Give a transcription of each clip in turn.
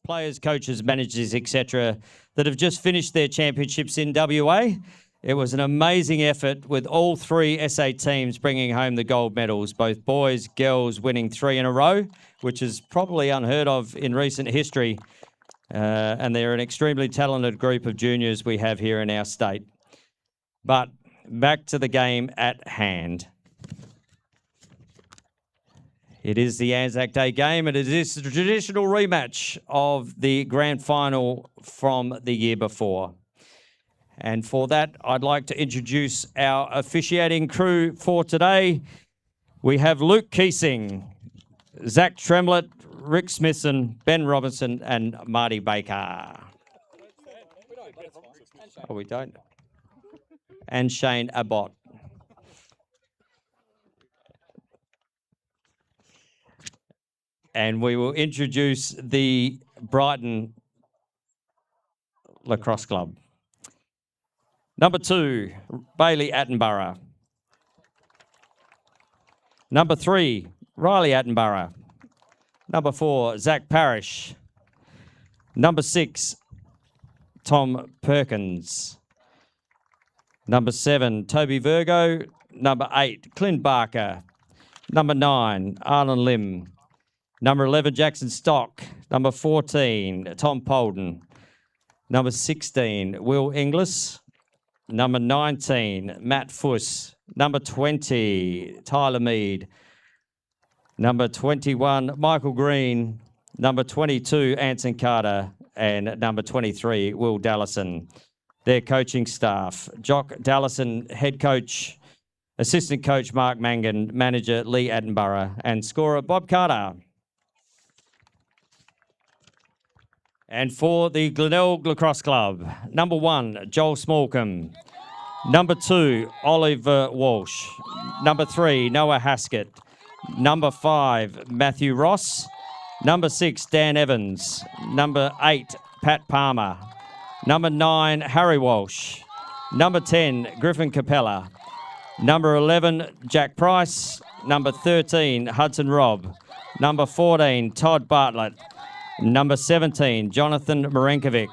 players, coaches, managers, etc., that have just finished their championships in WA. It was an amazing effort with all three SA teams bringing home the gold medals, both boys, girls winning 3 in a row, which is probably unheard of in recent history. And they're an extremely talented group of juniors we have here in our state. But back to the game at hand. It is the ANZAC Day game, and it is the traditional rematch of the grand final from the year before. And for that, I'd like to introduce our officiating crew for today. We have Luke Keesing, Zach Tremlett, Rick Smithson, Ben Robinson, and Marty Baker. Oh, we don't. And Shane Abbott. And we will introduce the Brighton Lacrosse Club. Number 2, Bailey Attenborough. Number 3, Riley Attenborough. Number 4, Zach Parrish. Number 6, Tom Perkins. Number 7, Toby Virgo. Number 8, Clint Barker. Number 9, Arlen Lim. Number 11, Jackson Stock. Number 14, Tom Polden. Number 16, Will Inglis. Number 19, Matt Fuss. Number 20, Tyler Mead. Number 21, Michael Green. Number 22, Anson Carter. And number 23, Will Dallison. Their coaching staff, Jock Dallison, head coach, assistant coach Mark Mangan, manager Lee Attenborough, and scorer Bob Carter. And for the Glenelg Lacrosse Club, number 1, Joel Smallcombe. Number 2, Oliver Walsh. Number 3, Noah Haskett. Number 5, Matthew Ross. Number 6, Dan Evans. Number 8, Pat Palmer. Number 9, Harry Walsh. Number 10, Griffin Capella. Number 11, Jack Price. Number 13, Hudson Robb. Number 14, Todd Bartlett. Number 17, Jonathan Marenkovic.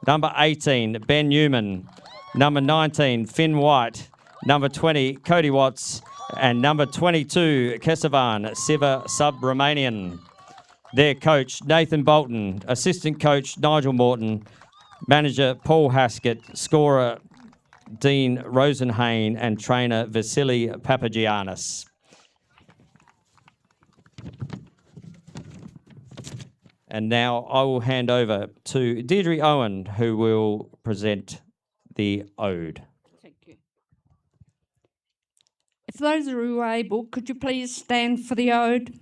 Number 18, Ben Newman. Number 19, Finn White. Number 20, Cody Watts. And number 22, Kesavan Siva Subramanian. Their coach, Nathan Bolton. Assistant coach, Nigel Morton. Manager, Paul Haskett. Scorer, Dean Rosenhain. And trainer, Vasily Papagiannis. And now I will hand over to Deirdre Owen, who will present the ode. Thank you. If those are able, could you please stand for the ode?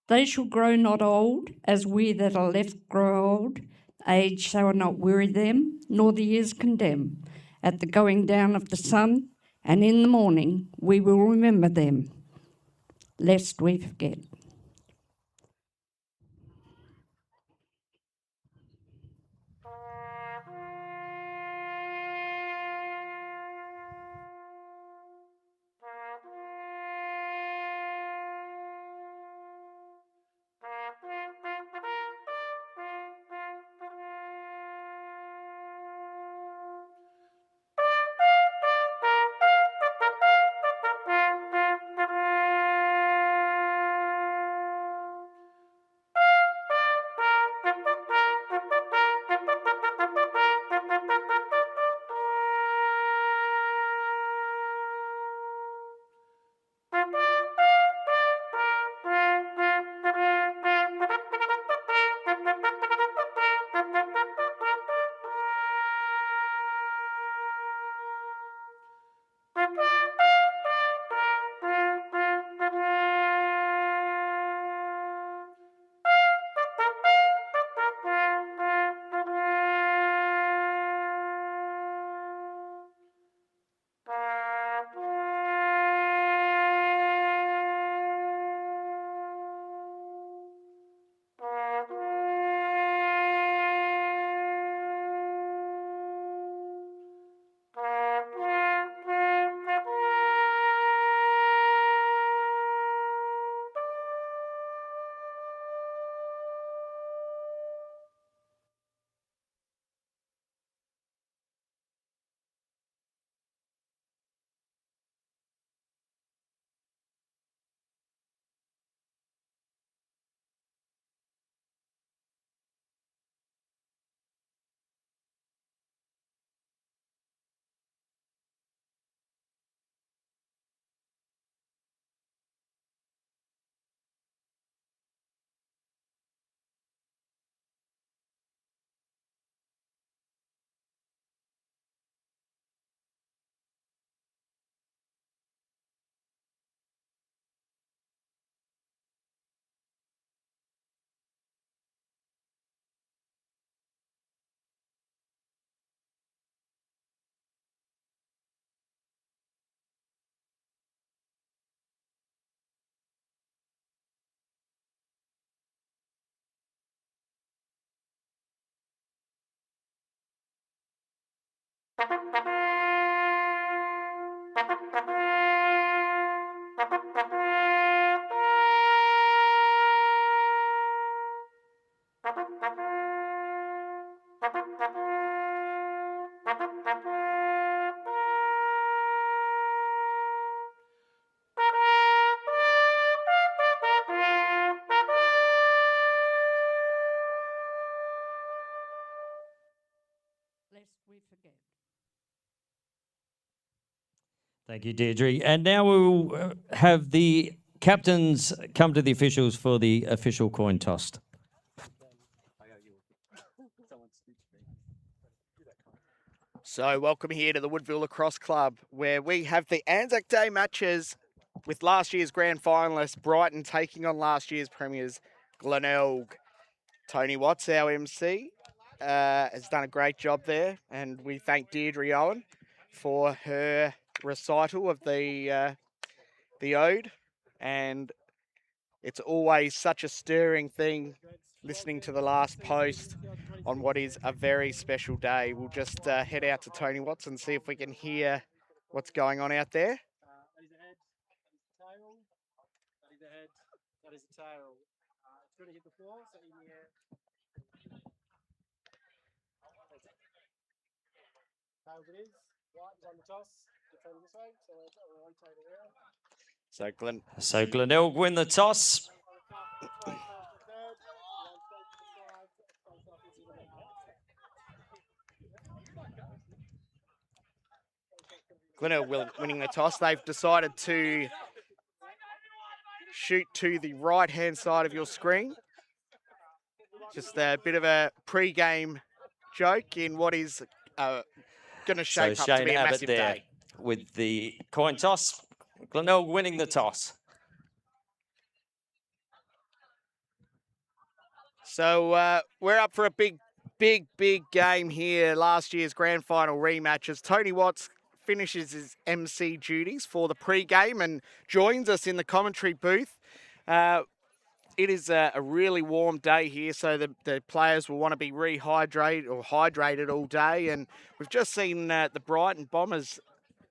They shall grow not old, as we that are left grow old. Age shall not weary them, nor the years condemn. At the going down of the sun, and in the morning, we will remember them, lest we forget. Lest we forget. Thank you, Deirdre. And now we'll have the captains come to the officials for the official coin toss. So welcome here to the Woodville Lacrosse Club, where we have the ANZAC Day matches with last year's grand finalists, Brighton, taking on last year's premiers, Glenelg. Tony Watts, our MC, has done a great job there, and we thank Deirdre Owen for her recital of the ode. And it's always such a stirring thing listening to the last post on what is a very special day. We'll just head out to Tony Watts and see if we can hear what's going on out there. That is the head, that is the tail, that is the head, that is the tail. It's going to hit the floor, so in the air. Tails it is, white is on the toss, defend this way, so we'll rotate it around. So Glenelg win the toss. Glenelg winning the toss. They've decided to shoot to the right-hand side of your screen. Just a bit of a pre-game joke in what is going to shape up to be a massive day. With the coin toss, Glenelg winning the toss. So we're up for a big game here. Last year's grand final rematches. Tony Watts finishes his MC duties for the pre-game and joins us in the commentary booth. It is a really warm day here, so the players will want to be rehydrated or hydrated all day. And we've just seen the Brighton Bombers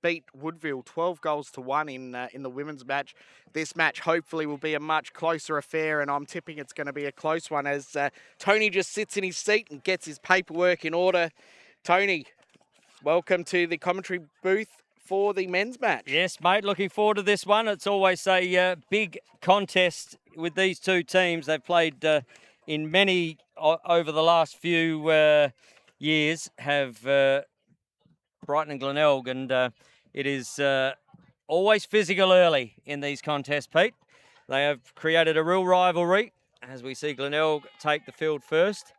beat Woodville 12-1 in the women's match. This match hopefully will be a much closer affair, and I'm tipping it's going to be a close one as Tony just sits in his seat and gets his paperwork in order. Tony, welcome to the commentary booth for the men's match. Yes, mate, looking forward to this one. It's always a big contest with these two teams. They've played in many over the last few years, have Brighton and Glenelg, and it is always physical early in these contests, Pete. They have created a real rivalry as we see Glenelg take the field first.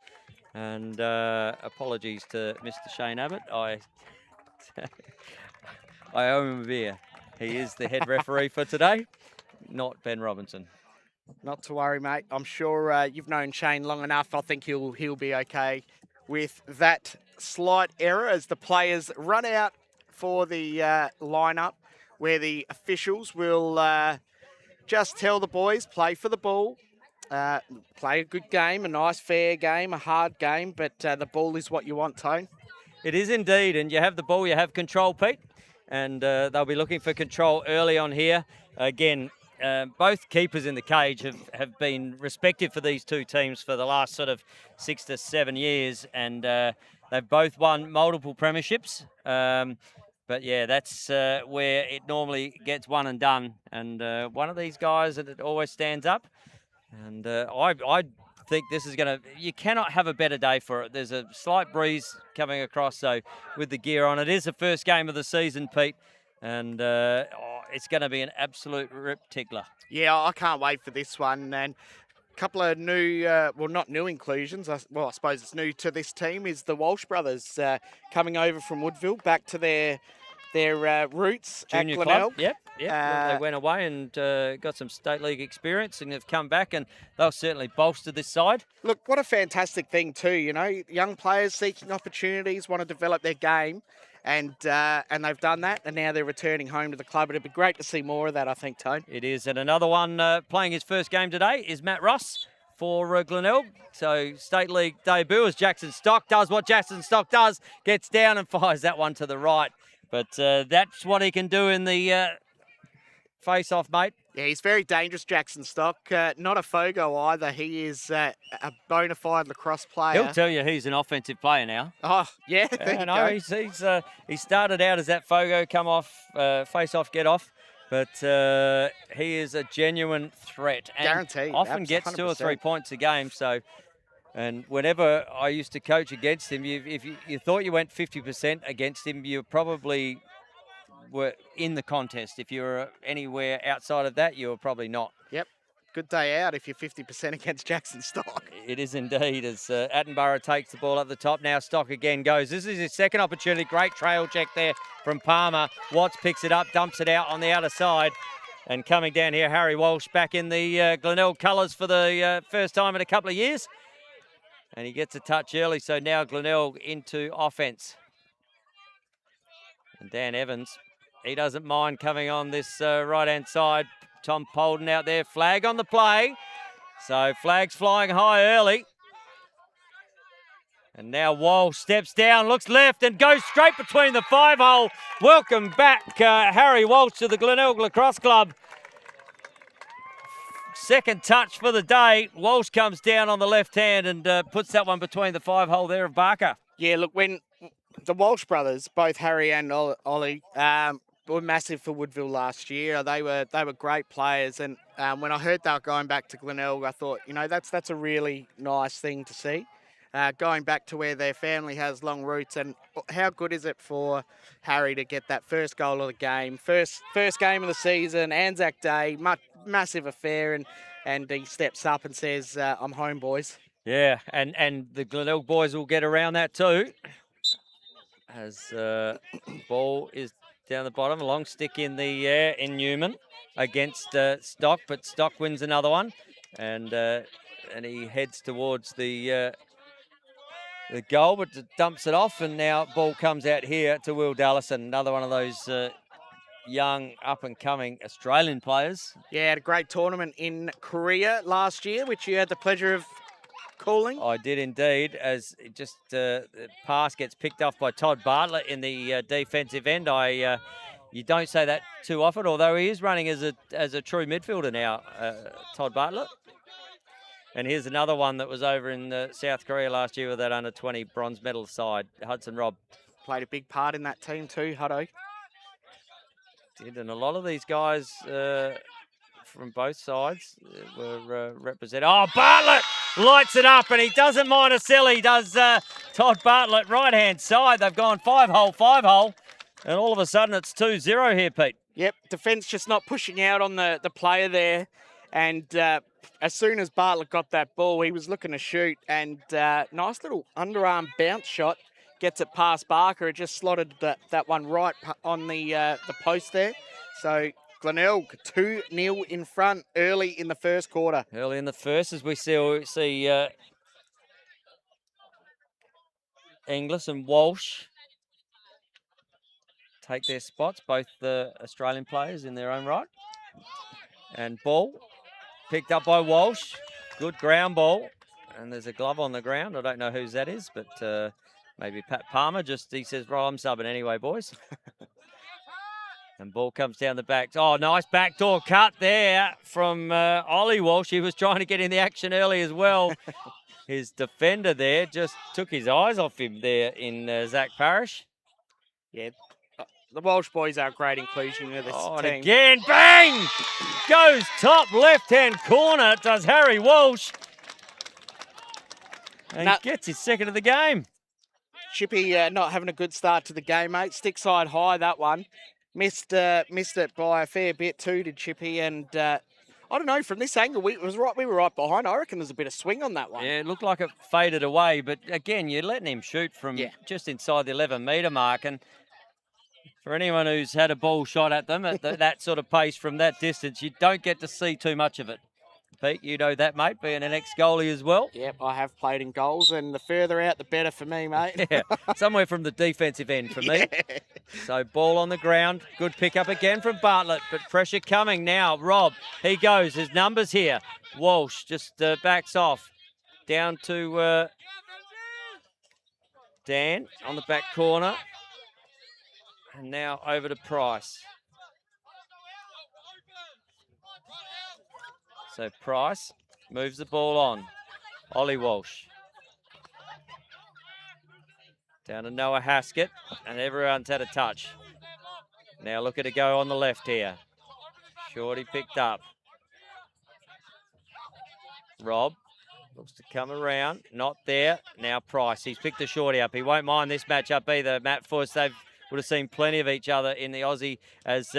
And apologies to Mr. Shane Abbott. I owe him a beer. He is the head referee for today, not Ben Robinson. Not to worry, mate. I'm sure you've known Shane long enough. I think he'll be okay with that slight error as the players run out for the lineup, where the officials will just tell the boys, play for the ball, play a good game, a nice fair game, a hard game, but the ball is what you want, Tone. It is indeed, and you have the ball, you have control, Pete, and they'll be looking for control early on here. Again, both keepers in the cage have been respected for these two teams for the last sort of 6 to 7 years, and they've both won multiple premierships. But yeah, that's where it normally gets one and done. And one of these guys, and it always stands up. And I think this is going to, you cannot have a better day for it. There's a slight breeze coming across, so with the gear on. It is the first game of the season, Pete. And it's going to be an absolute rip tickler. Yeah, I can't wait for this one. And a couple of new, well, not new inclusions. I suppose it's new to this team is the Walsh brothers coming over from Woodville back to their roots Junior at Glenelg. club. Yep. They went away and got some state league experience and have come back, and they'll certainly bolster this side. Look, what a fantastic thing too. You know, young players seeking opportunities, want to develop their game. And they've done that, and now they're returning home to the club. It'd be great to see more of that, I think, Tone. It is, and another one playing his first game today is Matt Ross for Glenelg. So State League debut as Jackson Stock does what Jackson Stock does, gets down and fires that one to the right. But that's what he can do in the face-off, mate. Yeah, he's very dangerous, Jackson Stock. Not a Fogo either. He is a bona fide lacrosse player. He'll tell you he's an offensive player now. Oh, yeah, there you go. He started out as that Fogo, come off, face-off, get off. But he is a genuine threat. And Guaranteed. often gets 2 or 3 points a game. So, and whenever I used to coach against him, if you thought you went 50% against him, you probably were in the contest. If you were anywhere outside of that, you were probably not. Yep. Good day out if you're 50% against Jackson Stock. It is indeed, as Attenborough takes the ball up the top. Now Stock again goes. This is his second opportunity. Great trail check there from Palmer. Watts picks it up, dumps it out on the outer side. And coming down here, Harry Walsh back in the Glenelg colours for the first time in a couple of years. And he gets a touch early, so now Glenelg into offence. And Dan Evans, he doesn't mind coming on this right-hand side. Tom Polden out there, flag on the play. So flag's flying high early. And now Walsh steps down, looks left and goes straight between the 5-hole. Welcome back, Harry Walsh to the Glenelg Lacrosse Club. Second touch for the day. Walsh comes down on the left hand and puts that one between the 5-hole there of Barker. Yeah, look, when the Walsh brothers, both Harry and Ollie, were massive for Woodville last year. They were great players, and when I heard they were going back to Glenelg, I thought, you know, that's a really nice thing to see. Going back to where their family has long roots, and how good is it for Harry to get that first goal of the game, first game of the season, ANZAC Day, massive affair, and he steps up and says, "I'm home, boys." Yeah, and the Glenelg boys will get around that too. As ball is down the bottom, a long stick in the air in Newman against Stock, but Stock wins another one, and he heads towards the goal, but dumps it off, and now ball comes out here to Will Dallison, another one of those young up-and-coming Australian players. Yeah, had a great tournament in Korea last year, which you had the pleasure of calling. I did indeed, as it just the pass gets picked off by Todd Bartlett in the defensive end. You don't say that too often, although he is running as a true midfielder now, Todd Bartlett. And here's another one that was over in South Korea last year with that under-20 bronze medal side, Hudson Robb. Played a big part in that team too, Hutto. Did, and a lot of these guys from both sides were represented. Oh, Bartlett lights it up, and he doesn't mind a silly, does Todd Bartlett, right-hand side. They've gone 5-hole, and all of a sudden it's 2-0 here, Pete. Yep, defence just not pushing out on the player there, and as soon as Bartlett got that ball, he was looking to shoot, and nice little underarm bounce shot. Gets it past Barker. It just slotted that one right on the post there. So Glenelg 2-0 in front early in the first quarter. Early in the first, as we see Inglis and Walsh take their spots, both the Australian players in their own right. And ball picked up by Walsh. Good ground ball. And there's a glove on the ground. I don't know whose that is, but maybe Pat Palmer. He says, right, I'm subbing anyway, boys. And ball comes down the back. Oh, nice backdoor cut there from Ollie Walsh. He was trying to get in the action early as well. His defender there just took his eyes off him there in Zach Parrish. Yeah, the Walsh boys are a great inclusion into this team. And again, bang! Goes top left-hand corner, does Harry Walsh. And gets his second of the game. Chippy not having a good start to the game, mate. Stick side high, that one. Missed it by a fair bit too, did Chippy. And I don't know, from this angle, we were right behind. I reckon there's a bit of swing on that one. Yeah, it looked like it faded away. But again, you're letting him shoot from just inside the 11-metre mark. And for anyone who's had a ball shot at them at that sort of pace from that distance, you don't get to see too much of it. Pete, you know that, mate, being an ex-goalie as well. Yep, I have played in goals, and the further out, the better for me, mate. Yeah, somewhere from the defensive end for me. Yeah. So ball on the ground. Good pick up again from Bartlett, but pressure coming now. Rob, he goes. His numbers here. Walsh just backs off. Down to Dan on the back corner. And now over to Price. So Price moves the ball on. Ollie Walsh. Down to Noah Haskett, and everyone's had a touch. Now looking to go on the left here. Shorty picked up. Rob looks to come around, not there. Now Price, he's picked the shorty up. He won't mind this matchup either. Matt Fuss, they would have seen plenty of each other in the Aussie as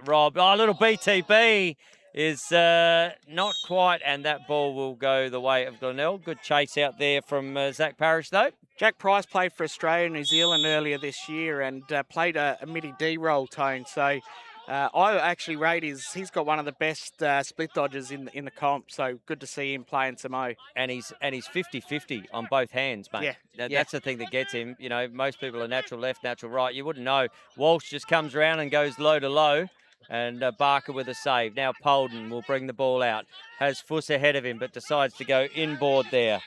Rob, little BTB is not quite, and that ball will go the way of Glenelg. Good chase out there from Zach Parrish though. Jack Price played for Australia and New Zealand earlier this year and played a midi D role, Tone. So I actually rate he's got one of the best split dodgers in the comp. So good to see him playing some O. And he's 50-50 on both hands, mate. Yeah, That's the thing that gets him. You know, most people are natural left, natural right. You wouldn't know. Walsh just comes around and goes low to low. And Barker with a save. Now Polden will bring the ball out. Has Fuss ahead of him, but decides to go inboard there.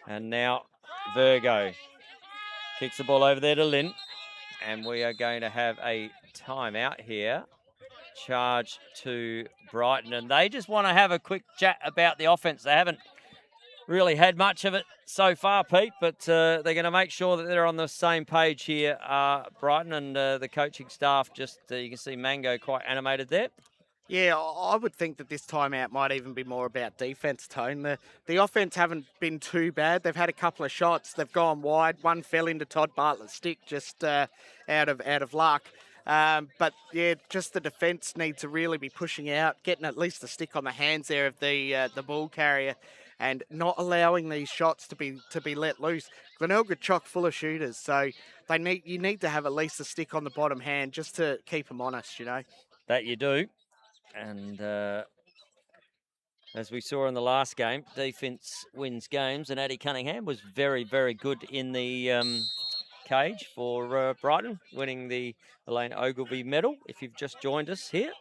And now Virgo kicks the ball over there to Lynn. And we are going to have a timeout here. Charge to Brighton. And they just want to have a quick chat about the offense. They haven't really had much of it so far, Pete, but they're going to make sure that they're on the same page here. Brighton and the coaching staff, just you can see Mango quite animated there. Yeah, I would think that this timeout might even be more about defence, Tone. The offense haven't been too bad. They've had a couple of shots. They've gone wide. One fell into Todd Bartlett's stick just out of luck. But, yeah, just the defence needs to really be pushing out, getting at least a stick on the hands there of the ball carrier and not allowing these shots to be let loose. Glenelg are chock full of shooters, so you need to have at least a stick on the bottom hand just to keep them honest, you know. That you do. And as we saw in the last game, defence wins games, and Addie Cunningham was very, very good in the cage for Brighton, winning the Elaine Ogilvie medal, if you've just joined us here.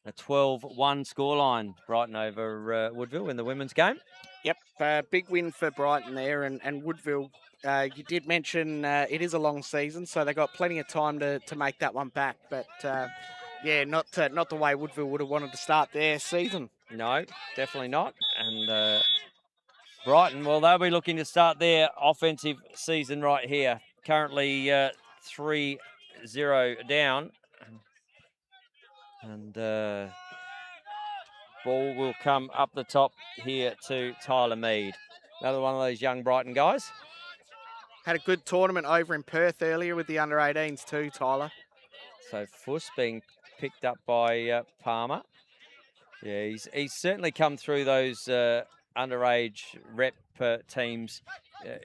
A 12-1 scoreline, Brighton over Woodville in the women's game. Yep, big win for Brighton there, and Woodville, you did mention it is a long season, so they got plenty of time to make that one back, but... yeah, not the way Woodville would have wanted to start their season. No, definitely not. And Brighton, well, they'll be looking to start their offensive season right here. Currently 3-0 down. And ball will come up the top here to Tyler Mead. Another one of those young Brighton guys. Had a good tournament over in Perth earlier with the under-18s too, Tyler. So Fuss being picked up by Palmer. Yeah, he's certainly come through those underage rep teams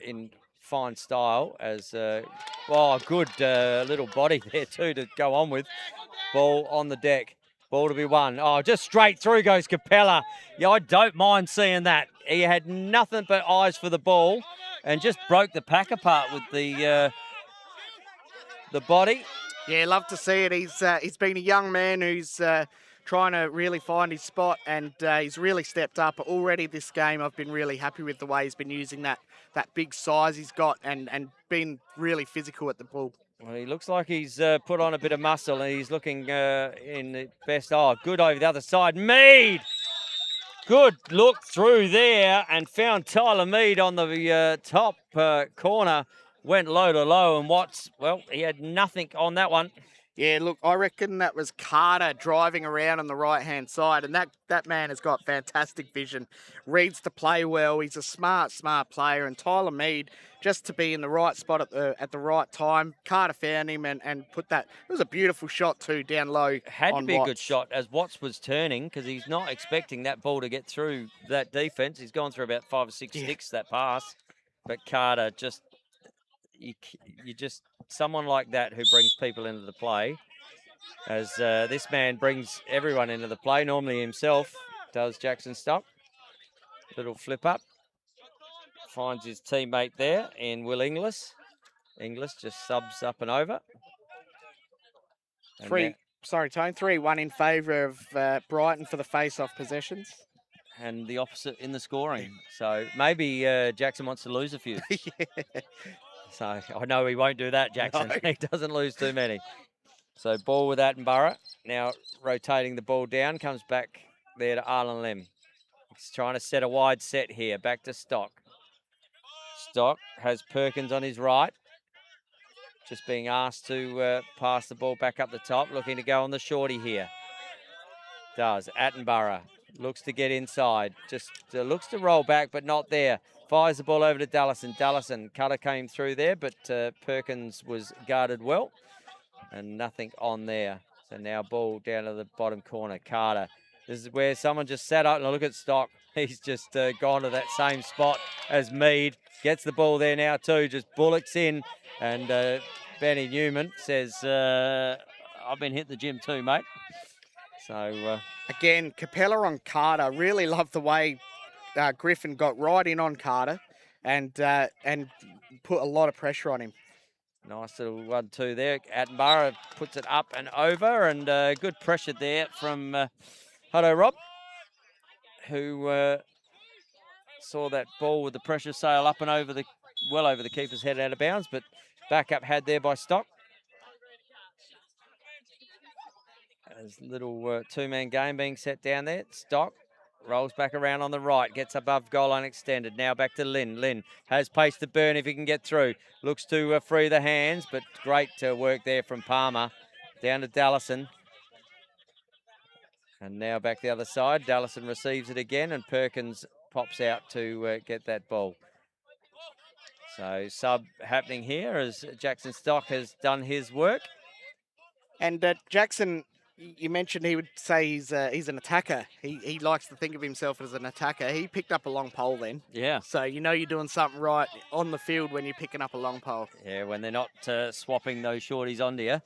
in fine style as, good little body there too to go on with. Ball on the deck, ball to be won. Oh, just straight through goes Capella. Yeah, I don't mind seeing that. He had nothing but eyes for the ball and just broke the pack apart with the body. Yeah, love to see it. He's been a young man who's trying to really find his spot, and he's really stepped up already this game. I've been really happy with the way he's been using that big size he's got and been really physical at the ball. Well, he looks like he's put on a bit of muscle and he's looking in the best. Oh, good over the other side. Mead! Good look through there and found Tyler Mead on the top corner. Went low to low, and Watts, well, he had nothing on that one. Yeah, look, I reckon that was Carter driving around on the right-hand side, and that man has got fantastic vision, reads the play well. He's a smart player, and Tyler Mead, just to be in the right spot at the right time, Carter found him and put that. It was a beautiful shot too, down low. Had to be Watts. A good shot as Watts was turning because he's not expecting that ball to get through that defence. He's gone through about 5 or 6 sticks that pass, but Carter just. You just someone like that who brings people into the play, as this man brings everyone into the play, normally himself. does Jackson Stock. Little flip up. Finds his teammate there in Will Inglis. Inglis just subs up and over. And Tony, 3-1 in favour of Brighton for the face-off possessions. and the opposite in the scoring. So maybe Jackson wants to lose a few. Yeah. So I know he won't do that, Jackson. No. He doesn't lose too many. So ball with Attenborough. Now rotating the ball down, comes back there to Arlen Lim. He's trying to set a wide set here. Back to Stock. Stock has Perkins on his right. Just being asked to pass the ball back up the top. Looking to go on the shorty here. Does. Attenborough looks to get inside. Just looks to roll back, but not there. Fires the ball over to Dallison. Dallison, cutter came through there, but Perkins was guarded well. And nothing on there. So now ball down to the bottom corner. Carter. This is where someone just sat up and look at Stock. He's just gone to that same spot as Mead. Gets the ball there now too. Just bullocks in. And Benny Newman says, I've been hitting the gym too, mate. So Again, Capella on Carter. Really loved the way Griffin got right in on Carter and put a lot of pressure on him. nice little 1-2 there. Attenborough puts it up and over, and good pressure there from Hutto Rob, who saw that ball with the pressure sail up and over well over the keeper's head out of bounds, but backup had there by Stock. There's a little two-man game being set down there. Stock rolls back around on the right, gets above goal line extended. Now back to Lynn. Lynn has pace to burn if he can get through. Looks to free the hands, but great work there from Palmer. Down to Dallison. And now back the other side. Dallison receives it again, and Perkins pops out to get that ball. So sub happening here as Jackson Stock has done his work. And Jackson, you mentioned he would say he's an attacker. He likes to think of himself as an attacker. He picked up a long pole then. Yeah. So you know you're doing something right on the field when you're picking up a long pole. Yeah, when they're not swapping those shorties onto you.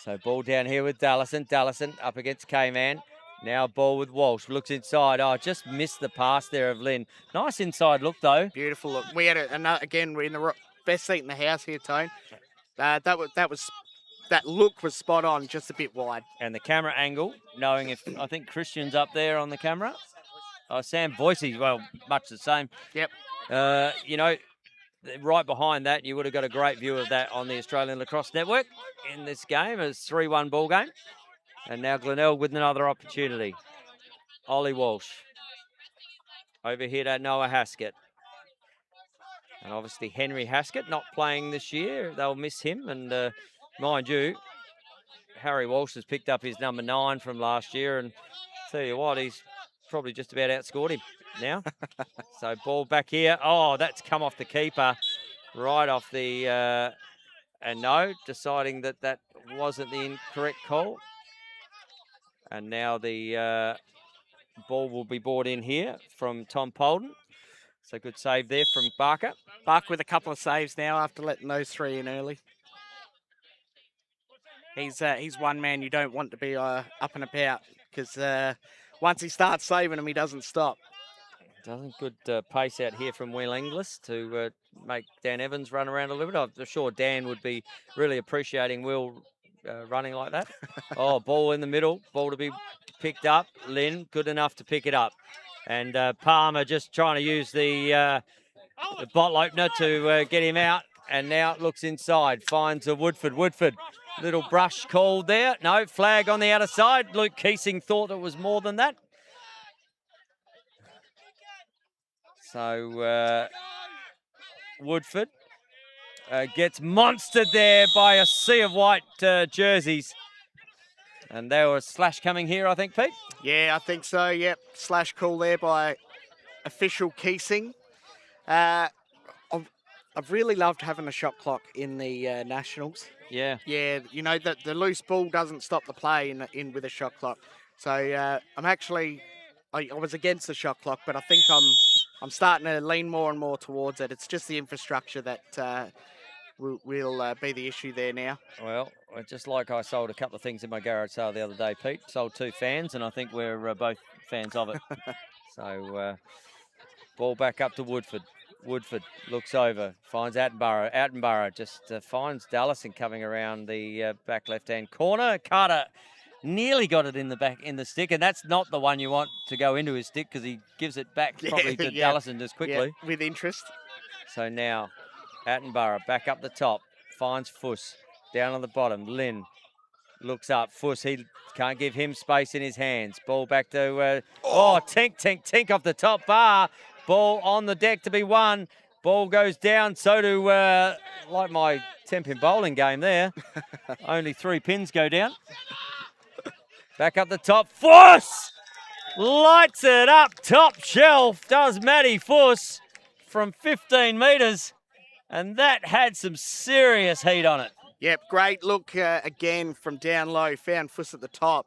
So ball down here with Dallison. Dallison up against K-Man. Now ball with Walsh. Looks inside. Oh, just missed the pass there of Lynn. Nice inside look, though. Beautiful look. We had again, we're in the best seat in the house here, Tone. That look was spot on, just a bit wide. And the camera angle, knowing if, I think Christian's up there on the camera. Oh, Sam Boise, well, much the same. Yep. You know, right behind that, you would have got a great view of that on the Australian Lacrosse Network in this game. It's 3-1 ball game. And now Glenelg with another opportunity. Ollie Walsh. Over here to Noah Haskett. And obviously Henry Haskett not playing this year. They'll miss him. And mind you, Harry Walsh has picked up his number 9 from last year. And tell you what, he's probably just about outscored him now. So ball back here. Oh, that's come off the keeper. Right off the... and no, deciding that that wasn't the incorrect call. And now the ball will be brought in here from Tom Polden. So good save there from Barker. Buck with a couple of saves now after letting those 3 in early. He's one man you don't want to be up and about because once he starts saving them, he doesn't stop. Doesn't good pace out here from Will Inglis to make Dan Evans run around a little bit. I'm sure Dan would be really appreciating Will running like that. Oh, ball in the middle. Ball to be picked up. Lynn, good enough to pick it up. And Palmer just trying to use the bottle opener to get him out. And now it looks inside. Finds a Woodford. Woodford, little brush called there. No, flag on the outer side. Luke Keesing thought it was more than that. So Woodford gets monstered there by a sea of white jerseys. And there was a slash coming here, I think, Pete? Yeah, I think so, yep. Slash call there by official Keesing. I've really loved having a shot clock in the Nationals. Yeah. Yeah, you know, the loose ball doesn't stop the play in with a shot clock. So I'm actually, I was against the shot clock, but I think I'm starting to lean more and more towards it. It's just the infrastructure that will be the issue there now. Well, just like I sold a couple of things in my garage sale the other day, Pete. Sold 2 fans, and I think we're both fans of it. So ball back up to Woodford. Woodford looks over, finds Attenborough. Attenborough just finds Dallison coming around the back left-hand corner. Carter nearly got it in the stick, and that's not the one you want to go into his stick because he gives it back probably to Dallison just quickly. Yeah, with interest. So now Attenborough back up the top, finds Fuss down on the bottom. Lynn looks up. Fuss, he can't give him space in his hands. Ball back to, tink off the top bar. Ball on the deck to be won. Ball goes down. So do, like my 10-pin bowling game there. Only 3 pins go down. Back up the top. Fuss! Lights it up. Top shelf does Matty Fuss from 15 metres. And that had some serious heat on it. Yep, great look again from down low. Found Fuss at the top.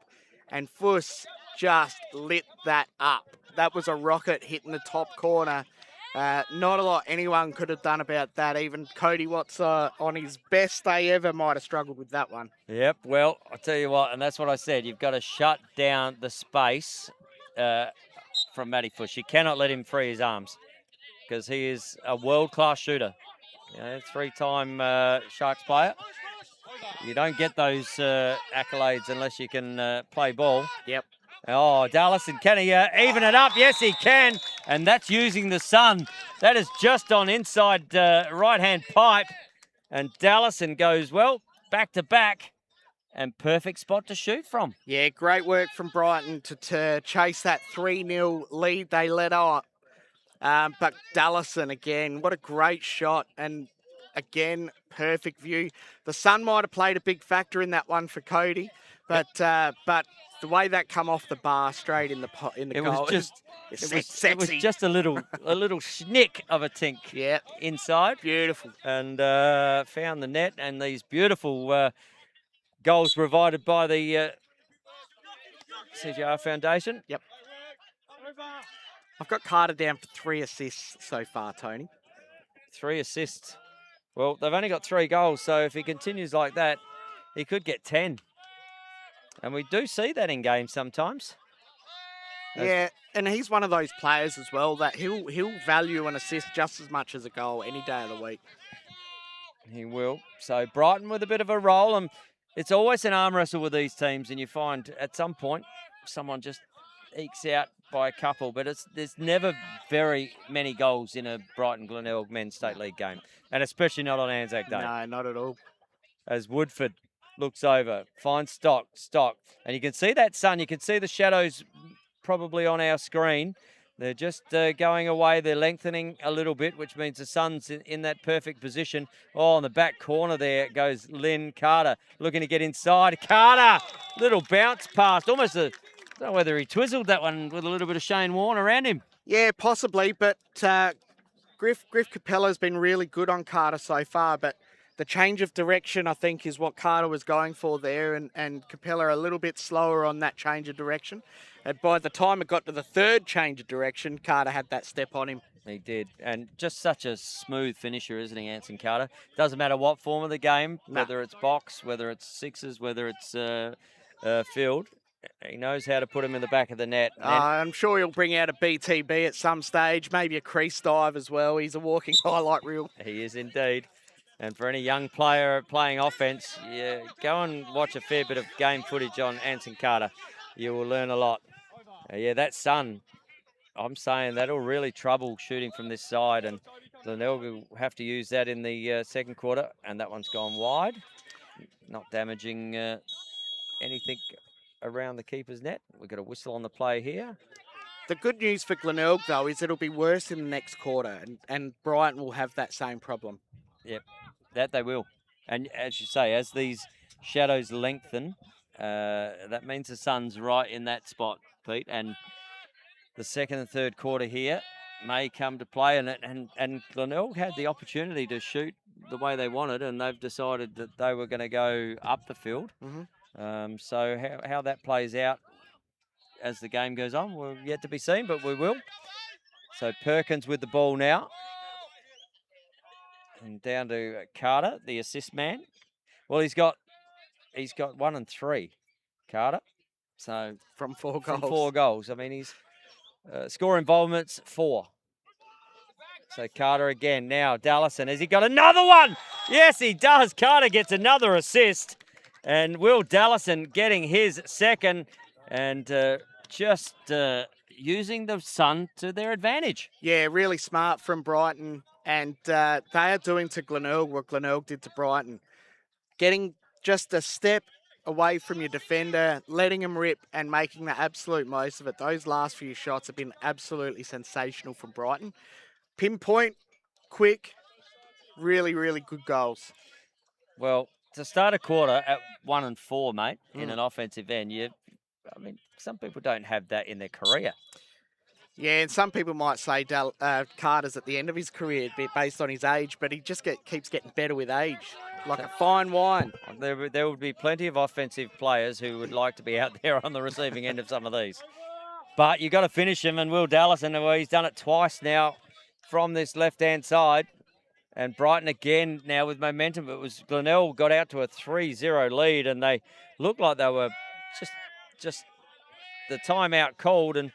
And Fuss just lit that up. That was a rocket hitting the top corner. Not a lot anyone could have done about that. Even Cody Watts on his best day ever might have struggled with that one. Yep, well, I'll tell you what, and that's what I said. You've got to shut down the space from Matty Fuss. You cannot let him free his arms because he is a world-class shooter. You know, 3-time Sharks player. You don't get those accolades unless you can play ball. Yep. Oh, Dallison, can he even it up? Yes, he can. And that's using the sun. That is just on inside right-hand pipe. And Dallison goes, well, back to back. And perfect spot to shoot from. Yeah, great work from Brighton to chase that 3-0 lead they let on. But Dallison, again, what a great shot. And again, perfect view. The sun might have played a big factor in that one for Cody. But the way that come off the bar straight in the goal, it was sexy. just a little schnick of a tink inside. Beautiful. And found the net, and these beautiful goals provided by the CGR Foundation. Yep. I've got Carter down for 3 assists so far, Tony. 3 assists. Well, they've only got 3 goals, so if he continues like that, he could get 10. And we do see that in games sometimes. Yeah, and he's one of those players as well that he'll value an assist just as much as a goal any day of the week. He will. So Brighton with a bit of a roll, and it's always an arm wrestle with these teams, and you find at some point someone just ekes out by a couple, but there's never very many goals in a Brighton Glenelg Men's State League game, and especially not on ANZAC Day. No, not at all. As Woodford looks over, finds Stock, and you can see that sun, you can see the shadows probably on our screen. They're just going away. They're lengthening a little bit, which means the sun's in that perfect position. Oh, in the back corner there goes Lynn. Carter looking to get inside. Carter, little bounce past. Almost I don't know whether he twizzled that one with a little bit of Shane Warne around him. Yeah, possibly, but Griff Capella's been really good on Carter so far, but the change of direction, I think, is what Carter was going for there, and Capella a little bit slower on that change of direction. And by the time it got to the third change of direction, Carter had that step on him. He did, and just such a smooth finisher, isn't he, Anson Carter? Doesn't matter what form of the game, whether it's box, whether it's sixes, whether it's field. He knows how to put him in the back of the net. I'm sure he'll bring out a BTB at some stage, maybe a crease dive as well. He's a walking highlight reel. He is indeed. And for any young player playing offence, go and watch a fair bit of game footage on Anson Carter. You will learn a lot. That sun, I'm saying that'll really trouble shooting from this side, and Glenelg will have to use that in the second quarter, and that one's gone wide. Not damaging anything around the keeper's net. We've got a whistle on the play here. The good news for Glenelg, though, is it'll be worse in the next quarter, and Brighton will have that same problem. Yep, that they will. And as you say, as these shadows lengthen, that means the sun's right in that spot, Pete. And the second and third quarter here may come to play. And Glenelg had the opportunity to shoot the way they wanted, and they've decided that they were going to go up the field. Mm-hmm. So how that plays out as the game goes on, we're yet to be seen, but we will. So Perkins with the ball now. And down to Carter, the assist man. Well, he's got 1 and 3, Carter. So From 4 goals. from 4 goals. I mean, he's score involvements 4. So Carter again. Now Dallison, has he got another one? Yes, he does. Carter gets another assist. And Will Dallison getting his second and just using the sun to their advantage. Yeah, really smart from Brighton. And they are doing to Glenelg what Glenelg did to Brighton. Getting just a step away from your defender, letting him rip and making the absolute most of it. Those last few shots have been absolutely sensational from Brighton. Pinpoint, quick, really, really good goals. Well, to start a quarter at 1 and 4, mate, in an offensive end, I mean, some people don't have that in their career. Yeah, and some people might say Carter's at the end of his career based on his age, but he just keeps getting better with age, like a fine wine. There would be plenty of offensive players who would like to be out there on the receiving end of some of these. But you've got to finish him, and Will Dallison, well, he's done it twice now from this left-hand side. And Brighton again now with momentum. It was Glenelg got out to a 3-0 lead, and they looked like they were just the timeout called, and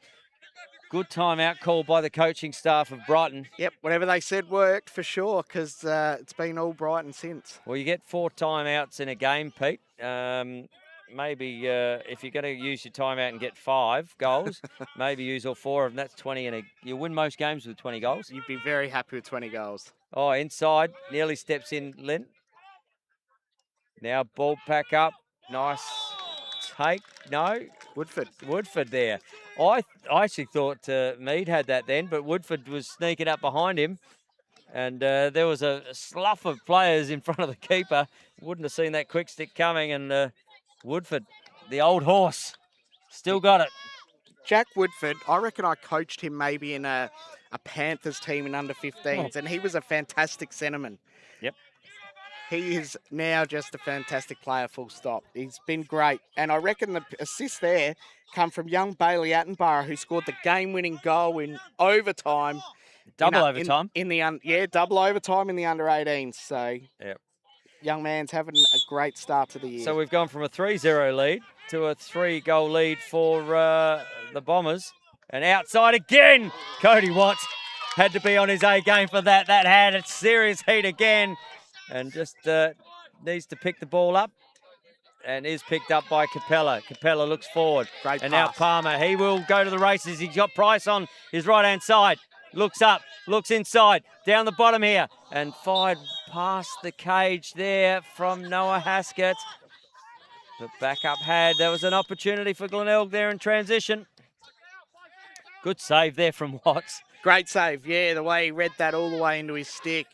good timeout called by the coaching staff of Brighton. Yep, whatever they said worked for sure, because it's been all Brighton since. Well, you get 4 timeouts in a game, Pete. Maybe if you're going to use your timeout and get 5 goals, maybe use all 4 of them. That's 20, and you win most games with 20 goals. You'd be very happy with 20 goals. Oh, inside, nearly steps in, Lynn. Now ball pack up, nice take. No, Woodford there. I actually thought Mead had that then, but Woodford was sneaking up behind him. And there was a slough of players in front of the keeper. Wouldn't have seen that quick stick coming. And Woodford, the old horse, still got it. Jack Woodford, I reckon I coached him maybe in a Panthers team in under 15s, and he was a fantastic centreman. Yep. He is now just a fantastic player, full stop. He's been great. And I reckon the assist there come from young Bailey Attenborough, who scored the game-winning goal in overtime. Double overtime? Double overtime in the under 18s. So, yep. Young man's having a great start to the year. So we've gone from a 3-0 lead to a 3-goal lead for the Bombers. And outside again, Cody Watts had to be on his A game for that. That had a serious heat again. And just needs to pick the ball up. And is picked up by Capella. Capella looks forward. Great and pass. Now Palmer, he will go to the races. He's got Price on his right-hand side. Looks up, looks inside, down the bottom here. And fired past the cage there from Noah Haskett. But back up there was an opportunity for Glenelg there in transition. Good save there from Watts. Great save, yeah, the way he read that all the way into his stick.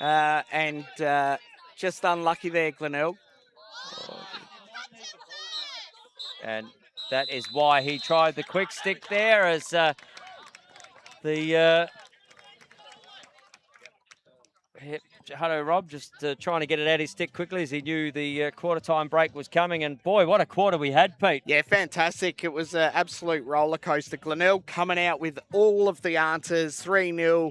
And just unlucky there, Glenelg. And that is why he tried the quick stick there, as Hutto Rob just trying to get it out his stick quickly as he knew the quarter time break was coming. And boy, what a quarter we had, Pete. Yeah, fantastic. It was an absolute roller coaster. Glenelg coming out with all of the answers, 3-0.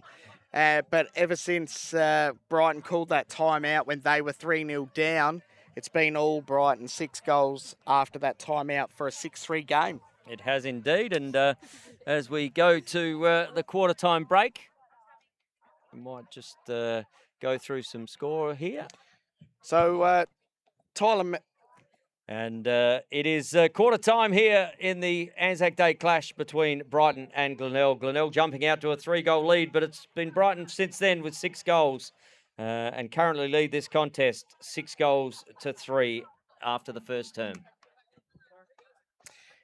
But ever since Brighton called that timeout when they were 3-0 down, it's been all Brighton. 6 goals after that timeout for a 6-3 game. It has indeed. And as we go to the quarter time break, we might just go through some score here. So, Tyler... And it is quarter time here in the Anzac Day clash between Brighton and Glenelg. Glenelg jumping out to a 3-goal lead, but it's been Brighton since then with 6 goals and currently lead this contest 6-3 after the first term.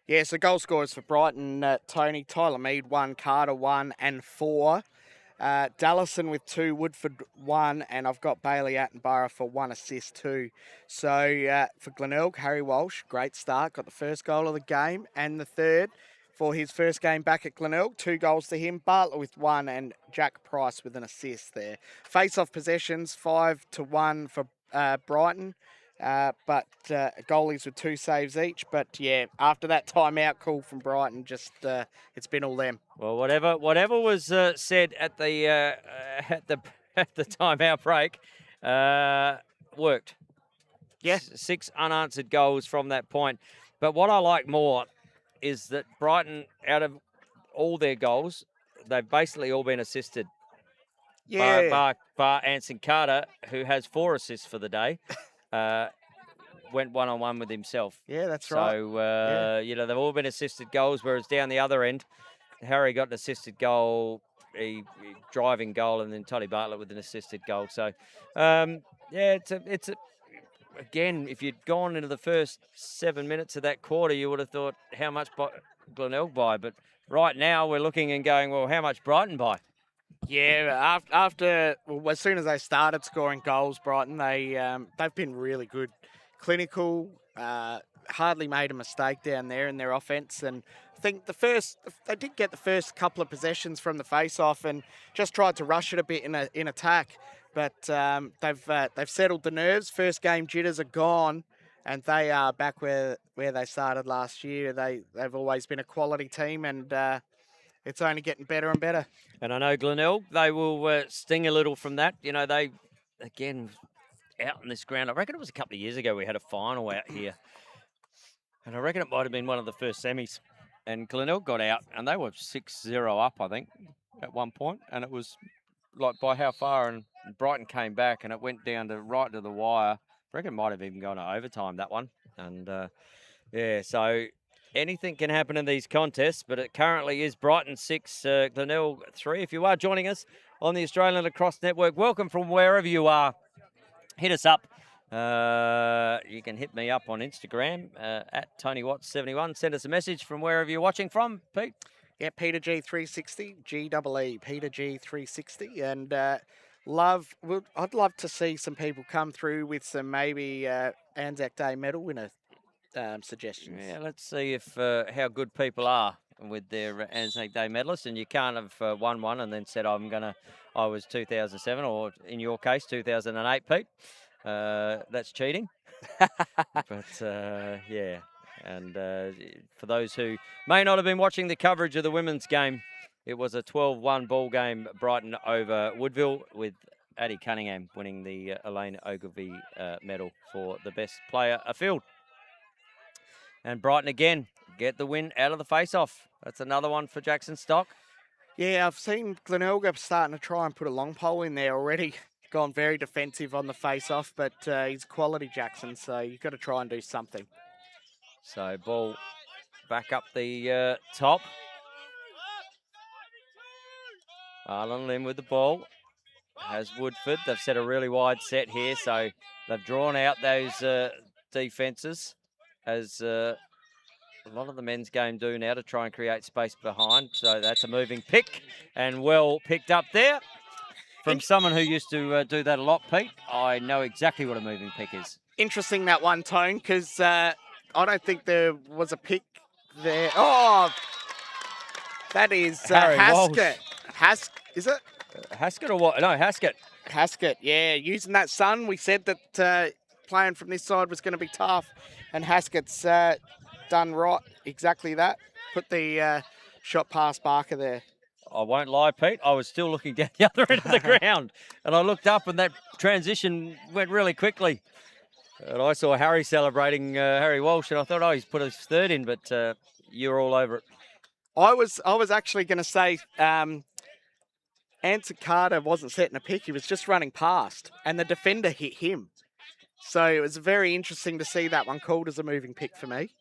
Yeah, so goal scorers for Brighton, Tony, Tyler Mead 1, Carter 1 and 4. Dallison with 2, Woodford 1, and I've got Bailey Attenborough for 1 assist too. So for Glenelg, Harry Walsh, great start, got the first goal of the game and the third for his first game back at Glenelg. 2 goals to him, Bartlett with 1 and Jack Price with an assist there. Face-off possessions, 5-1 for Brighton. But goalies with 2 saves each. But yeah, after that timeout call from Brighton, just it's been all them. Well, whatever was said at the timeout break worked. Yes, 6 unanswered goals from that point. But what I like more is that Brighton, out of all their goals, they've basically all been assisted. Yeah. Bar Anson Carter, who has 4 assists for the day, went one-on-one with himself. Yeah, that's right. So, they've all been assisted goals, whereas down the other end, Harry got an assisted goal, a driving goal, and then Toddy Bartlett with an assisted goal. So, again, if you'd gone into the first 7 minutes of that quarter, you would have thought, how much Glenelg by? But right now, we're looking and going, well, how much Brighton by? Yeah, as soon as they started scoring goals, Brighton, they've been really good, clinical. Hardly made a mistake down there in their offense, and I think they did get the first couple of possessions from the face-off and just tried to rush it a bit in attack, but they've settled the nerves. First game jitters are gone, and they are back where they started last year. They've always been a quality team, and it's only getting better and better. And I know Glenelg, they will sting a little from that. They, again, out on this ground. I reckon it was a couple of years ago we had a final out here. And I reckon it might have been one of the first semis. And Glenelg got out, and they were 6-0 up, I think, at one point. And it was like by how far? And Brighton came back, and it went down to right to the wire. I reckon it might have even gone to overtime, that one. And, so anything can happen in these contests, but it currently is Brighton 6, Glenelg 3. If you are joining us on the Australian Lacrosse Network, welcome from wherever you are. Hit us up. You can hit me up on Instagram at TonyWatts71. Send us a message from wherever you're watching from, Pete. Yeah, Peter G360, G-E-E, Peter G360. And I'd love to see some people come through with some maybe ANZAC Day medal winner suggestions. Yeah, let's see if how good people are with their ANZAC Day medalists. And you can't have won one and then said, I was 2007, or in your case, 2008, Pete. That's cheating. But, yeah. And for those who may not have been watching the coverage of the women's game, it was a 12-1 ball game, Brighton over Woodville, with Addie Cunningham winning the Elaine Ogilvie medal for the best player afield. And Brighton again get the win out of the face-off. That's another one for Jackson Stock. Yeah, I've seen Glenelg starting to try and put a long pole in there already. Gone very defensive on the face-off, but he's quality Jackson, so you've got to try and do something. So ball back up the top. Arlen Lim with the ball. Has Woodford. They've set a really wide set here, so they've drawn out those defences, as a lot of the men's game do now, to try and create space behind. So that's a moving pick, and well picked up there. From someone who used to do that a lot, Pete, I know exactly what a moving pick is. Interesting, that one, Tone, because I don't think there was a pick there. Oh, that is Haskett. Is it? Haskett or what? No, Haskett. Haskett, yeah. Using that sun, we said that playing from this side was going to be tough, and Haskett's done right, exactly that. Put the shot past Barker there. I won't lie, Pete, I was still looking down the other end of the ground, and I looked up, and that transition went really quickly. And I saw Harry celebrating Harry Walsh, and I thought, he's put his third in, but you were all over it. I was actually going to say Anson Carter wasn't setting a pick, he was just running past, and the defender hit him. So it was very interesting to see that one called as a moving pick for me.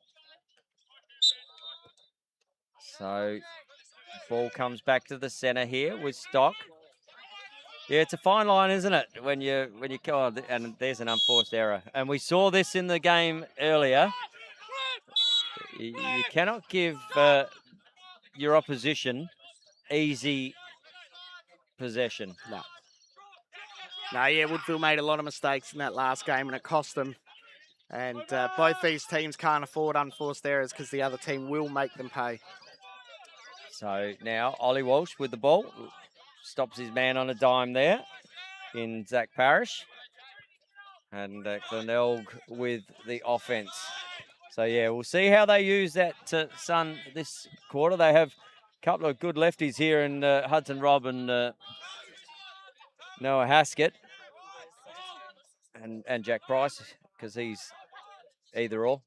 So ball comes back to the centre here with Stock. Yeah, it's a fine line, isn't it? When you and there's an unforced error. And we saw this in the game earlier. You cannot give your opposition easy possession. No, yeah, Woodville made a lot of mistakes in that last game, and it cost them. And both these teams can't afford unforced errors because the other team will make them pay. So now Ollie Walsh with the ball. Stops his man on a dime there in Zach Parrish. And Glenelg with the offense. So, yeah, we'll see how they use that sun this quarter. They have a couple of good lefties here in Hudson Robb and Noah Haskett. And Jack Price, because he's either or.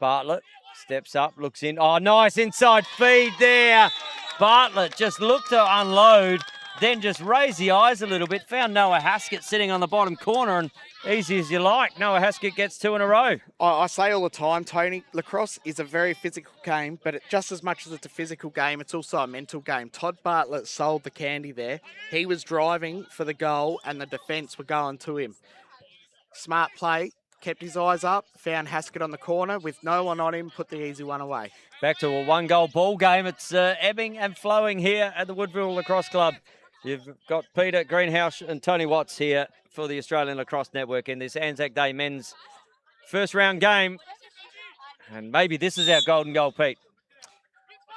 Bartlett steps up, looks in. Oh, nice inside feed there. Bartlett just looked to unload, then just raised the eyes a little bit, found Noah Haskett sitting on the bottom corner, and easy as you like, Noah Haskett gets 2 in a row. I say all the time, Tony, lacrosse is a very physical game, but just as much as it's a physical game, it's also a mental game. Todd Bartlett sold the candy there. He was driving for the goal and the defence were going to him. Smart play, kept his eyes up, found Haskett on the corner with no one on him, put the easy one away. Back to a 1-goal ball game. It's ebbing and flowing here at the Woodville Lacrosse Club. You've got Peter Greenhouse and Tony Watts here for the Australian Lacrosse Network in this ANZAC Day men's first round game. And maybe this is our golden goal, Pete.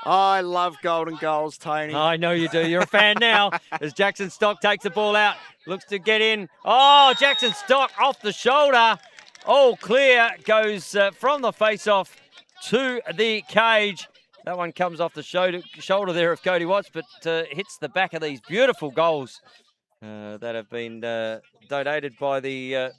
I love golden goals, Tony. I know you do. You're a fan now. As Jackson Stock takes the ball out, looks to get in. Oh, Jackson Stock off the shoulder. All clear, goes from the face-off to the cage. That one comes off the shoulder there of Cody Watts, but hits the back of these beautiful goals that have been donated by the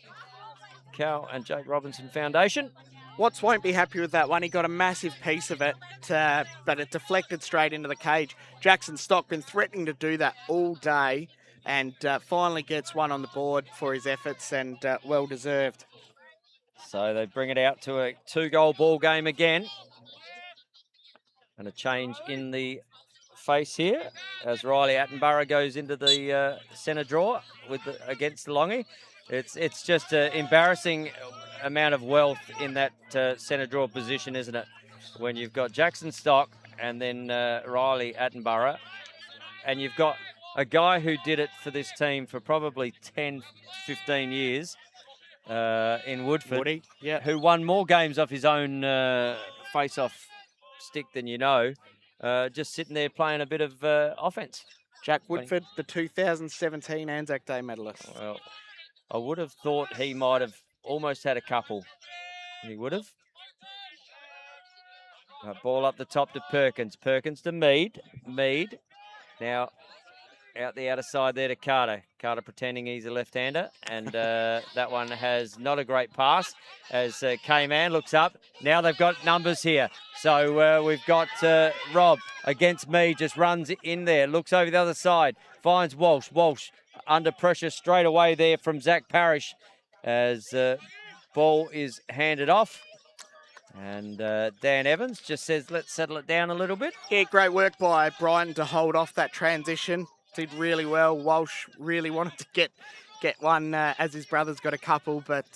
Cal and Jake Robinson Foundation. Watts won't be happy with that one. He got a massive piece of it, but it deflected straight into the cage. Jackson Stock been threatening to do that all day and finally gets one on the board for his efforts, and well deserved. So they bring it out to a 2-goal ball game again. And a change in the face here as Riley Attenborough goes into the centre draw against Longy. It's just an embarrassing amount of wealth in that centre draw position, isn't it? When you've got Jackson Stock and then Riley Attenborough, and you've got a guy who did it for this team for probably 10, 15 years in Woodford, Woody, yeah, who won more games off his own face-off stick than you know, just sitting there playing a bit of offence. Jack Woodford, the 2017 ANZAC Day medalist. Well, I would have thought he might have almost had a couple. He would have. Ball up the top to Perkins. Perkins to Mead. Mead. Now out the outer side there to Carter. Carter pretending he's a left-hander. And that one has not a great pass as K-Man looks up. Now they've got numbers here. So we've got Rob against Mead. Just runs in there. Looks over the other side. Finds Walsh. Walsh under pressure straight away there from Zach Parrish as ball is handed off. And Dan Evans just says, let's settle it down a little bit. Yeah, great work by Brighton to hold off that transition. Did really well. Walsh really wanted to get one as his brother's got a couple, but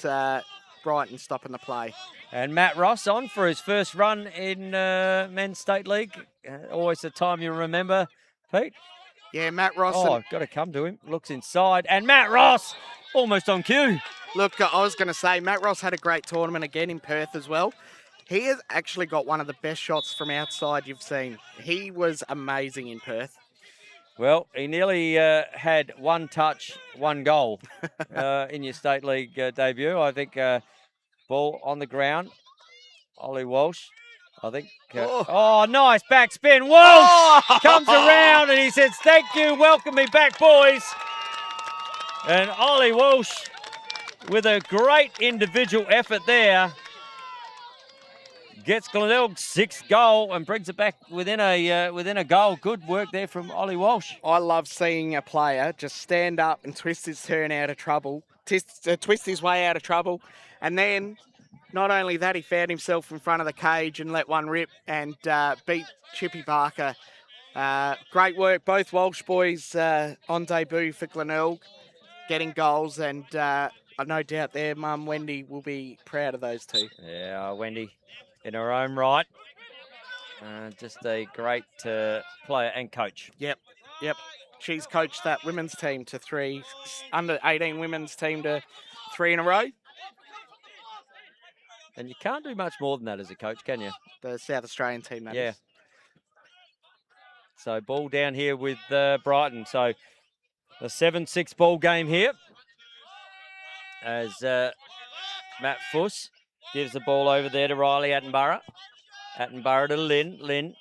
Brighton stopping the play. And Matt Ross on for his first run in Men's State League. Always the time you remember, Pete. Yeah, Matt Ross. Oh, got to come to him. Looks inside. And Matt Ross almost on cue. Look, I was going to say, Matt Ross had a great tournament again in Perth as well. He has actually got one of the best shots from outside you've seen. He was amazing in Perth. Well, he nearly had one touch, one goal in your State League debut. I think ball on the ground. Ollie Walsh, I think. Oh, nice backspin. Walsh comes around and he says, thank you, welcome me back, boys. And Ollie Walsh with a great individual effort there. Gets Glenelg's 6th goal and brings it back within a goal. Good work there from Ollie Walsh. I love seeing a player just stand up and twist his turn out of trouble, twist his way out of trouble, and then not only that, he found himself in front of the cage and let one rip and beat Chippy Barker. Great work, both Walsh boys on debut for Glenelg, getting goals, and I've no doubt their mum Wendy will be proud of those two. Yeah, Wendy. In her own right. Just a great player and coach. Yep. She's coached that women's team to 3, under 18 women's team to 3 in a row. And you can't do much more than that as a coach, can you? The South Australian team, that is. So ball down here with Brighton. So a 7-6 ball game here. As Matt Fuss gives the ball over there to Riley Attenborough. Attenborough to Lynn. Lynn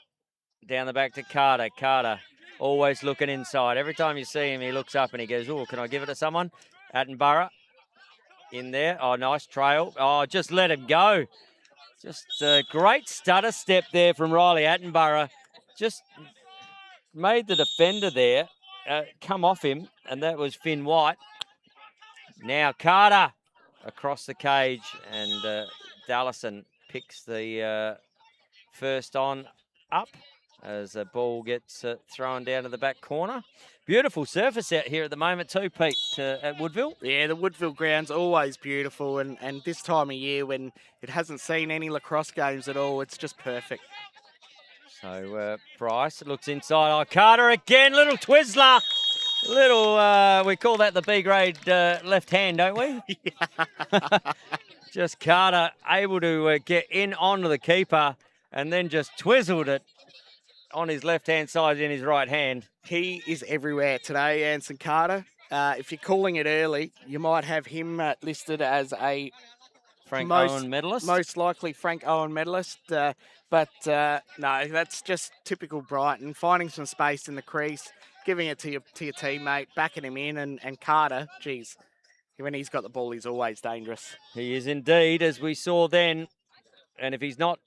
down the back to Carter. Carter always looking inside. Every time you see him, he looks up and he goes, oh, can I give it to someone? Attenborough in there. Oh, nice trail. Oh, just let him go. Just a great stutter step there from Riley Attenborough. Just made the defender there come off him, and that was Finn White. Now Carter across the cage, and Dallison picks the first on up as the ball gets thrown down to the back corner. Beautiful surface out here at the moment too, Pete, at Woodville. Yeah, the Woodville ground's always beautiful, and this time of year when it hasn't seen any lacrosse games at all, it's just perfect. So Bryce looks inside. Oh, Carter again, little Twizzler. Little, we call that the B grade left hand, don't we? Just Carter able to get in onto the keeper and then just twizzled it on his left-hand side in his right hand. He is everywhere today, Anson Carter. If you're calling it early, you might have him listed as a Frank Owen medalist. Most likely Frank Owen medalist. But no, that's just typical Brighton, finding some space in the crease, giving it to your teammate, backing him in, and Carter, geez, when he's got the ball, he's always dangerous. He is indeed, as we saw then. And if he's not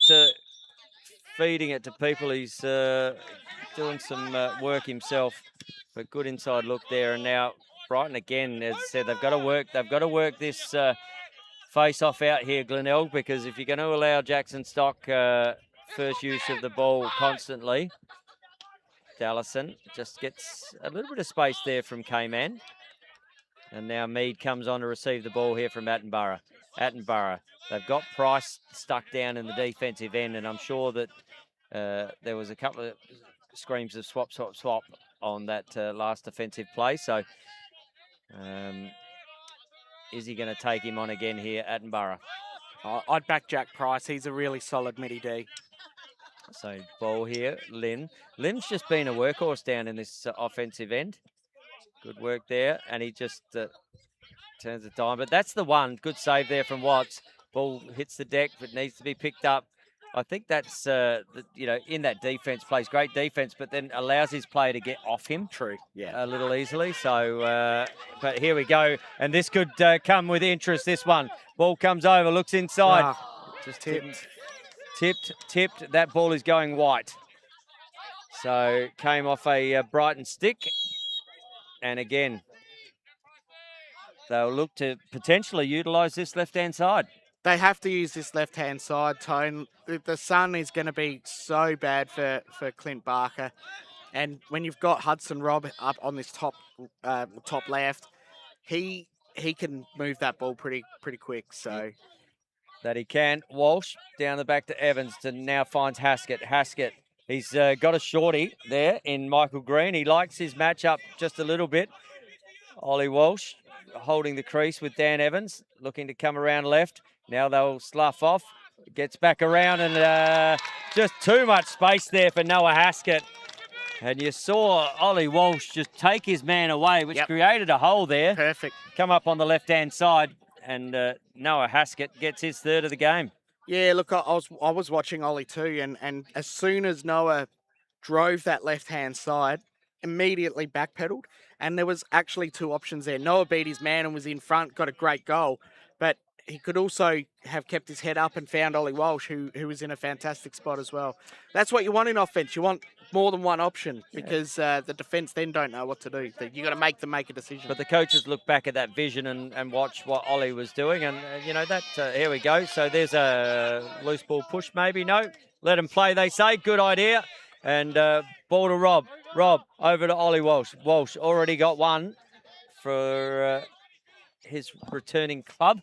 feeding it to people, he's doing some work himself. But good inside look there. And now Brighton again, as I said, they've got to work this face-off out here, Glenelg, because if you're going to allow Jackson Stock first use of the ball constantly, Dallison just gets a little bit of space there from K-Man. And now Mead comes on to receive the ball here from Attenborough. They've got Price stuck down in the defensive end, and I'm sure that there was a couple of screams of swap on that last defensive play. So is he going to take him on again here, Attenborough? I'd back Jack Price. He's a really solid midi-D. So ball here, Lynn. Lynn's just been a workhorse down in this offensive end. Good work there, and he just turns it down. But that's the one. Good save there from Watts. Ball hits the deck, but needs to be picked up. I think that's, in that defense, plays great defense, but then allows his player to get off him. True, yeah. A little easily. So, but here we go. And this could come with interest, this one. Ball comes over, looks inside. Just tipped. Tipped. That ball is going white. So, came off a Brighton stick. And again, they'll look to potentially utilise this left-hand side. They have to use this left-hand side, Tone. The sun is going to be so bad for Clint Barker. And when you've got Hudson Robb up on this top left, he can move that ball pretty quick. So that he can. Walsh down the back to Evans, to now finds Haskett. He's got a shorty there in Michael Green. He likes his matchup just a little bit. Ollie Walsh holding the crease with Dan Evans, looking to come around left. Now they'll slough off. Gets back around, and just too much space there for Noah Haskett. And you saw Ollie Walsh just take his man away, which created a hole there. Perfect. Come up on the left-hand side, and Noah Haskett gets his third of the game. Yeah, look, I was watching Ollie too, and as soon as Noah drove that left-hand side, immediately backpedaled, and there was actually two options there. Noah beat his man and was in front, got a great goal, but he could also have kept his head up and found Ollie Walsh, who was in a fantastic spot as well. That's what you want in offense. You want more than one option, because the defense then don't know what to do. You got to make them make a decision. But the coaches look back at that vision and watch what Ollie was doing, and here we go. So there's a loose ball push, maybe. No, let him play, they say. Good idea. And ball to Rob. Rob over to Ollie Walsh. Walsh already got one for his returning club.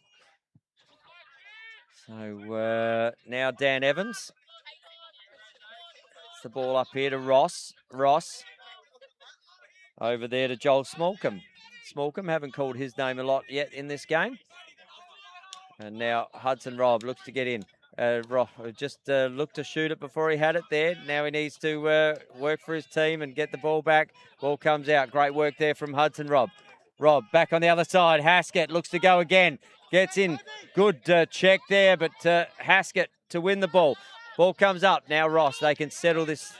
So now Dan Evans. It's the ball up here to Ross. Ross over there to Joel Smallcombe. Smallcombe, haven't called his name a lot yet in this game. And now Hudson Robb looks to get in. Rob just looked to shoot it before he had it there. Now he needs to work for his team and get the ball back. Ball comes out. Great work there from Hudson Robb. Rob back on the other side. Haskett looks to go again. Gets in. Good check there, but Haskett to win the ball. Ball comes up. Now Ross. They can settle this.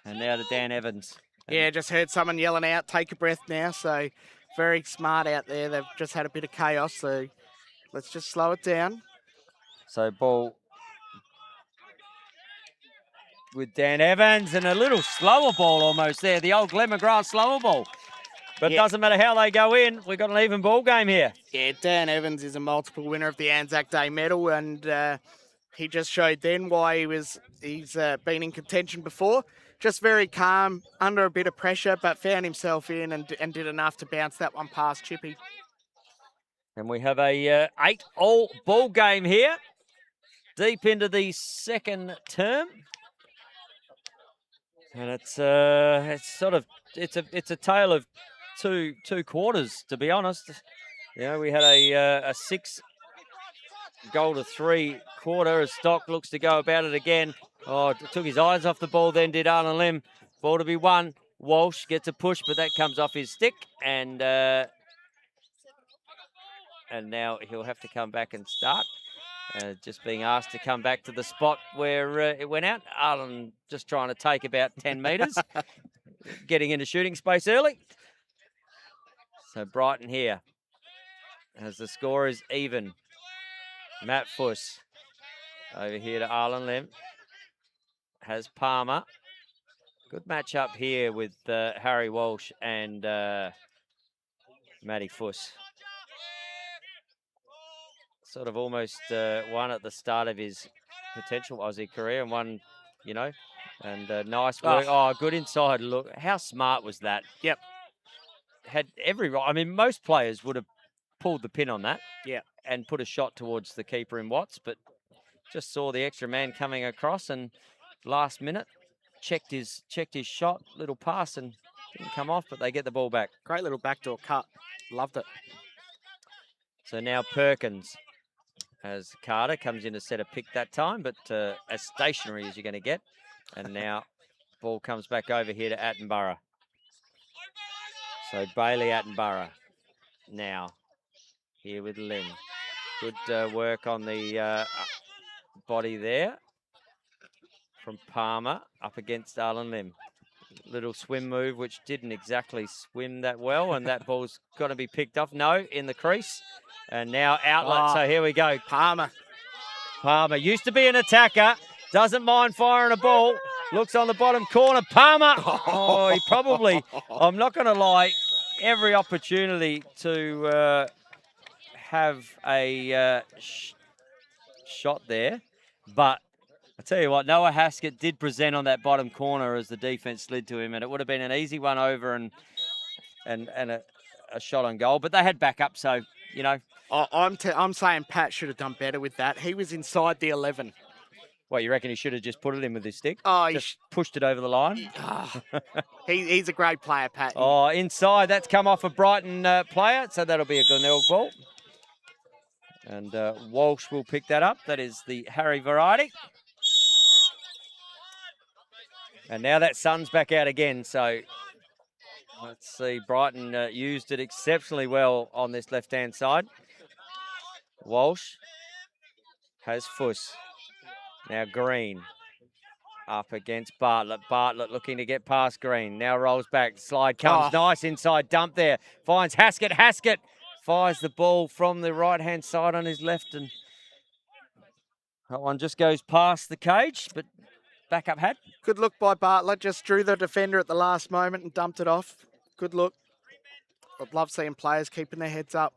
And now to Dan Evans. Yeah, just heard someone yelling out, take a breath now. So very smart out there. They've just had a bit of chaos. So let's just slow it down. So ball with Dan Evans, and a little slower ball almost there. The old Glen McGrath slower ball. But it doesn't matter how they go in. We've got an even ball game here. Yeah, Dan Evans is a multiple winner of the ANZAC Day medal, and he just showed then why he's been in contention before. Just very calm, under a bit of pressure, but found himself in and did enough to bounce that one past Chippy. And we have a 8-all ball game here, deep into the second term. And it's a tale of two quarters, to be honest. You know, we had a 6-3 quarter as Stock looks to go about it again. Oh, took his eyes off the ball then, did Arlen Lim. Ball to be won. Walsh gets a push, but that comes off his stick, and now he'll have to come back and start. Just being asked to come back to the spot where it went out. Arlen just trying to take about 10 metres, getting into shooting space early. So Brighton here, as the score is even. Matt Fuss over here to Arlen Lim. Has Palmer. Good match up here with Harry Walsh and Matty Fuss. Sort of almost one at the start of his potential Aussie career, and one, you know, and nice work. Oh, good inside look. How smart was that? Yep. Had every right. I mean, most players would have pulled the pin on that. Yeah. And put a shot towards the keeper in Watts, but just saw the extra man coming across, and last minute checked his shot, little pass, and didn't come off, but they get the ball back. Great little backdoor cut. Loved it. So now Perkins, as Carter comes in to set a pick that time, but as stationary as you're going to get. And now ball comes back over here to Attenborough. So Bailey Attenborough now here with Lim. Good work on the body there from Palmer up against Arlen Lim. Little swim move, which didn't exactly swim that well, and that ball's got to be picked off. No, in the crease. And now outlet, so here we go. Palmer used to be an attacker, doesn't mind firing a ball, looks on the bottom corner. Palmer, he probably, I'm not going to lie, every opportunity to have a shot there, but I tell you what, Noah Haskett did present on that bottom corner as the defense slid to him, and it would have been an easy one over and a shot on goal, but they had backup, so you know. I'm saying Pat should have done better with that. He was inside the 11. What, you reckon he should have just put it in with his stick? Oh, just pushed it over the line. He's a great player, Pat. Oh, inside, that's come off a Brighton player, so that'll be a Glenelg ball. And Walsh will pick that up. That is the Harry variety. And now that sun's back out again. So let's see. Brighton used it exceptionally well on this left-hand side. Walsh has Fuss. Now Green up against Bartlett. Bartlett looking to get past Green. Now rolls back. Slide comes. Nice inside dump there. Finds Haskett. Haskett fires the ball from the right-hand side on his left, and that one just goes past the cage, but backup had. Good look by Bartlett. Just drew the defender at the last moment and dumped it off. Good look. I'd love seeing players keeping their heads up.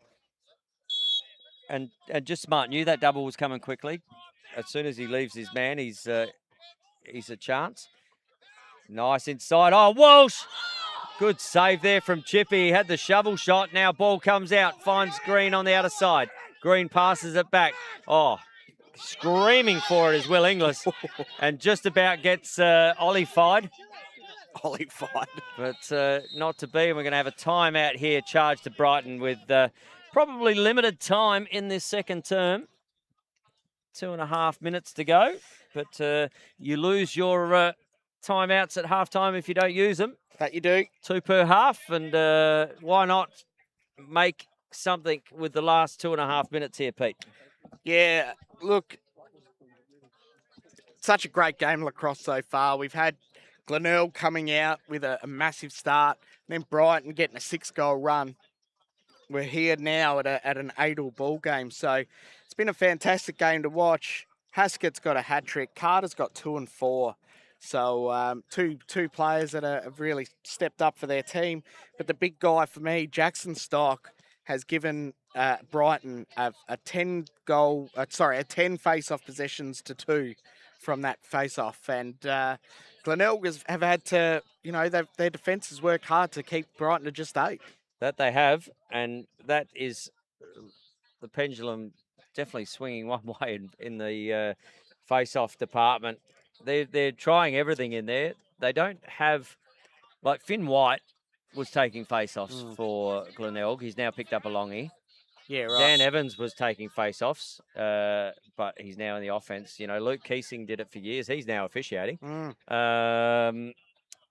And just smart. Knew that double was coming quickly. As soon as he leaves his man, he's a chance. Nice inside. Oh, Walsh! Good save there from Chippy. He had the shovel shot. Now ball comes out. Finds Green on the outer side. Green passes it back. Oh, screaming for it is Will Inglis. And just about gets Ollie-fied. Ollie-fied. But not to be. And we're going to have a timeout here charged to Brighton with probably limited time in this second term. 2.5 minutes to go. But you lose your timeouts at halftime if you don't use them. That you do. 2 per half, and why not make something with the last 2.5 minutes here, Pete? Yeah, look, such a great game of lacrosse so far. We've had Glenelg coming out with a massive start, then Brighton getting a 6-goal run. We're here now at an 8-all ball game, so it's been a fantastic game to watch. Haskett's got a hat trick. Carter's got 2 and 4. So two players that have really stepped up for their team. But the big guy for me, Jackson Stock, has given Brighton a 10 face-off possessions to 2 from that face-off. And Glenelg have had to, their defence has worked hard to keep Brighton to just 8. That they have, and that is the pendulum definitely swinging one way in the face-off department. They're trying everything in there. They don't have, like Finn White was taking face-offs for Glenelg. He's now picked up a longie. Yeah, right. Dan Evans was taking face-offs, but he's now in the offense. Luke Keesing did it for years. He's now officiating.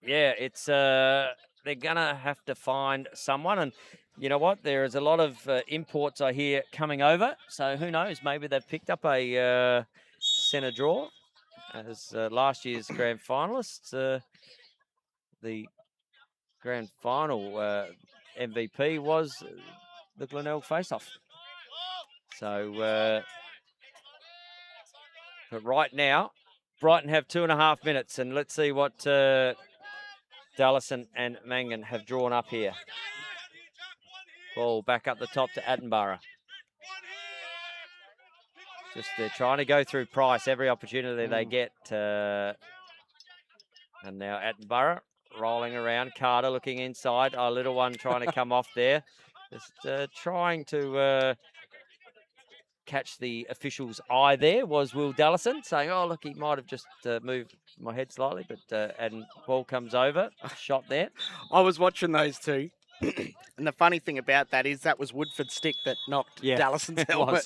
It's they're gonna have to find someone, and you know what? There is a lot of imports I hear coming over. So who knows? Maybe they've picked up a centre draw as last year's grand finalists. The grand final MVP was the Glenelg face-off. So, but right now, Brighton have 2.5 minutes, and let's see what Dallison and Mangan have drawn up here. Ball back up the top to Attenborough. Just they're trying to go through Price every opportunity they get. And now Attenborough rolling around. Carter looking inside. Our little one trying to come off there. Just trying to catch the official's eye there was Will Dallison, saying, oh, look, he might have just moved my head slightly, but and ball comes over. Shot there. I was watching those two. And the funny thing about that is that was Woodford's stick that knocked Dallison's helmet.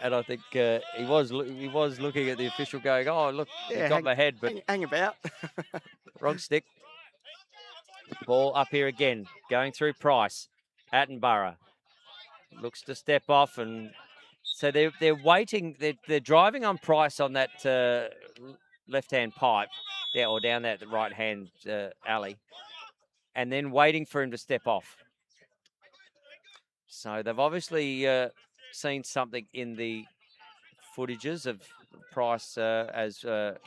And I think he was looking at the official going, oh, look, he got my head, but hang about. wrong stick. Ball up here again, going through Price. Attenborough looks to step off, and so they're waiting. They're driving on Price on that left-hand pipe, or down that right-hand alley, and then waiting for him to step off. So they've obviously seen something in the footages of Price as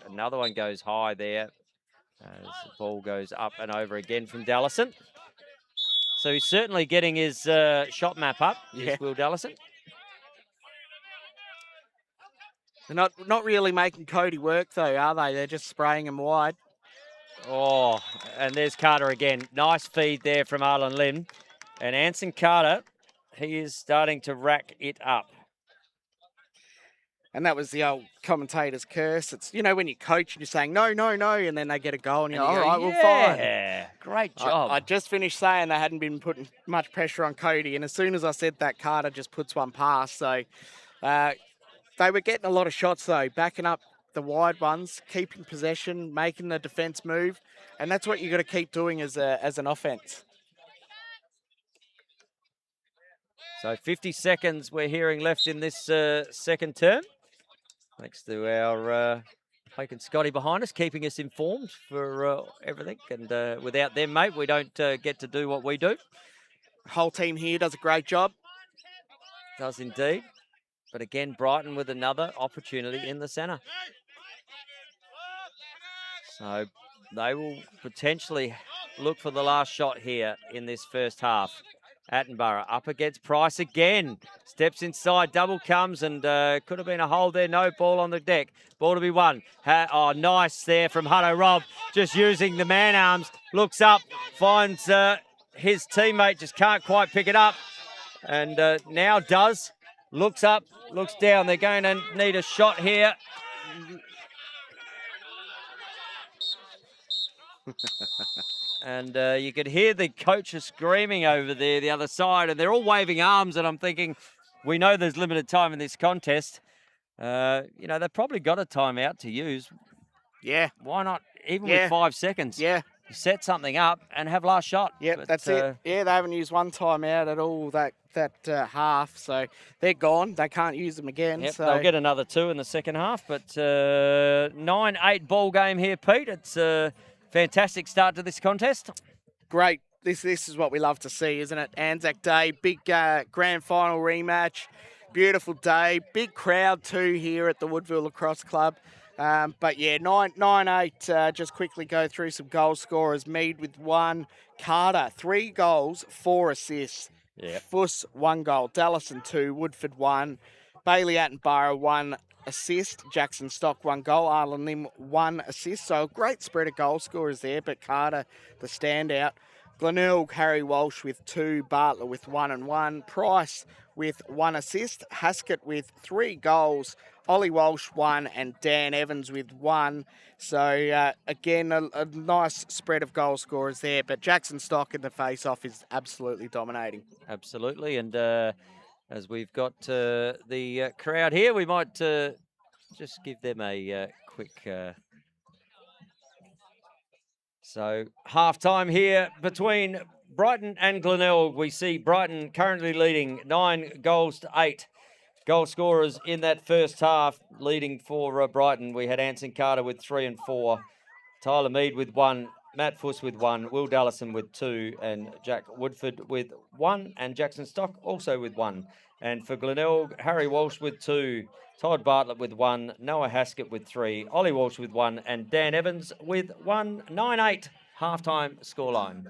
another one goes high there as the ball goes up and over again from Dallison. So he's certainly getting his shot map up, is Will Dallison. They're not really making Cody work, though, are they? They're just spraying him wide. Oh, and there's Carter again. Nice feed there from Arlen Lim. And Anson Carter, he is starting to rack it up. And that was the old commentator's curse. It's, when you coach and you're saying, no, and then they get a goal and you're all right, we'll fine. Yeah, great job. I just finished saying they hadn't been putting much pressure on Cody, and as soon as I said that, Carter just puts one past. So they were getting a lot of shots, though, backing up the wide ones, keeping possession, making the defence move, and that's what you got to keep doing as an offence. So 50 seconds we're hearing left in this second term. Thanks to our Blake and Scotty behind us, keeping us informed for everything. And without them, mate, we don't get to do what we do. The whole team here does a great job. Does indeed. But again, Brighton with another opportunity in the centre. So they will potentially look for the last shot here in this first half. Attenborough up against Price again. Steps inside, double comes, and could have been a hold there. No ball on the deck. Ball to be won. Nice there from Hutto Rob. Just using the man arms. Looks up, finds his teammate, just can't quite pick it up. And now does. Looks up, looks down. They're going to need a shot here. And you could hear the coaches screaming over there, the other side, and they're all waving arms, and I'm thinking, we know there's limited time in this contest. They've probably got a timeout to use. Yeah. Why not, even with 5 seconds? Yeah. Set something up and have last shot. Yep, but that's it. Yeah, they haven't used one timeout at all that half, so they're gone. They can't use them again. Yep, so they'll get another 2 in the second half, but 9-8 ball game here, Pete. It's fantastic start to this contest. Great. This is what we love to see, isn't it? ANZAC Day, big grand final rematch. Beautiful day. Big crowd too here at the Woodville Lacrosse Club. But yeah, 9-8. Just quickly go through some goal scorers. Mead with 1. Carter, 3 goals, 4 assists. Yep. Fuss, 1 goal. Dallison, 2. Woodford, 1. Bailey Attenborough, 1 assist. Jackson Stock, 1 goal. Arlen Lim, 1 assist. So a great spread of goal scorers there, but Carter, the standout. Glenelg, Harry Walsh with 2. Bartlett with 1 and 1. Price with 1 assist. Haskett with 3 goals. Ollie Walsh 1 and Dan Evans with 1. So again, a nice spread of goal scorers there. But Jackson Stock in the face-off is absolutely dominating. Absolutely. And as we've got the crowd here, we might just give them a quick... So half-time here between Brighton and Glenelg. We see Brighton currently leading 9 goals to 8. Goal scorers in that first half leading for Brighton. We had Anson Carter with 3 and 4. Tyler Mead with 1. Matt Fuss with 1. Will Dallison with 2. And Jack Woodford with 1. And Jackson Stock also with 1. And for Glenelg, Harry Walsh with 2. Todd Bartlett with 1, Noah Haskett with 3, Ollie Walsh with 1, and Dan Evans with 1. 9-8 halftime scoreline.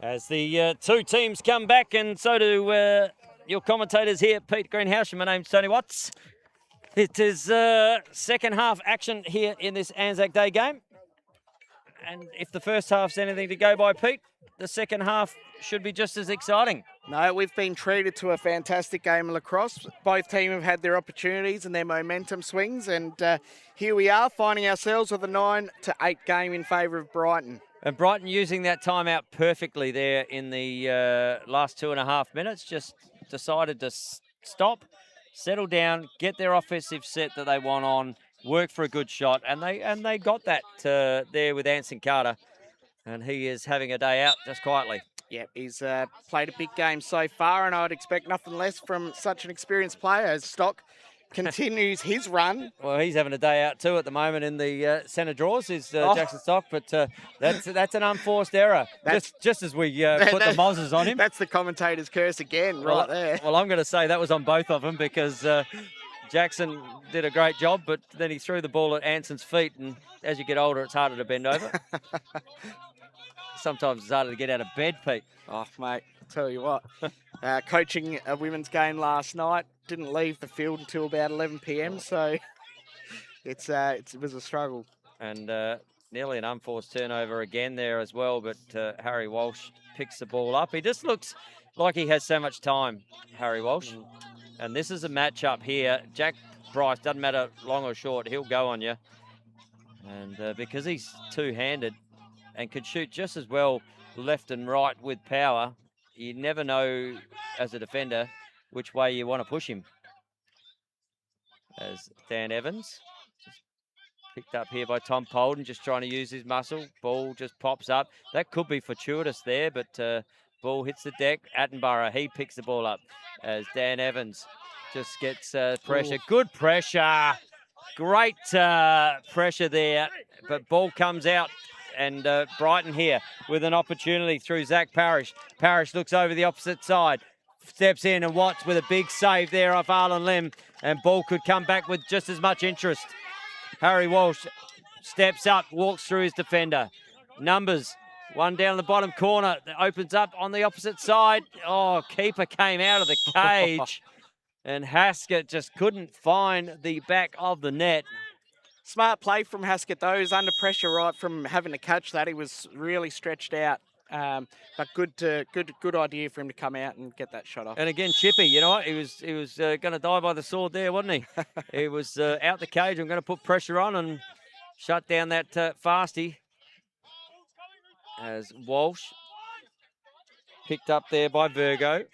As the two teams come back, and so do your commentators here, Pete Greenhouse. My name's Tony Watts. It is second half action here in this ANZAC Day game. And if the first half's anything to go by, Pete, the second half should be just as exciting. No, we've been treated to a fantastic game of lacrosse. Both teams have had their opportunities and their momentum swings, and here we are finding ourselves with a 9-8 game in favour of Brighton. And Brighton using that timeout perfectly there in the last 2.5 minutes, just decided to stop, settle down, get their offensive set that they want on, work for a good shot, and they got that there with Anson Carter, and he is having a day out just quietly. Yep, he's played a big game so far, and I'd expect nothing less from such an experienced player as Stock continues his run. Well, he's having a day out too at the moment in the centre draws, is Jackson Stock, but that's an unforced error. Just as we put the Mozzes on him. That's the commentator's curse again, right there. Well, I'm going to say that was on both of them because Jackson did a great job, but then he threw the ball at Anson's feet, and as you get older, it's harder to bend over. Sometimes it's harder to get out of bed, Pete. Oh, mate, I'll tell you what. Coaching a women's game last night, didn't leave the field until about 11 p.m, so it was a struggle. And nearly an unforced turnover again there as well, but Harry Walsh picks the ball up. He just looks like he has so much time, Harry Walsh. And this is a matchup here. Jack Bryce, doesn't matter long or short, he'll go on you. And because he's two-handed and can shoot just as well left and right with power, you never know as a defender which way you want to push him. As Dan Evans, just picked up here by Tom Polden, just trying to use his muscle. Ball just pops up. That could be fortuitous there, but ball hits the deck. Attenborough, he picks the ball up as Dan Evans just gets pressure. Good pressure. Great pressure there, but ball comes out. And Brighton here with an opportunity through Zach Parrish. Parrish looks over the opposite side, steps in, and Watts with a big save there off Arlen Lim, and ball could come back with just as much interest. Harry Walsh steps up, walks through his defender. Numbers, one down the bottom corner, that opens up on the opposite side. Oh, keeper came out of the cage, and Haskett just couldn't find the back of the net. Smart play from Haskett, though. He was under pressure right from having to catch that. He was really stretched out. But good idea for him to come out and get that shot off. And again, Chippy, you know what? He was going to die by the sword there, wasn't he? He was out the cage. I'm going to put pressure on and shut down that fasty. As Walsh picked up there by Virgo.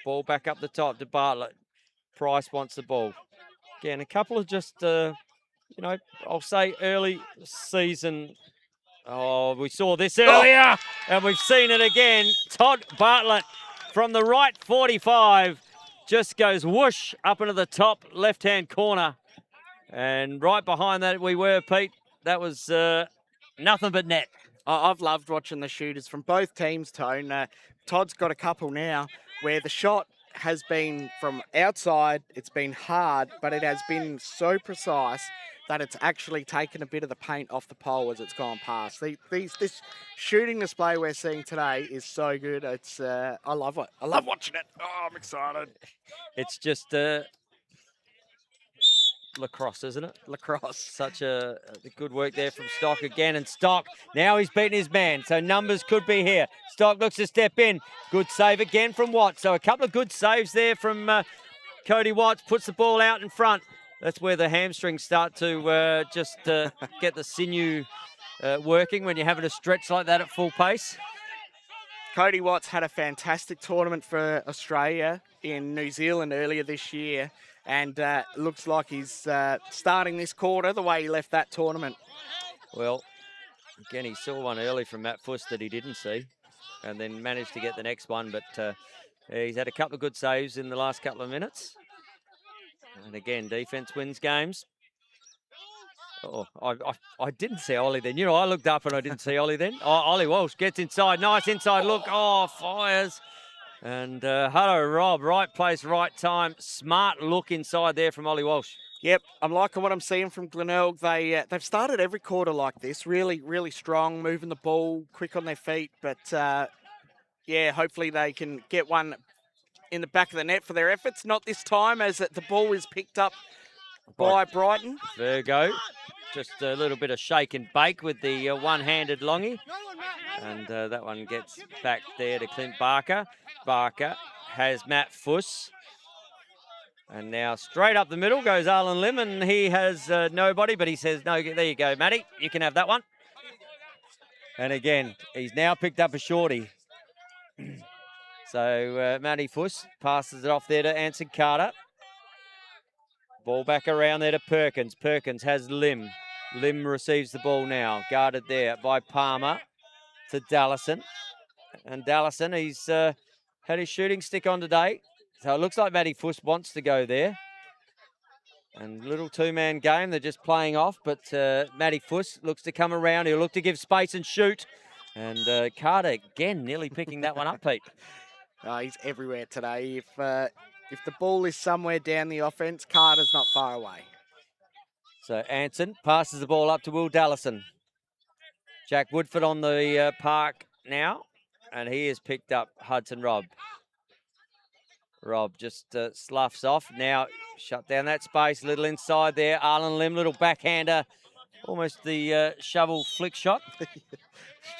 Ball back up the top to Bartlett. Price wants the ball. Again, a couple of just... I'll say early season. Oh, we saw this earlier, and we've seen it again. Todd Bartlett from the right 45 just goes whoosh up into the top left-hand corner. And right behind that we were, Pete. That was nothing but net. I've loved watching the shooters from both teams, Tone. Todd's got a couple now where the shot has been from outside. It's been hard, but it has been so precise that it's actually taken a bit of the paint off the pole as it's gone past. This shooting display we're seeing today is so good. It's I love it. I love watching it. Oh, I'm excited. It's just lacrosse, isn't it? Lacrosse. Such a good work there from Stock again. And Stock, now he's beaten his man, so numbers could be here. Stock looks to step in. Good save again from Watts. So a couple of good saves there from Cody Watts. Puts the ball out in front. That's where the hamstrings start to get the sinew working when you're having to stretch like that at full pace. Cody Watts had a fantastic tournament for Australia in New Zealand earlier this year, and looks like he's starting this quarter the way he left that tournament. Well, again, he saw one early from Matt Fuss that he didn't see, and then managed to get the next one, but he's had a couple of good saves in the last couple of minutes. And again, defence wins games. Oh, I didn't see Ollie then. You know, I looked up and I didn't see Ollie then. Oh, Ollie Walsh gets inside. Nice inside look. Oh, fires. And hello, Rob. Right place, right time. Smart look inside there from Ollie Walsh. Yep, I'm liking what I'm seeing from Glenelg. They've started every quarter like this, really, really strong, moving the ball, quick on their feet. But yeah, hopefully they can get one in the back of the net for their efforts. Not this time, as the ball is picked up by Brighton. Virgo, just a little bit of shake and bake with the one-handed longie. And that one gets back there to Clint Barker. Barker has Matt Fuss. And now straight up the middle goes Arlen Lim, and he has nobody, but he says, no, there you go, Matty, you can have that one. And again, he's now picked up a shorty. So Matty Fuss passes it off there to ANZAC Carter. Ball back around there to Perkins. Perkins has Lim. Lim receives the ball now, guarded there by Palmer to Dallison. And Dallison, he's had his shooting stick on today. So it looks like Matty Fuss wants to go there. And little two-man game, they're just playing off, but Matty Fuss looks to come around. He'll look to give space and shoot. And Carter, again, nearly picking that one up, Pete. Oh, he's everywhere today. If the ball is somewhere down the offense, Carter's not far away. So Anson passes the ball up to Will Dallison. Jack Woodford on the park now, and he has picked up Hudson Robb. Robb just sloughs off. Now shut down that space, little inside there. Arlen Lim, little backhander. Almost the shovel flick shot.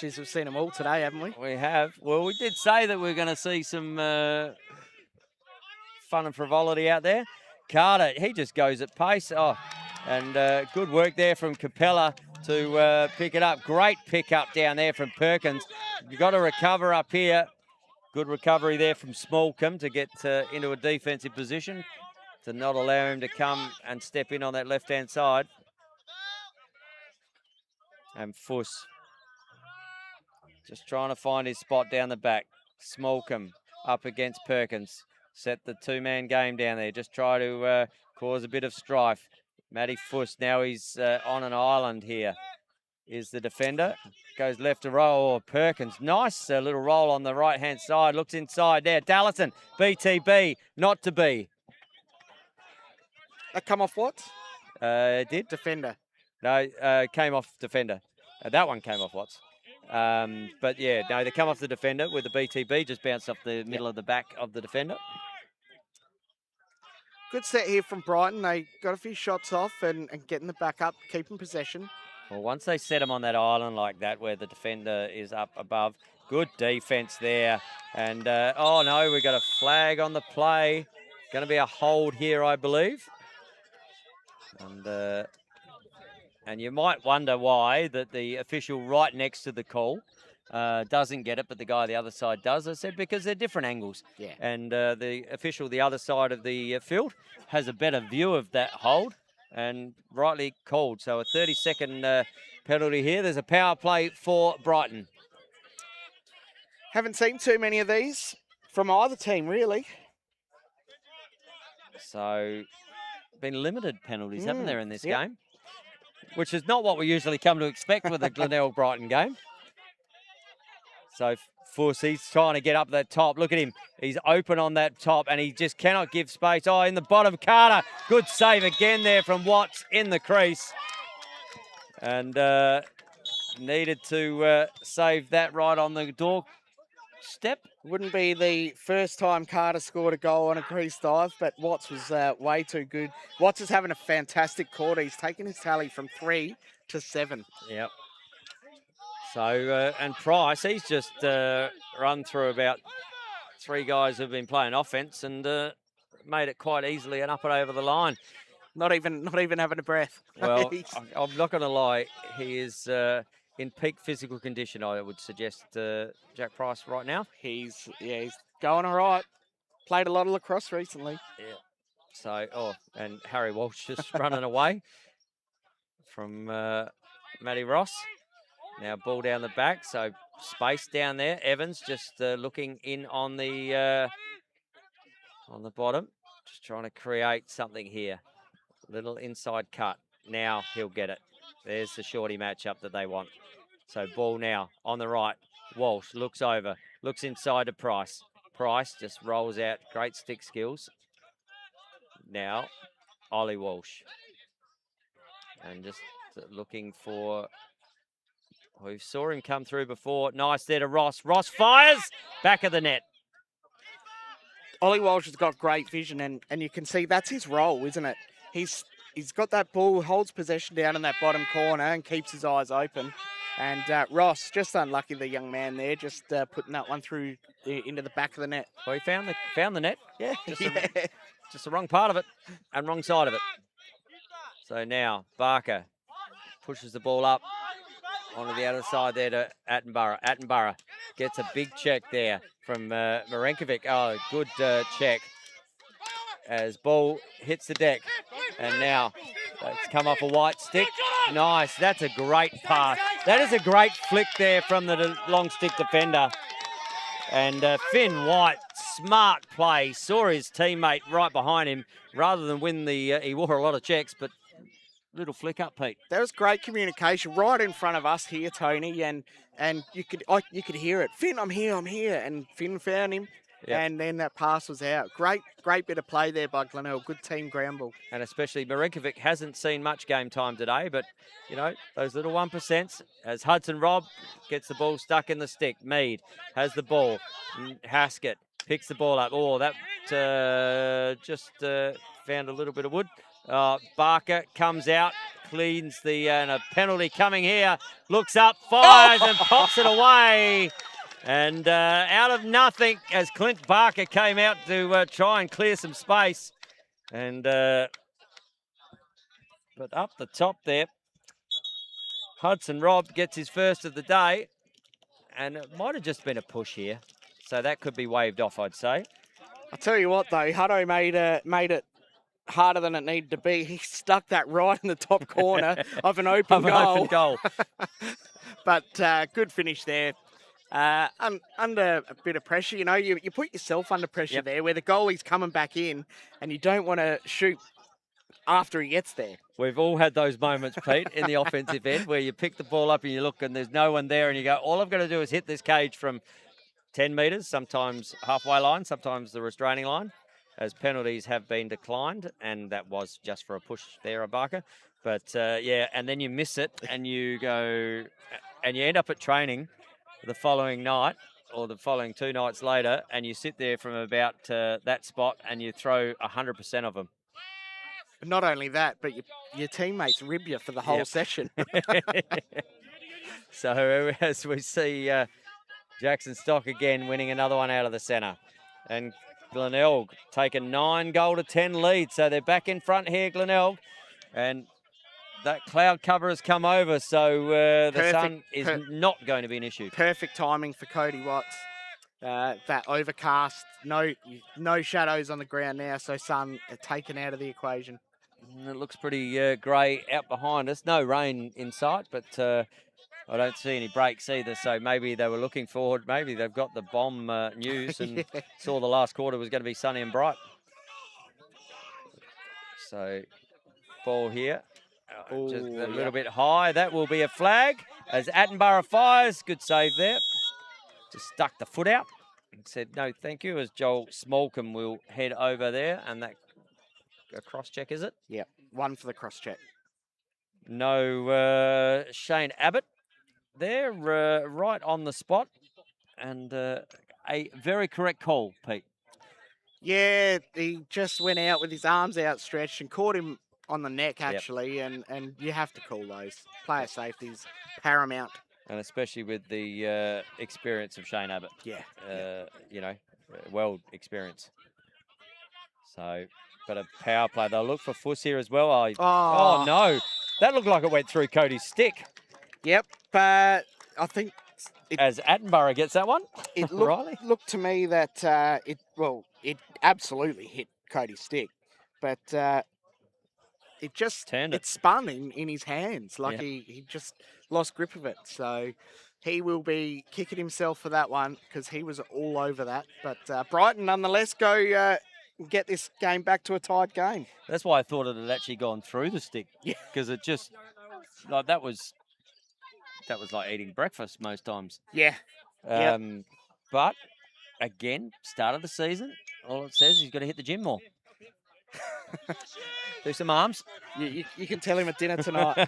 Jeez, we've seen them all today, haven't we? We have. Well, we did say that we're going to see some fun and frivolity out there. Carter, he just goes at pace. Oh, and good work there from Capella to pick it up. Great pick up down there from Perkins. You've got to recover up here. Good recovery there from Smallcombe to get into a defensive position to not allow him to come and step in on that left-hand side. And Fuss just trying to find his spot down the back. Smallcombe up against Perkins. Set the two-man game down there. Just try to cause a bit of strife. Matty Fuss, now he's on an island here. Is the defender. Goes left to roll. Oh, Perkins, nice little roll on the right-hand side. Looks inside there. Dallison, BTB, not to be. That come off what? Did? Defender. No, came off defender. That one came off Watts. But yeah, no, they come off the defender with the BTB, just bounced off the middle of the back of the defender. Good set here from Brighton. They got a few shots off and getting the back up, keeping possession. Well, once they set him on that island like that where the defender is up above, good defence there. And, oh no, we got a flag on the play. Going to be a hold here, I believe. And you might wonder why that the official right next to the call doesn't get it, but the guy the other side does. I said because they're different angles. Yeah. And the official the other side of the field has a better view of that hold and rightly called. So a 30-second penalty here. There's a power play for Brighton. Haven't seen too many of these from either team, really. So been limited penalties, haven't there, in this game? Which is not what we usually come to expect with a Glenelg Brighton game. So Fuss, he's trying to get up that top. Look at him. He's open on that top and he just cannot give space. Oh, in the bottom, Carter. Good save again there from Watts in the crease. And needed to save that right on the doorstep. Wouldn't be the first time Carter scored a goal on a crease dive, but Watts was way too good. Watts is having a fantastic quarter. He's taken his tally from 3 to 7. Yep. So, and Price, he's just run through about 3 guys who've been playing offence and made it quite easily and up and over the line. Not even having a breath. Well, I'm not going to lie. He is in peak physical condition, I would suggest, Jack Price right now. He's going all right. Played a lot of lacrosse recently. Yeah. So, and Harry Walsh just running away from Matty Ross. Now ball down the back, so space down there. Evans just looking in on the bottom, just trying to create something here. Little inside cut. Now he'll get it. There's the shorty matchup that they want. So ball now on the right. Walsh looks over, looks inside to Price. Price just rolls out. Great stick skills. Now Ollie Walsh. And just looking for We saw him come through before. Nice there to Ross. Ross fires. Back of the net. Ollie Walsh has got great vision, and you can see that's his role, isn't it? He's got that ball, holds possession down in that bottom corner and keeps his eyes open. And Ross, just unlucky, the young man there, just putting that one through into the back of the net. Well, he found the net. Yeah, Just the wrong part of it and wrong side of it. So now Barker pushes the ball up onto the other side there to Attenborough. Attenborough gets a big check there from Marenkovic. Oh, good check as ball hits the deck. And now it's come off a white stick. Nice. That's a great pass. That is a great flick there from the long stick defender. And Finn White, smart play, saw his teammate right behind him rather than win the, he wore a lot of checks, but little flick up, Pete. That was great communication right in front of us here, Tony, and you could hear it. Finn, I'm here, and Finn found him, and then that pass was out. Great bit of play there by Glenelg. Good team ground ball. And especially Marenkovic hasn't seen much game time today, but, you know, those little 1% as Hudson Robb gets the ball stuck in the stick. Mead has the ball. Haskett picks the ball up. Oh, that just found a little bit of wood. Barker comes out, cleans and a penalty coming here. Looks up, fires and pops it away. And out of nothing as Clint Barker came out to try and clear some space. And but up the top there, Hudson Robb gets his first of the day. And it might have just been a push here. So that could be waved off, I'd say. I'll tell you what, though, Hutto made it harder than it needed to be. He stuck that right in the top corner of an open goal. But good finish there. Under a bit of pressure, you know, you put yourself under pressure there where the goalie's coming back in and you don't want to shoot after he gets there. We've all had those moments, Pete, in the offensive end where you pick the ball up and you look and there's no one there and you go, all I've got to do is hit this cage from 10 metres, sometimes halfway line, sometimes the restraining line, as penalties have been declined, and that was just for a push there, Barker. But, yeah, and then you miss it and you go and you end up at training the following night or the following 2 nights later and you sit there from about that spot and you throw 100% of them. Not only that, but your teammates rib you for the whole session. So as we see Jackson Stock again winning another one out of the centre. And Glenelg take a 9-10 lead. So they're back in front here, Glenelg. And that cloud cover has come over, so the sun is not going to be an issue. Perfect timing for Cody Watts. That overcast, no shadows on the ground now, so sun taken out of the equation. It looks pretty grey out behind us. No rain in sight, but I don't see any breaks either. So maybe they were looking forward. Maybe they've got the bomb news and saw the last quarter was going to be sunny and bright. So ball here. Just a little bit high. That will be a flag as Attenborough fires. Good save there. Just stuck the foot out and said no thank you as Joel Smallcombe will head over there. And that a cross check, is it? Yeah, one for the cross check. No Shane Abbott there, right on the spot. And a very correct call, Pete. Yeah, he just went out with his arms outstretched and caught him on the neck, actually, and you have to call those. Player safety is paramount. And especially with the experience of Shane Abbott. Yeah. You know, world experience. So, but a power play. They'll look for Fuss here as well. Oh, no. That looked like it went through Cody's stick. Yep, but I think... As Attenborough gets that one? It looked to me that it absolutely hit Cody's stick, but... It just turned it. It spun in his hands like he just lost grip of it. So he will be kicking himself for that one because he was all over that. But Brighton nonetheless go get this game back to a tied game. That's why I thought it had actually gone through the stick. Yeah, because it just like that was like eating breakfast most times. Yeah. But again, start of the season, all it says is he's got to hit the gym more. Do some arms. You can tell him at dinner tonight.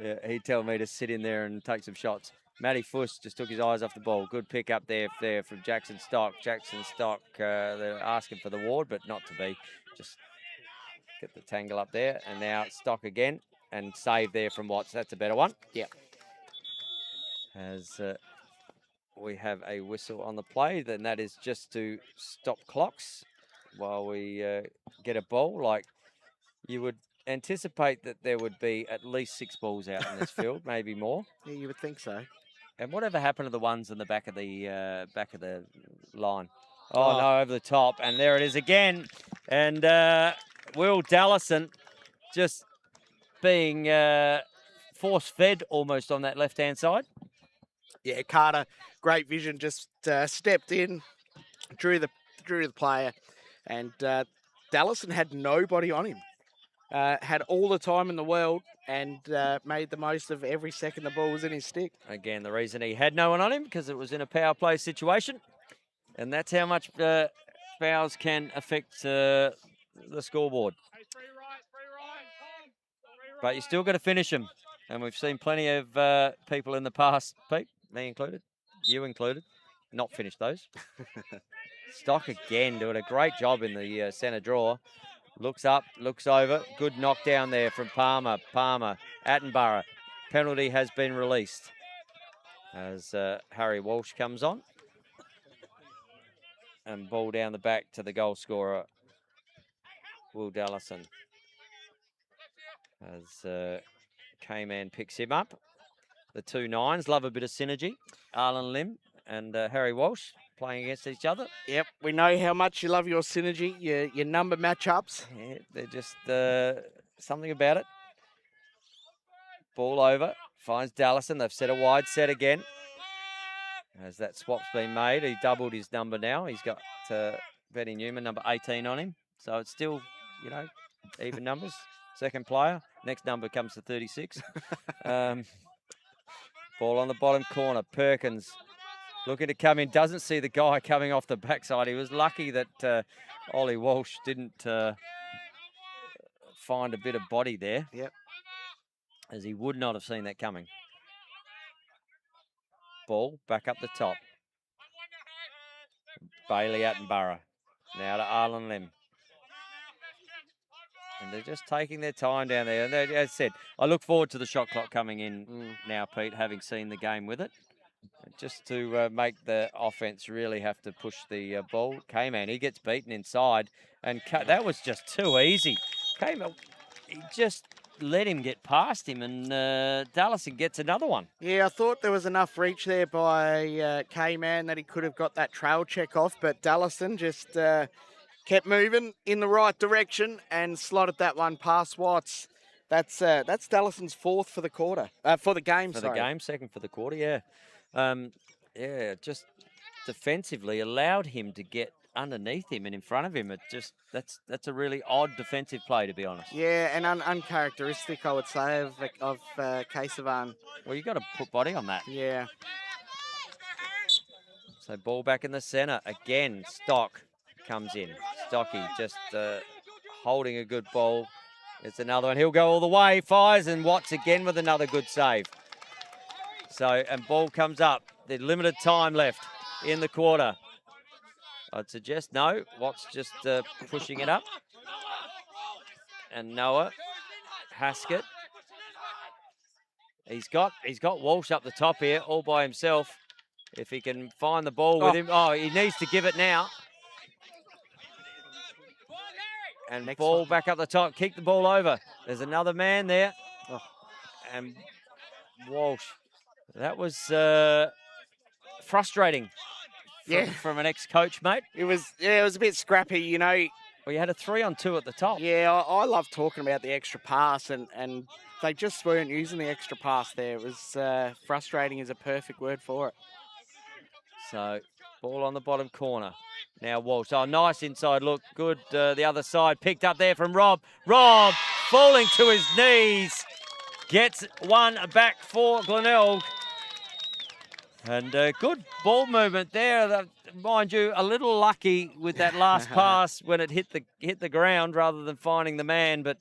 Yeah, he'd tell me to sit in there and take some shots. Matty Fuss just took his eyes off the ball. Good pick up there from Jackson Stock. Jackson Stock, they're asking for the ward, but not to be. Just get the tangle up there. And now Stock again. And save there from Watts. That's a better one. Yeah. As we have a whistle on the play, then that is just to stop clocks while we get a ball. Like you would anticipate that there would be at least 6 balls out in this field, maybe more. Yeah, you would think so. And whatever happened to the ones in the back of the line? Oh, no, over the top. And there it is again. And Will Dallison just being force-fed almost on that left-hand side. Yeah, Carter, great vision, just stepped in, drew the player, and Dallison had nobody on him. Had all the time in the world and made the most of every second the ball was in his stick. Again, the reason he had no one on him, because it was in a power play situation. And that's how much fouls can affect the scoreboard. But you still got to finish them. And we've seen plenty of people in the past, Pete, me included, you included, not finish those. Stock again doing a great job in the centre draw. Looks up, looks over. Good knockdown there from Palmer. Attenborough. Penalty has been released as Harry Walsh comes on. And ball down the back to the goal scorer, Will Dallison. As K-Man picks him up. The 2 9s love a bit of synergy. Arlen Lim and Harry Walsh playing against each other. Yep, we know how much you love your synergy, your number matchups. Yeah, they're just something about it. Ball over, finds Dallison. They've set a wide set again. As that swap's been made, he doubled his number now. He's got Benny Newman, number 18 on him. So it's still, even numbers. Second player. Next number comes to 36. Ball on the bottom corner. Perkins looking to come in. Doesn't see the guy coming off the backside. He was lucky that Ollie Walsh didn't find a bit of body there. Yep. As he would not have seen that coming. Ball back up the top. Bailey Attenborough. Now to Arlen Lim. And they're just taking their time down there. And as I said, I look forward to the shot clock coming in now, Pete, having seen the game with it. Just to make the offense really have to push the ball. K-Man, he gets beaten inside. And that was just too easy. K-Man, he just let him get past him. And Dallison gets another one. Yeah, I thought there was enough reach there by K-Man that he could have got that trail check off. But Dallison just kept moving in the right direction and slotted that one past Watts. That's Dallason's 4th for the quarter. For the game, For the game, 2nd for the quarter, yeah. Just defensively allowed him to get underneath him and in front of him. It just that's a really odd defensive play, to be honest. Yeah, and uncharacteristic, I would say, of Kesavan. Well, you got to put body on that. Yeah. So ball back in the centre again. Stock comes in. Stocky just holding a good ball. It's another one. He'll go all the way. Fires, and Watts again with another good save. So, and ball comes up. There's limited time left in the quarter. I'd suggest no. Watts just pushing it up. And Noah Haskett. He's got Walsh up the top here all by himself. If he can find the ball with him. Oh, he needs to give it now. And ball back up the top. Kick the ball over. There's another man there. Oh. And Walsh. That was frustrating from an ex-coach, mate. It was a bit scrappy, Well, you had a 3-on-2 at the top. Yeah, I love talking about the extra pass, and they just weren't using the extra pass there. It was frustrating is a perfect word for it. So, ball on the bottom corner. Now Walsh. Oh, nice inside look. Good. The other side picked up there from Rob. Rob falling to his knees. Gets one back for Glenelg. And good ball movement there. Mind you, a little lucky with that last pass when it hit the ground rather than finding the man. But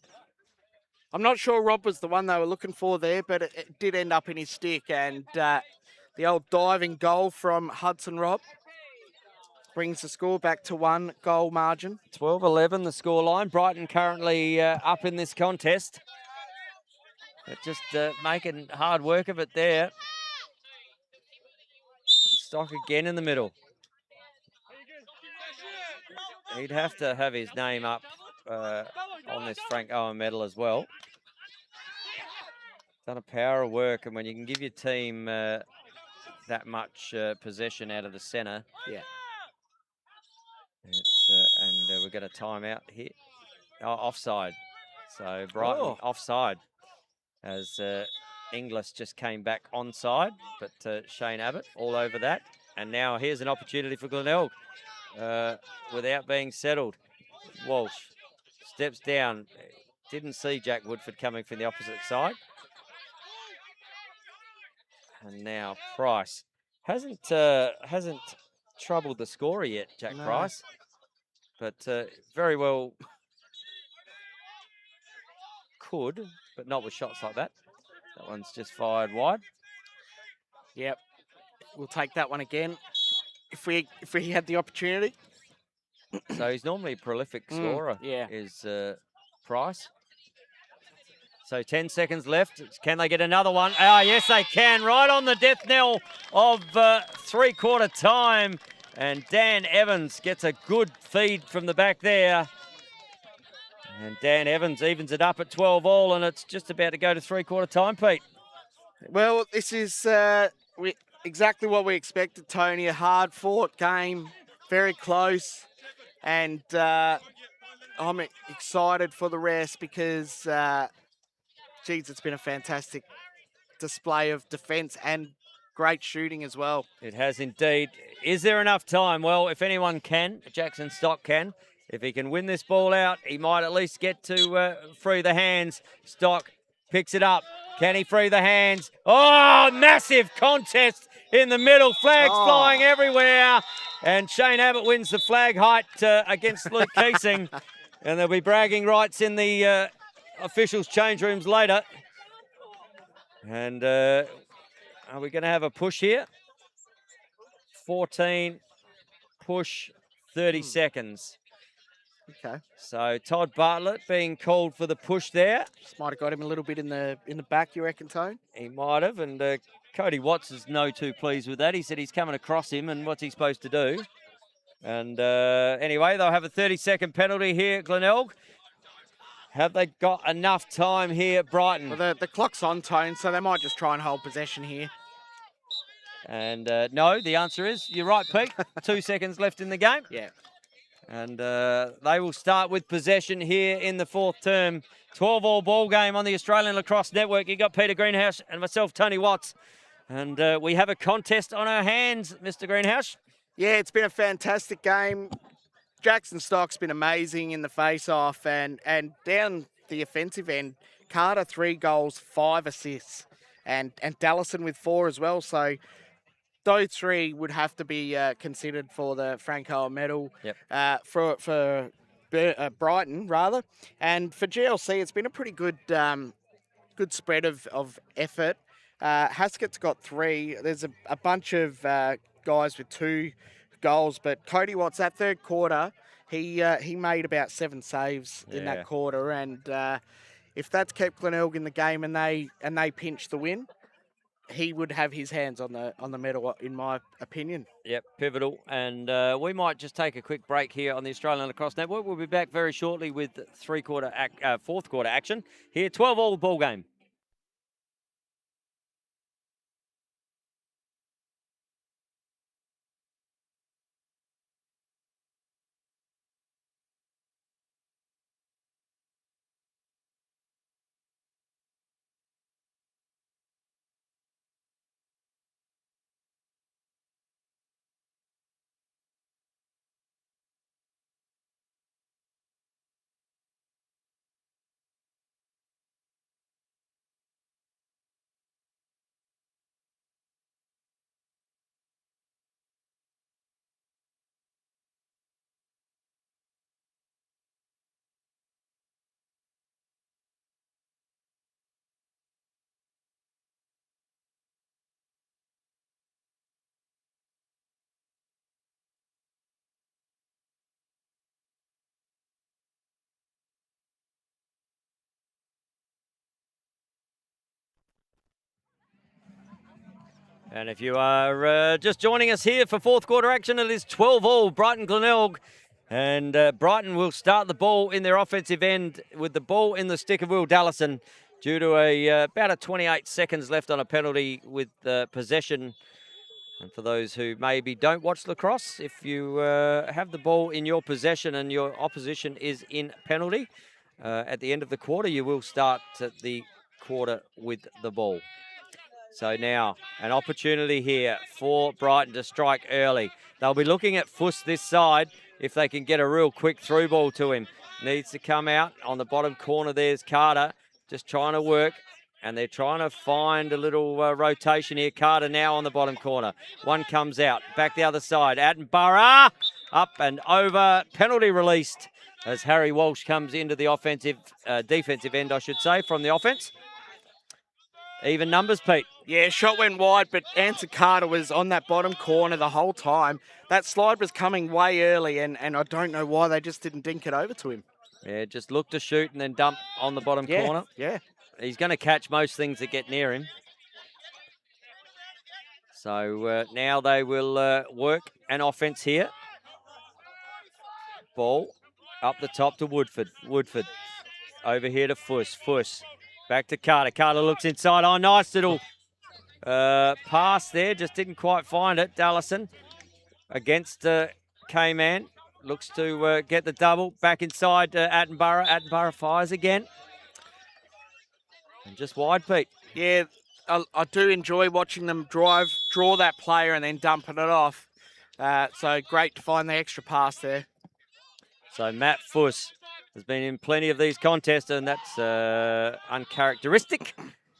I'm not sure Rob was the one they were looking for there, but it did end up in his stick. And the old diving goal from Hudson Rob brings the score back to 1 goal margin. 12-11 the scoreline. Brighton currently up in this contest. But just making hard work of it there. And Stock again in the middle. He'd have to have his name up on this Frank Owen medal as well. Done a power of work, and when you can give your team that much possession out of the centre. Yeah. And we've got a timeout here. Oh, offside. So Brighton offside as Inglis just came back onside, but Shane Abbott all over that. And now here's an opportunity for Glenelg without being settled. Walsh steps down. Didn't see Jack Woodford coming from the opposite side. And now Price hasn't troubled the scorer yet, Jack Price, but very well could, but not with shots like that. That one's just fired wide. Yep, we'll take that one again if we had the opportunity. So he's normally a prolific scorer. Is Price. So 10 seconds left. Can they get another one? Ah, yes, they can. Right on the death knell of three-quarter time. And Dan Evans gets a good feed from the back there. And Dan Evans evens it up at 12 all, and it's just about to go to three-quarter time, Pete. Well, this is exactly what we expected, Tony. A hard-fought game, very close. And I'm excited for the rest because... geez, it's been a fantastic display of defence and great shooting as well. It has indeed. Is there enough time? Well, if anyone can, Jackson Stock can. If he can win this ball out, he might at least get to free the hands. Stock picks it up. Can he free the hands? Oh, massive contest in the middle. Flags flying everywhere. And Shane Abbott wins the flag height against Luke Keesing. And there'll be bragging rights in the... officials' change rooms later. And are we going to have a push here? 14, push, 30 seconds. Okay. So Todd Bartlett being called for the push there. Just might have got him a little bit in the back, you reckon, Tone? He might have, and Cody Watts is no too pleased with that. He said he's coming across him, and what's he supposed to do? And anyway, they'll have a 30-second penalty here at Glenelg. Have they got enough time here at Brighton? Well, the clock's on, Tone, so they might just try and hold possession here. And no, the answer is, you're right, Pete. 2 seconds left in the game. Yeah. And they will start with possession here in the fourth term. 12-all ball game on the Australian Lacrosse Network. You got Peter Greenhouse and myself, Tony Watts. And we have a contest on our hands, Mr. Greenhouse. Yeah, it's been a fantastic game. Jackson Stock's been amazing in the face-off and down the offensive end. Carter, 3 goals, 5 assists, and Dallison with 4 as well. So those 3 would have to be considered for the Frank Owen medal. Yep. For Brighton, rather. And for GLC, it's been a pretty good good spread of effort. Haskett's got 3. There's a bunch of guys with 2 goals, but Cody Watts, that third quarter, he made about 7 saves in that quarter, and if that's kept Glenelg in the game and they pinch the win, he would have his hands on the medal, in my opinion. Yep, pivotal, and we might just take a quick break here on the Australian Lacrosse Network. We'll be back very shortly with fourth quarter action here, 12-all ball game. And if you are just joining us here for fourth quarter action, it is 12-all, Brighton Glenelg. And Brighton will start the ball in their offensive end with the ball in the stick of Will Dallison due to about a 28 seconds left on a penalty with possession. And for those who maybe don't watch lacrosse, if you have the ball in your possession and your opposition is in penalty, at the end of the quarter, you will start the quarter with the ball. So now an opportunity here for Brighton to strike early. They'll be looking at Fuss this side if they can get a real quick through ball to him. Needs to come out on the bottom corner. There's Carter just trying to work. And they're trying to find a little rotation here. Carter now on the bottom corner. One comes out. Back the other side. Attenborough up and over. Penalty released as Harry Walsh comes into the defensive end, I should say, from the offense. Even numbers, Pete. Yeah, shot went wide, but ANZAC Carter was on that bottom corner the whole time. That slide was coming way early, and I don't know why they just didn't dink it over to him. Yeah, just look to shoot and then dump on the bottom corner. Yeah. He's going to catch most things that get near him. So now they will work an offense here. Ball up the top to Woodford. Woodford over here to Fuss. Fuss back to Carter. Carter looks inside. Oh, nice little pass there. Just didn't quite find it. Dallison against K-Man. Looks to get the double. Back inside Attenborough. Attenborough fires again. And just wide, Pete. Yeah, I do enjoy watching them draw that player and then dumping it off. So great to find the extra pass there. So Matt Fuss has been in plenty of these contests, and that's uncharacteristic,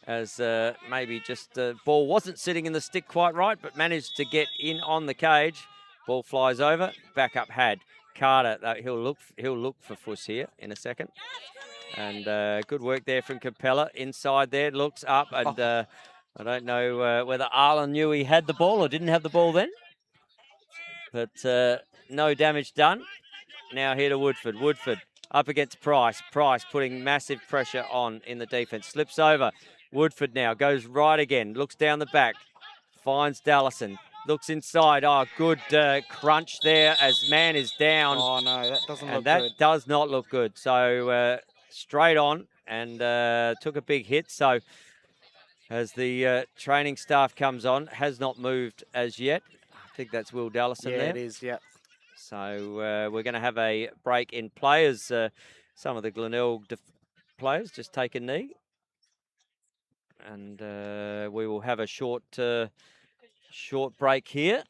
as maybe just the ball wasn't sitting in the stick quite right, but managed to get in on the cage. Ball flies over, back up Had. Carter, he'll look for Fuss here in a second. And good work there from Capella. Inside there, looks up, and I don't know whether Arlen knew he had the ball or didn't have the ball then. But no damage done. Now here to Woodford. Woodford up against Price. Price putting massive pressure on in the defence. Slips over. Woodford now goes right again. Looks down the back. Finds Dallison. Looks inside. Oh, good crunch there as man is down. Oh, no, that doesn't look good. And that does not look good. So straight on and took a big hit. So as the training staff comes on, has not moved as yet. I think that's Will Dallison there. Yeah, it is, yeah. So we're going to have a break in play as some of the Glenelg players just take a knee. And we will have a short break here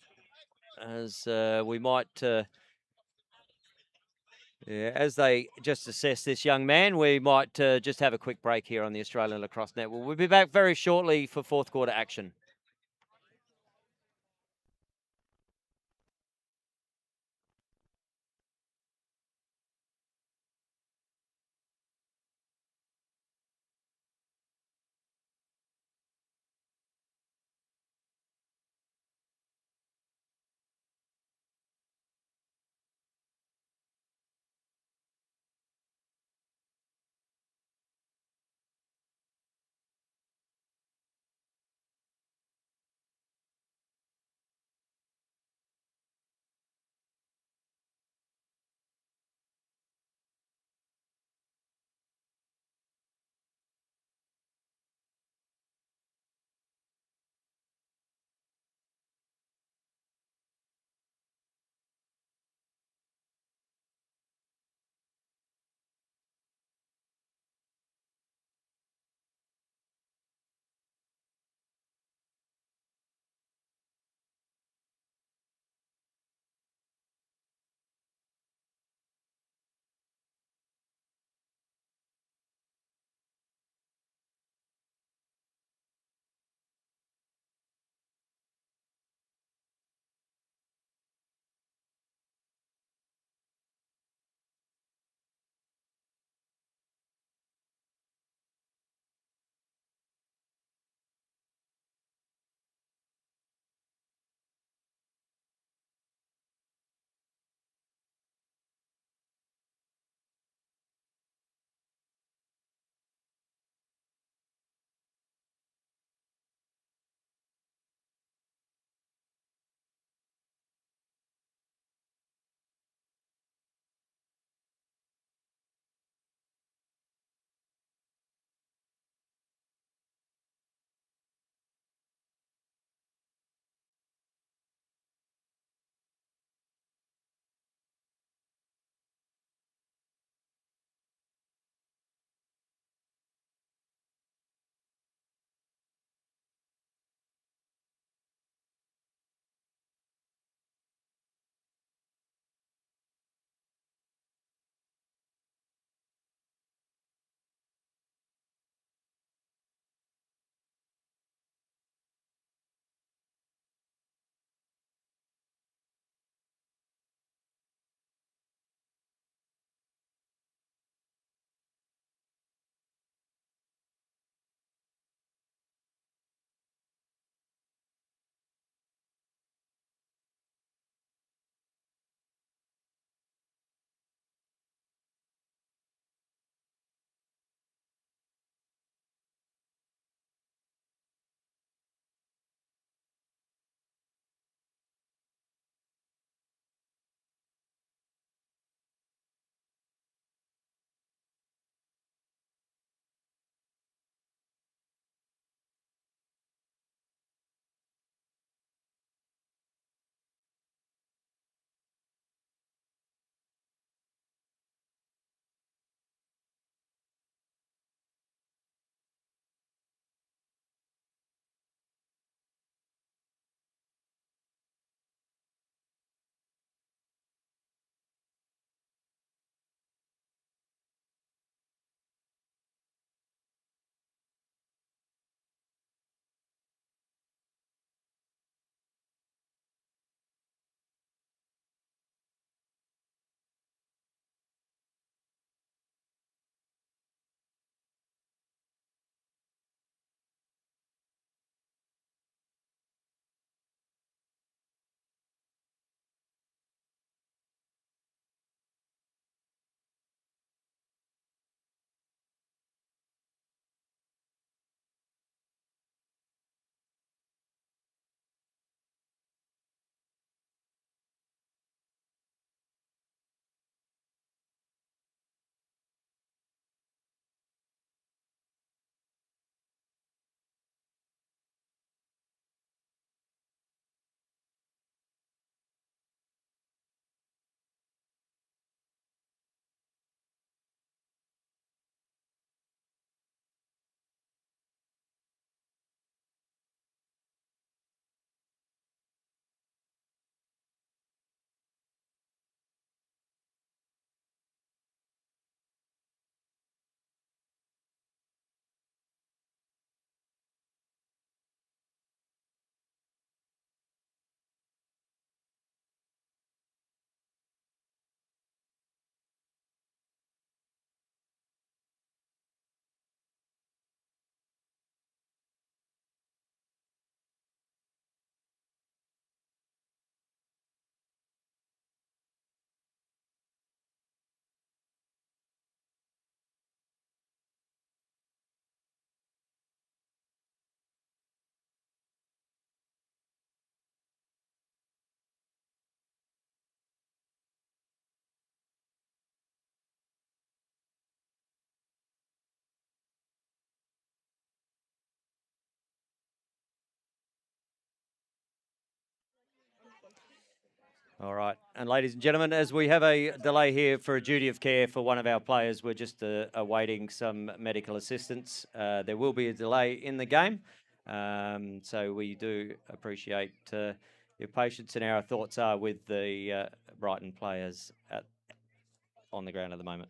as we might... as they just assess this young man, we might just have a quick break here on the Australian Lacrosse Network. We'll be back very shortly for fourth quarter action. All right. And ladies and gentlemen, as we have a delay here for a duty of care for one of our players, we're just awaiting some medical assistance. There will be a delay in the game. So we do appreciate your patience, and our thoughts are with the Brighton players on the ground at the moment.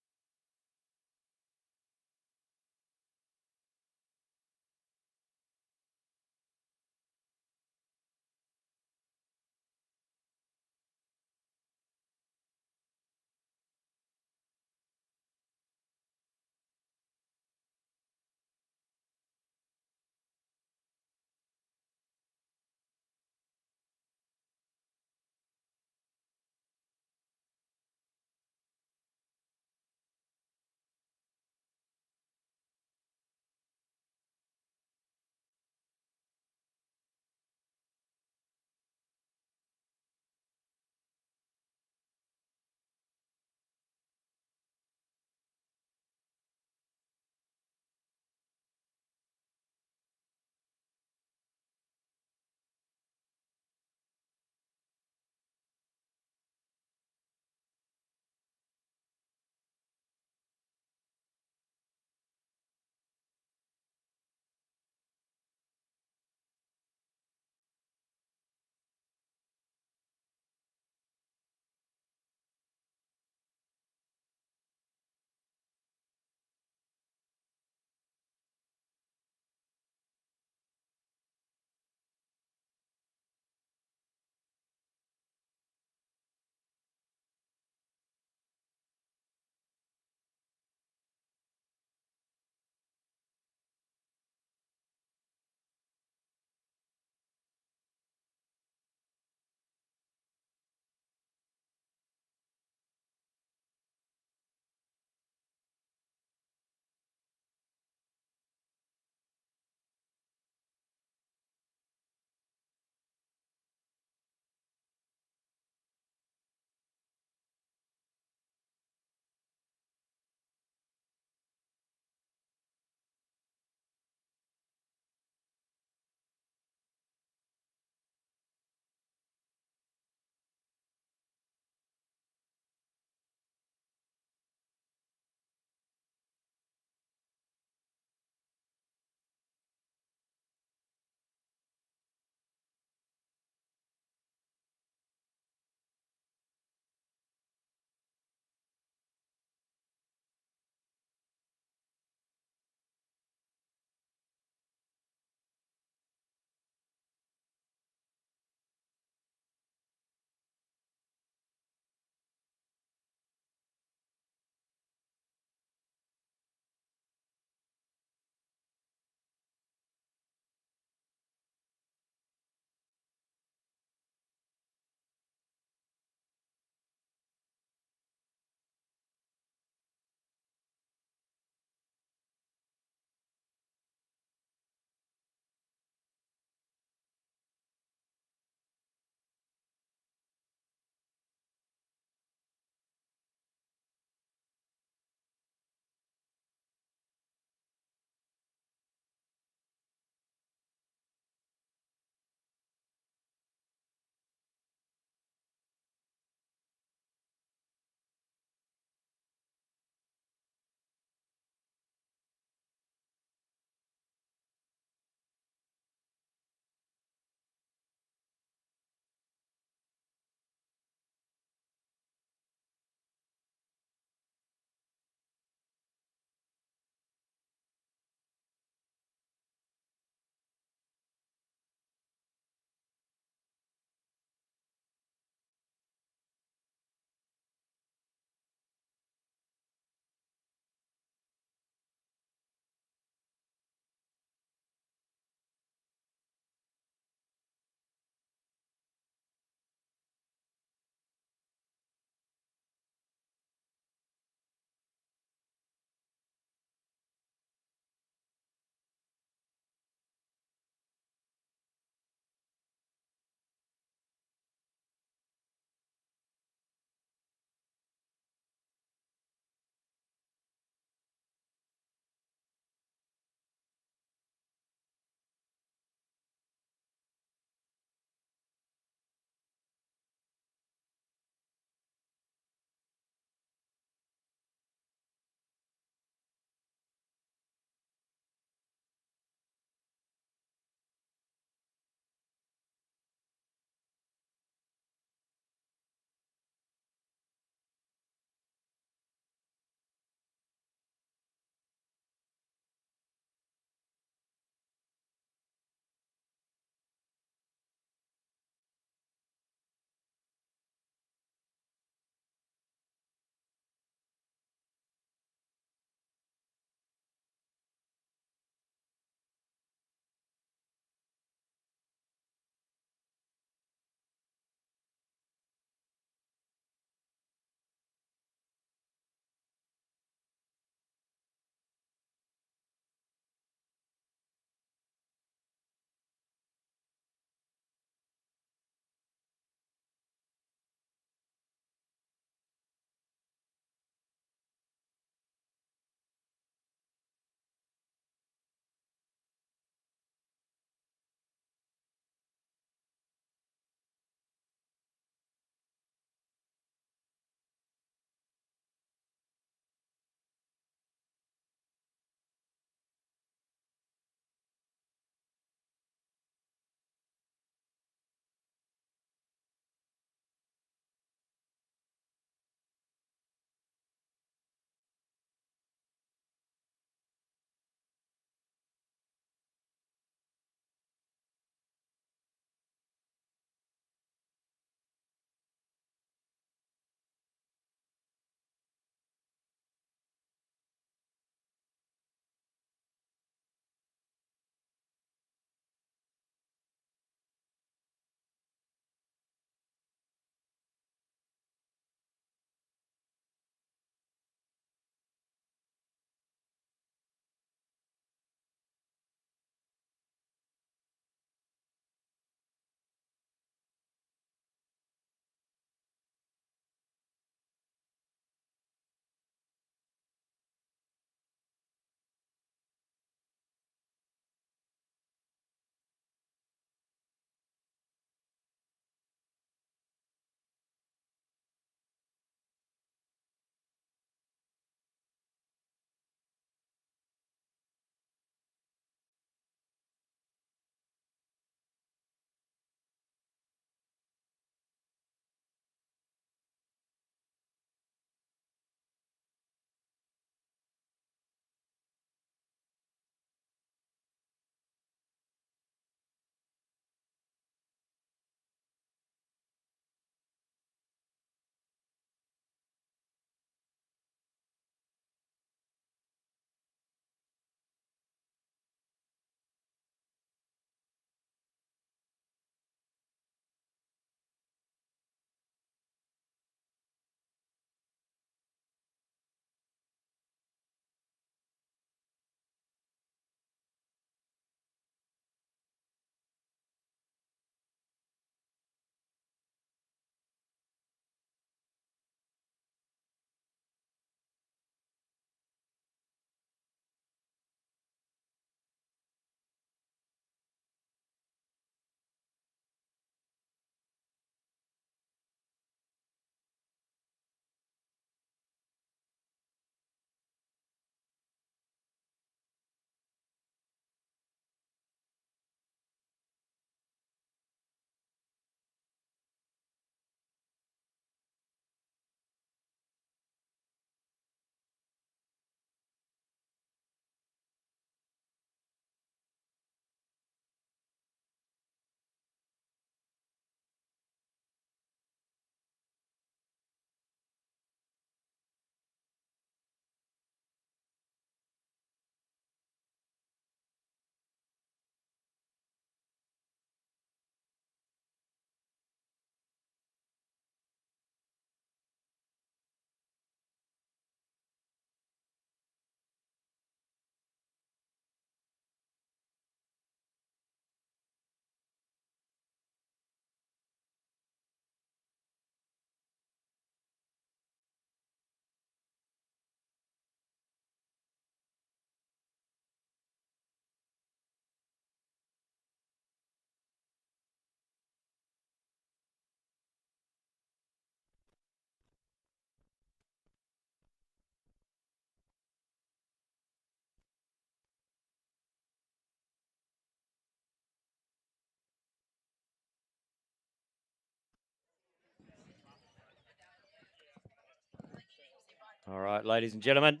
All right, ladies and gentlemen,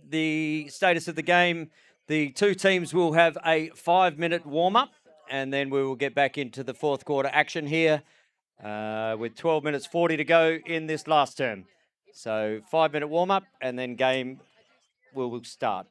the status of the game, the two teams will have a 5-minute warm-up, and then we will get back into the fourth quarter action here with 12 minutes 40 to go in this last term. So 5-minute warm-up, and then game will start.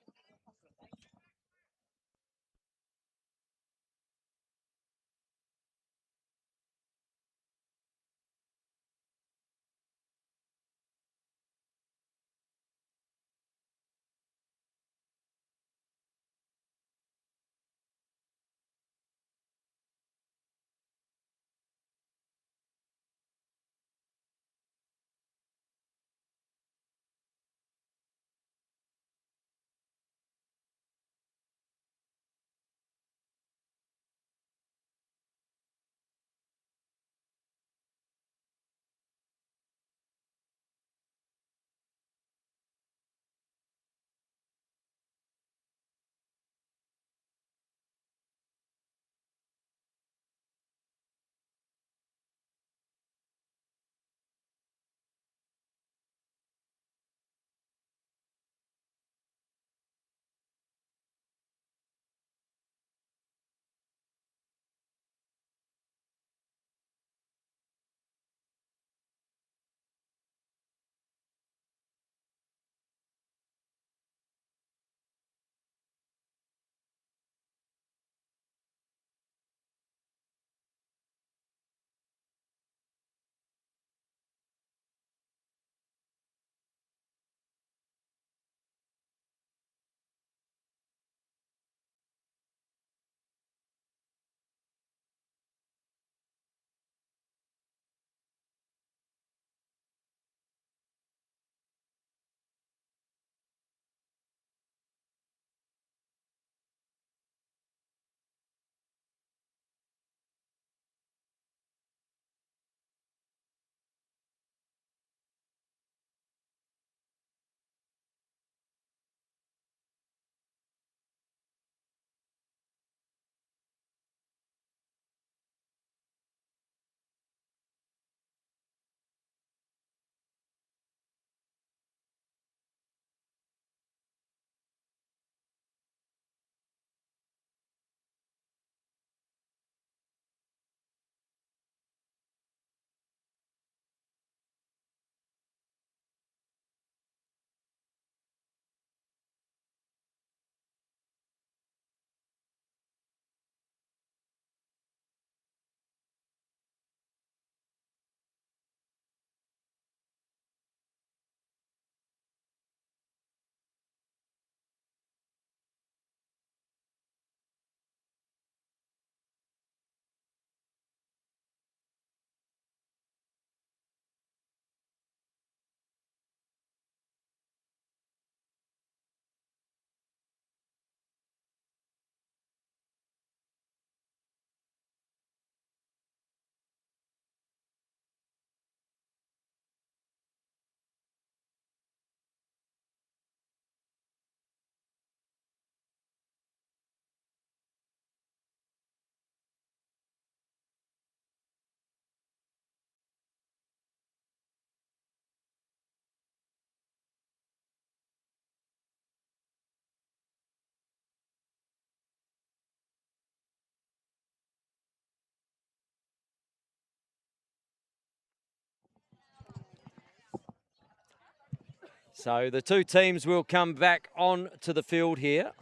So the two teams will come back on to the field here.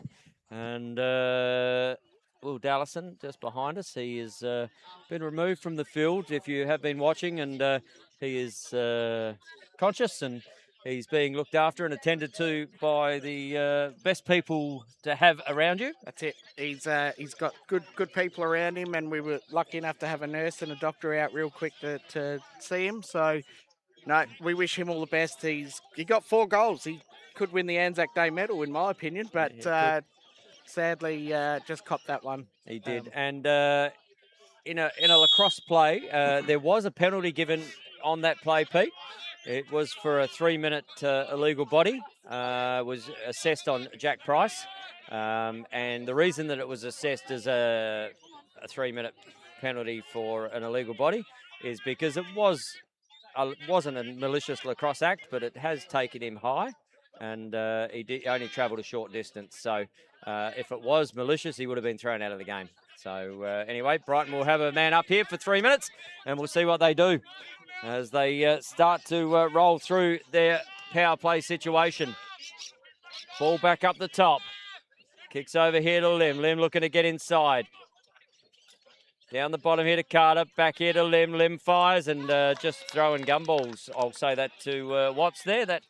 And Will Dallison just behind us. He has been removed from the field, if you have been watching, and he is conscious, and he's being looked after and attended to by the best people to have around you. That's it. He's got good people around him, and we were lucky enough to have a nurse and a doctor out real quick to see him. So, no, we wish him all the best. He got 4 goals. He could win the ANZAC Day medal, in my opinion, but sadly just copped that one. He did. And in a lacrosse play, there was a penalty given on that play, Pete. It was for a 3-minute illegal body. Was assessed on Jack Price. And the reason that it was assessed as a 3-minute penalty for an illegal body is because it was wasn't a malicious lacrosse act, but it has taken him high, and he only travelled a short distance. So if it was malicious, he would have been thrown out of the game. So anyway, Brighton will have a man up here for 3 minutes, and we'll see what they do as they start to roll through their power play situation. Ball back up the top. Kicks over here to Lim. Lim looking to get inside. Down the bottom here to Carter. Back here to Lim. Lim fires and just throwing gumballs. I'll say that to Watts there. That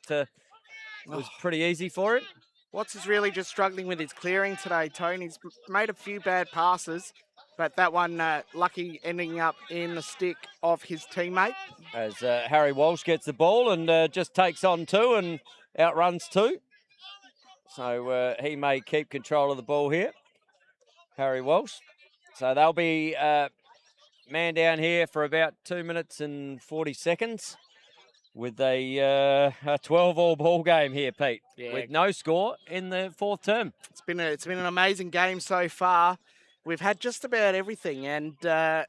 was pretty easy for him. Watts is really just struggling with his clearing today, Tony. He's made a few bad passes, but that one lucky ending up in the stick of his teammate. As Harry Walsh gets the ball and just takes on two and outruns two. So he may keep control of the ball here, Harry Walsh. So they'll be man down here for about 2 minutes and 40 seconds with a 12-all ball game here, Pete, with no score in the fourth term. It's been an amazing game so far. We've had just about everything, and it'd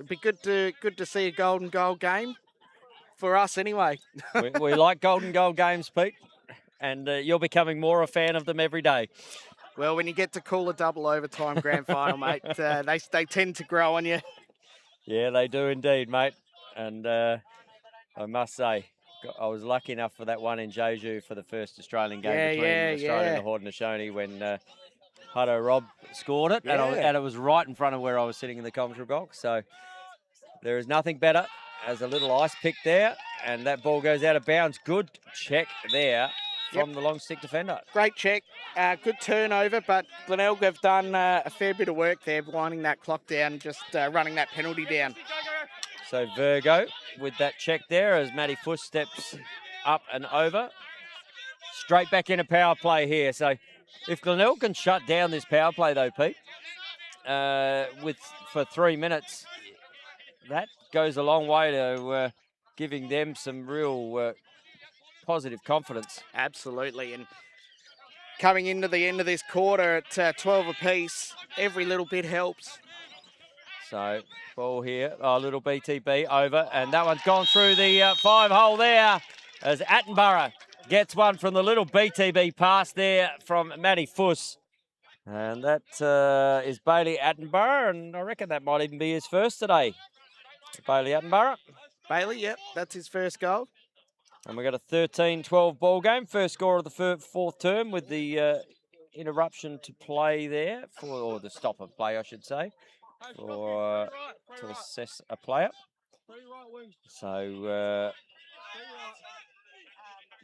be good to see a golden goal game for us anyway. we like golden goal games, Pete, and you're becoming more a fan of them every day. Well, when you get to call a double overtime grand final, mate, they tend to grow on you. Yeah, they do indeed, mate. And I must say, I was lucky enough for that one in Jeju for the first Australian game between Australia and the Haudenosaunee when Hutto Rob scored it, and it was right in front of where I was sitting in the commentary box. So there is nothing better as a little ice pick there, and that ball goes out of bounds. Good check there from the long stick defender. Great check, good turnover, but Glenelg have done a fair bit of work there, winding that clock down, just running that penalty down. So Virgo with that check there as Matty Fuss steps up and over. Straight back in a power play here. So if Glenelg can shut down this power play though, Pete, for 3 minutes, that goes a long way to giving them some real positive confidence. Absolutely, and coming into the end of this quarter at 12 apiece, every little bit helps. So ball here, a little BTB over, and that one's gone through the 5-hole there as Attenborough gets one from the little BTB pass there from Matty Fuss. And that is Bailey Attenborough, and I reckon that might even be his first today. Bailey Attenborough. Bailey, yep, that's his first goal. And we've got a 13-12 ball game. First score of the fourth term with the interruption to play there, or the stop of play, I should say, to assess a player. So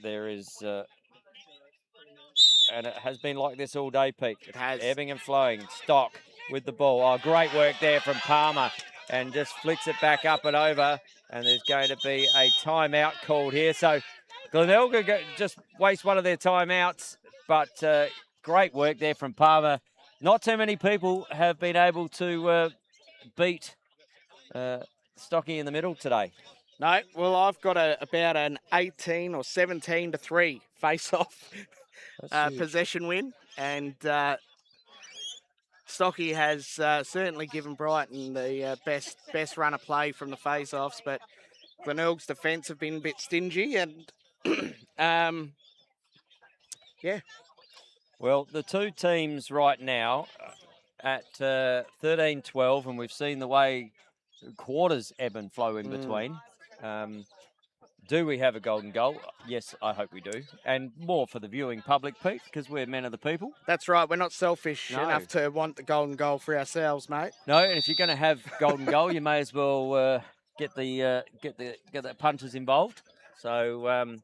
there is, and it has been like this all day, Pete. It has. Ebbing and flowing. Stock with the ball. Oh, great work there from Palmer. And just flicks it back up and over. And there's going to be a timeout called here. So Glenelg just waste one of their timeouts. But great work there from Palmer. Not too many people have been able to beat Stocky in the middle today. No, well, I've got about an 18 or 17 to 3 face-off possession win. And Stocky has certainly given Brighton the best run of play from the face-offs, but Glenelg's defence have been a bit stingy, and yeah. Well, the two teams right now at 13-12, and we've seen the way quarters ebb and flow in between. Do we have a golden goal? Yes, I hope we do. And more for the viewing public, Pete, because we're men of the people. That's right. We're not selfish enough to want the golden goal for ourselves, mate. No, and if you're going to have golden goal, you may as well get the punters involved. So,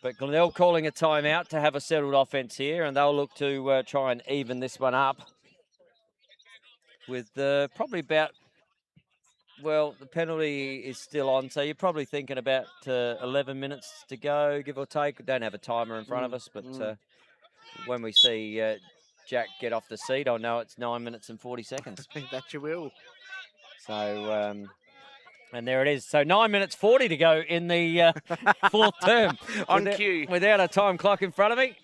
but Glenelg calling a timeout to have a settled offence here, and they'll look to try and even this one up with probably about. Well, the penalty is still on, so you're probably thinking about 11 minutes to go, give or take. We don't have a timer in front of us, but when we see Jack get off the seat, I'll know it's 9 minutes and 40 seconds. That you will. So, and there it is. So 9 minutes 40 to go in the fourth term. On cue. Without a time clock in front of me.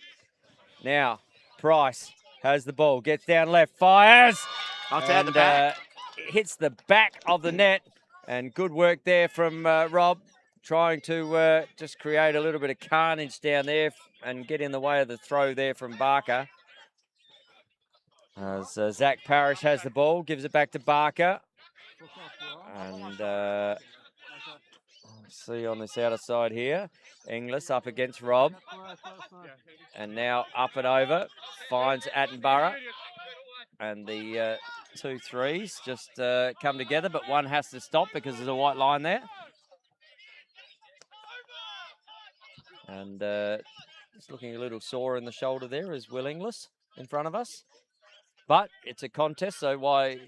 Now, Price has the ball, gets down left, fires. Out the back. Hits the back of the net, And good work there from Rob, trying to just create a little bit of carnage down there and get in the way of the throw there from Barker. As Zach Parrish has the ball, gives it back to Barker. And see on this outer side here, Inglis up against Rob. And now up and over, finds Attenborough. And the 2 threes just come together, but one has to stop because there's a white line there. And just looking a little sore in the shoulder there is Will Inglis in front of us. But it's a contest, so why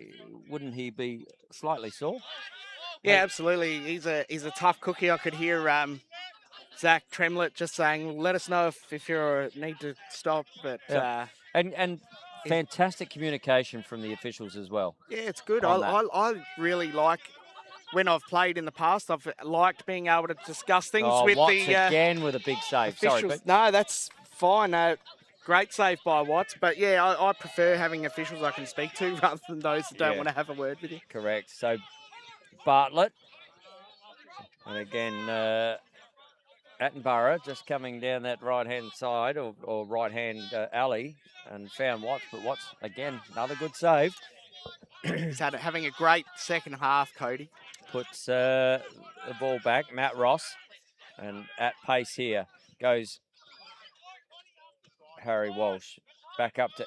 wouldn't he be slightly sore? Yeah, absolutely. He's a tough cookie. I could hear Zach Tremlett just saying, "Let us know if you need to stop." But Yeah. And fantastic communication from the officials as well. yeah, it's good. On I really like when I've played in the past. I've liked being able to discuss things with Watts the again with a big save. Sorry, officials. but No, that's fine. Great save by Watts. But yeah, I prefer having officials I can speak to rather than those that don't want to have a word with you. correct. So Bartlett, and again Attenborough just coming down that right-hand side or right-hand alley and found Watts, but Watts, again, another good save. He's having a great second half, Cody. Puts the ball back, Matt Ross, and at pace here goes Harry Walsh. Back up to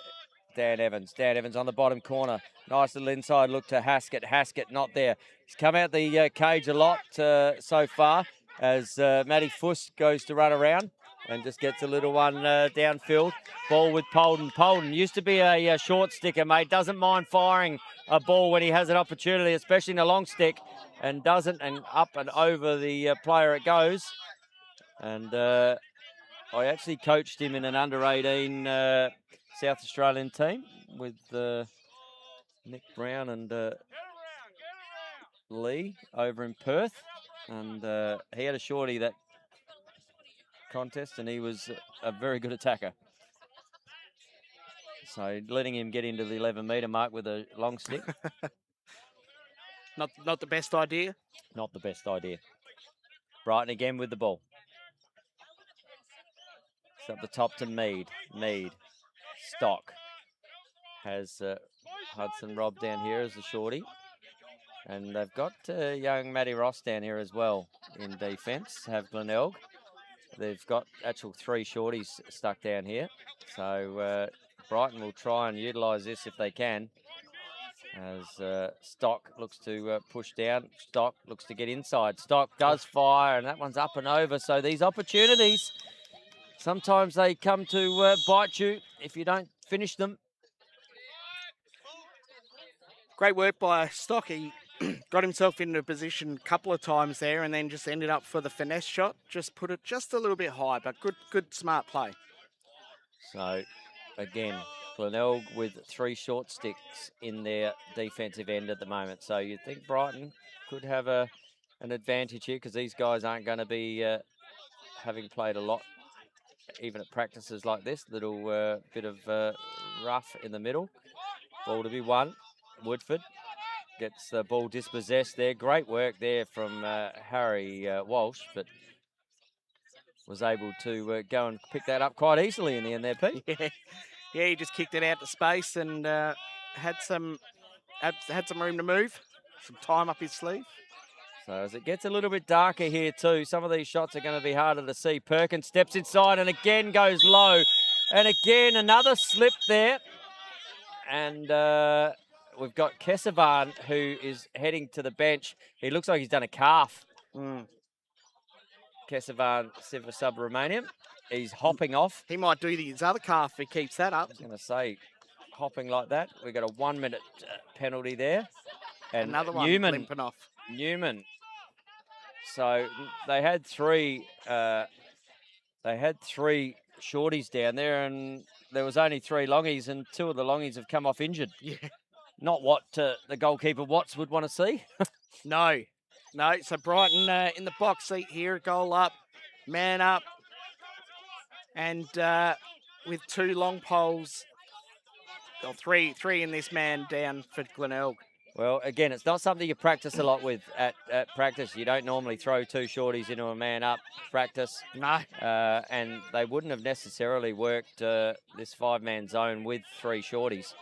Dan Evans. Dan Evans on the bottom corner. Nice little inside look to Haskett. Haskett not there. He's come out the cage a lot so far as Matty Fuss goes to run around and just gets a little one downfield. Ball with Polden. Polden used to be a short sticker, mate. Doesn't mind firing a ball when he has an opportunity, especially in a long stick, and doesn't. And up and over the player it goes. And I actually coached him in an under-18 South Australian team with Nick Brown and Lee over in Perth. And he had a shorty that contest, and he was a very good attacker. So letting him get into the 11-metre mark with a long stick, Not the best idea. not the best idea. Brighton again with the ball. It's up the top to Mead. Mead. Stock has Hudson Rob down here as the shorty. And they've got young Matty Ross down here as well in defence, have Glenelg. They've got actual 3 shorties stuck down here. So Brighton will try and utilise this if they can. As Stock looks to push down. Stock looks to get inside. Stock does fire, and that one's up and over. So these opportunities, sometimes they come to bite you if you don't finish them. Great work by Stock. He got himself into a position a couple of times there and then just ended up for the finesse shot. Just put it just a little bit high, but good smart play. So, again, Glenelg with 3 short sticks in their defensive end at the moment. So you'd think Brighton could have an advantage here because these guys aren't going to be having played a lot, even at practices like this. Little bit of rough in the middle. Ball to be won. Woodford gets the ball dispossessed there. Great work there from Harry Walsh, but was able to go and pick that up quite easily in the end there, Pete. Yeah, he just kicked it out to space and had some room to move, some time up his sleeve. So as it gets a little bit darker here too, some of these shots are going to be harder to see. Perkins steps inside and again goes low. And again, another slip there. And we've got Kesavan, who is heading to the bench. He looks like he's done a calf. Kesavan Subramanian. He's hopping off. He might do his other calf if he keeps that up. I was going to say, hopping like that. We've got a 1-minute penalty there. And another one limping off. Newman. So they had 3 shorties down there, and there was only 3 longies, and 2 of the longies have come off injured. Yeah. Not what the goalkeeper Watts would want to see. No. So Brighton in the box seat here, goal up, man up, and with 2 long poles, or three in this man down for Glenelg. Well, again, it's not something you practice a lot with at practice. You don't normally throw 2 shorties into a man up practice. No. And they wouldn't have necessarily worked this 5-man zone with 3 shorties.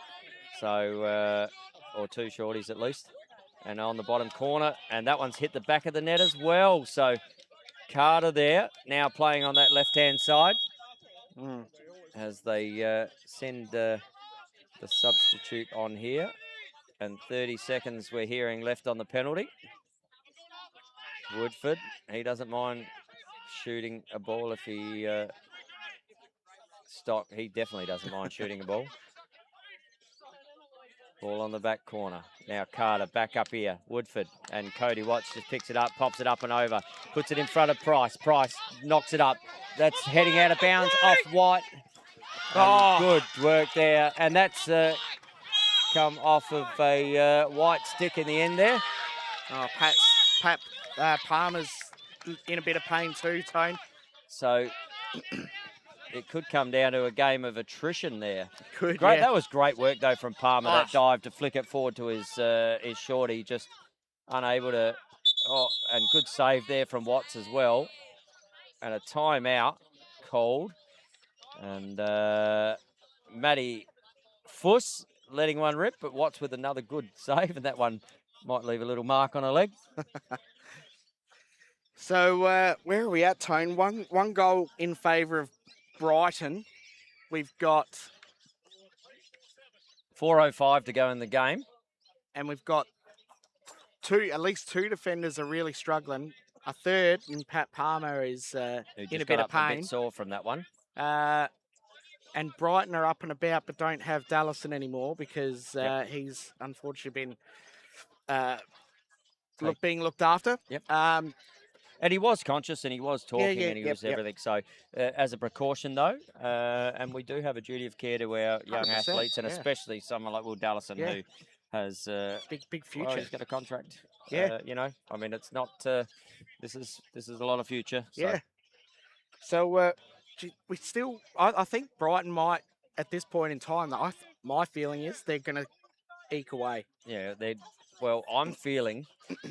So, or 2 shorties at least. And on the bottom corner, and that one's hit the back of the net as well. So Carter there, now playing on that left-hand side as they send the substitute on here. And 30 seconds we're hearing left on the penalty. Woodford, he doesn't mind shooting a ball if he he definitely doesn't mind shooting a ball. Ball on the back corner. Now Carter back up here. Woodford and Cody Watts just picks it up, pops it up and over. Puts it in front of Price. Price knocks it up. That's heading out of bounds off White. Oh. Good work there. And that's come off of a White stick in the end there. Oh, Pat Palmer's in a bit of pain too, Tone. So it could come down to a game of attrition there. Good, Great, yeah. that was great work though from Palmer. Oh. That dive to flick it forward to his shorty, just unable to. Oh, and good save there from Watts as well. And a timeout called, and Matty Fuss letting one rip, but Watts with another good save, and that one might leave a little mark on her leg. So where are we at, Tone? One goal in favour of Brighton. We've got 4:05 to go in the game. and we've got at least two defenders are really struggling. A third in Pat Palmer is Who in just a got bit of up a pain. bit sore from that one. And Brighton are up and about, but don't have Dallison anymore because he's unfortunately been being looked after. Yep. And he was conscious and he was talking and he was everything. So as a precaution though, and we do have a duty of care to our young 100%, athletes, and especially someone like Will Dallison who has big future. well, he's got a contract. Yeah. You know, I mean, it's not. This is a lot of future. So. Yeah. So we still, I think Brighton might at this point in time. My feeling is they're going to eke away. Yeah, well, I'm feeling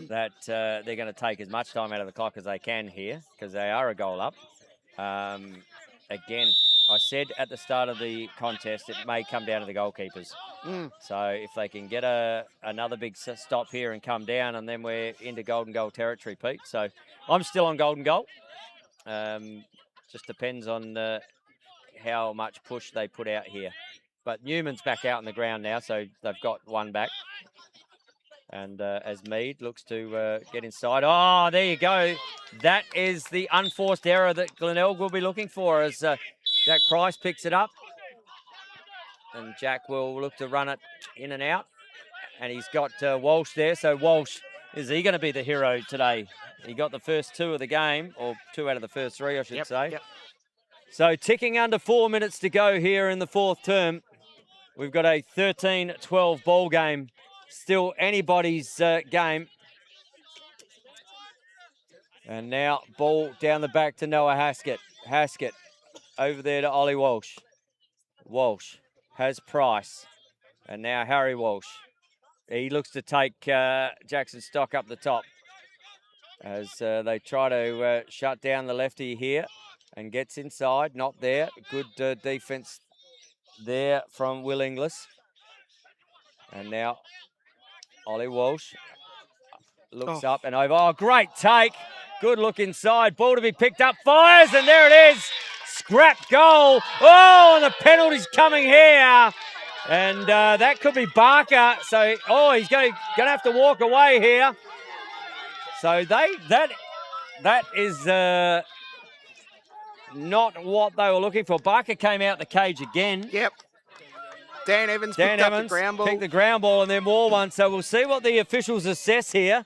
that they're going to take as much time out of the clock as they can here because they are a goal up. Again, I said at the start of the contest it may come down to the goalkeepers. So if they can get another big stop here and come down, and then we're into golden goal territory, Pete. So I'm still on golden goal. Just depends on how much push they put out here. But Newman's back out on the ground now, so they've got one back. And as Mead looks to get inside. Oh, there you go. That is the unforced error that Glenelg will be looking for as Jack Price picks it up. And Jack will look to run it in and out. And he's got Walsh there. So Walsh, is he going to be the hero today? He got the first 2 of the game, or 2 out of the first 3, I should say. Yep. So ticking under 4 minutes to go here in the 4th term. We've got a 13-12 ball game. Still anybody's game. And now ball down the back to Noah Haskett. Haskett over there to Ollie Walsh. Walsh has Price. And now Harry Walsh. He looks to take Jackson Stock up the top as they try to shut down the lefty here and gets inside. Not there. Good defense there from Will Inglis. And now Ollie Walsh looks up and over. Oh, great take. Good look inside. Ball to be picked up. Fires, and there it is. Scrap goal. Oh, and the penalty's coming here. And that could be Barker. So, he's going to have to walk away here. So that is not what they were looking for. Barker came out the cage again. Yep. Dan Evans picked up the ground ball. Picked the ground ball and then more one. So we'll see what the officials assess here.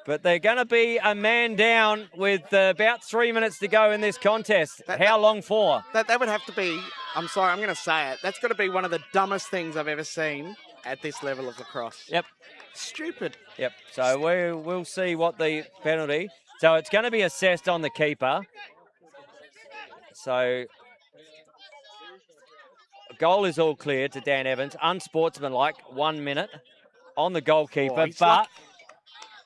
But they're going to be a man down with about 3 minutes to go in this contest. How long for? That would have to be, I'm sorry, I'm going to say it. That's got to be one of the dumbest things I've ever seen at this level of lacrosse. Yep. Stupid. Yep. So we'll see what the penalty. So it's going to be assessed on the keeper. So goal is all clear to Dan Evans. Unsportsmanlike, 1 minute. on the goalkeeper, he's but lucky.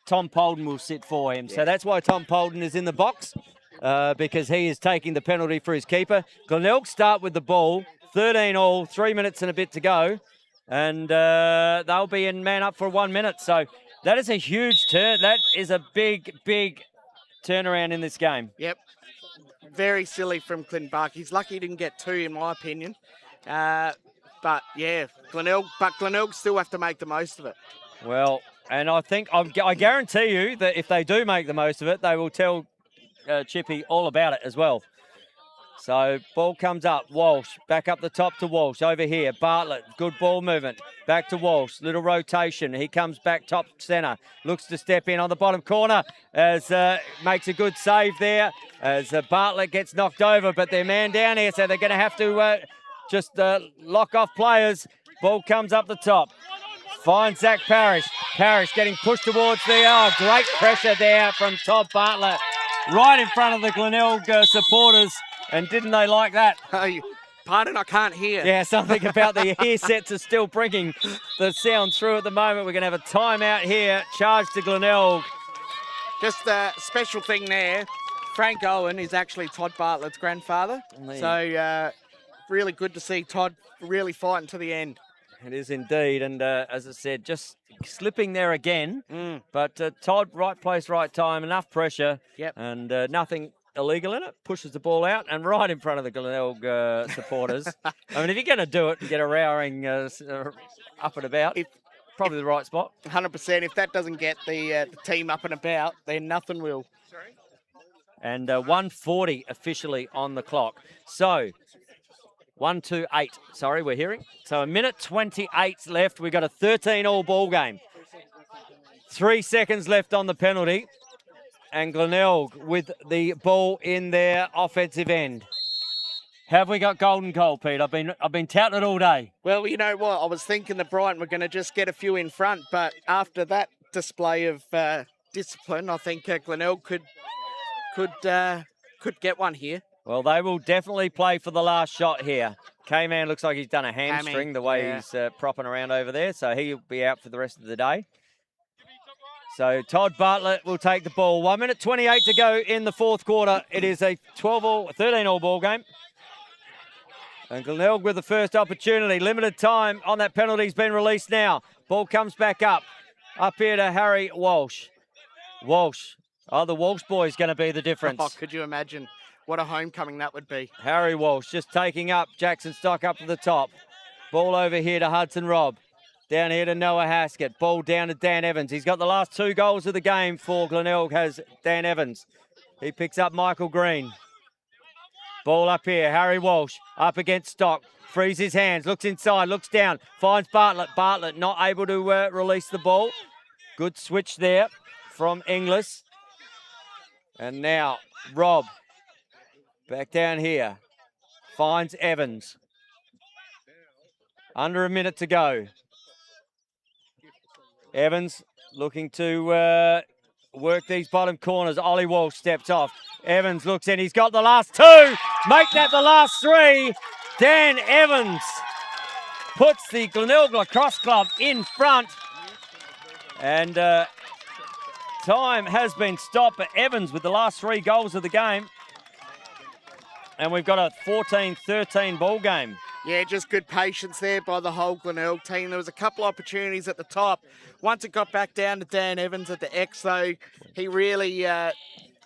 Tom Polden will sit for him. So that's why Tom Polden is in the box, because he is taking the penalty for his keeper. Glenelg start with the ball, 13 all, 3 minutes and a bit to go, and they'll be in man up for 1 minute. So that is a huge turn. That is a big, big turnaround in this game. Yep. Very silly from Clint Buck. He's lucky he didn't get 2, in my opinion. But yeah, Glenelg still have to make the most of it. Well, and I guarantee you that if they do make the most of it, they will tell Chippy all about it as well. So ball comes up, Walsh, back up the top to Walsh, over here, Bartlett, good ball movement, back to Walsh, little rotation, he comes back top centre, looks to step in on the bottom corner, as makes a good save there, as Bartlett gets knocked over, but they're man down here, so they're going to have to just lock off players. Ball comes up the top, finds Zach Parrish, Parrish getting pushed towards the, great pressure there from Todd Bartlett, right in front of the Glenelg supporters. And didn't they like that? Pardon, I can't hear. Yeah, something about the ear sets are still bringing the sound through at the moment. We're going to have a timeout here. Charge to Glenelg. Just a special thing there. Frank Owen is actually Todd Bartlett's grandfather. So really good to see Todd really fighting to the end. It is indeed. And as I said, just slipping there again. But Todd, right place, right time, enough pressure. Yep. And nothing illegal in it, pushes the ball out and right in front of the Glenelg supporters. I mean, if you're going to do it and get a rowing up and about, probably the right spot. 100%. If that doesn't get the team up and about, then nothing will. And 1:40 officially on the clock. So 1-2-8. Sorry, we're hearing. So 1:28 left. We've got a 13-all ball game. 3 seconds left on the penalty. And Glenelg with the ball in their offensive end. Have we got golden goal, Pete? I've been touting it all day. Well, you know what? I was thinking that Brighton were going to just get a few in front, but after that display of discipline, I think Glenelg could get one here. Well, they will definitely play for the last shot here. K-Man looks like he's done a hamstring the way he's propping around over there, so he'll be out for the rest of the day. So Todd Bartlett will take the ball. 1:28 to go in the fourth quarter. It is a 13-all ball game. And Glenelg with the first opportunity. Limited time on that penalty's been released now. Ball comes back up. Up here to Harry Walsh. Walsh. Oh, the Walsh boy's going to be the difference. Oh, could you imagine what a homecoming that would be? Harry Walsh just taking up Jackson Stock up to the top. Ball over here to Hudson Robb. Down here to Noah Haskett. Ball down to Dan Evans. He's got the last 2 goals of the game for Glenelg, has Dan Evans. He picks up Michael Green. Ball up here. Harry Walsh up against Stock. Frees his hands. Looks inside. Looks down. Finds Bartlett. Bartlett not able to release the ball. Good switch there from Inglis. And now Robb. Back down here. Finds Evans. Under a minute to go. Evans looking to work these bottom corners. Ollie Walsh steps off. Evans looks in. He's got the last 2. Make that the last 3. Dan Evans puts the Glenelg Lacrosse Club in front. And time has been stopped, but Evans with the last 3 goals of the game. And we've got a 14-13 ball game. Yeah, just good patience there by the whole Glenelg team. There was a couple opportunities at the top. Once it got back down to Dan Evans at the X, though, he really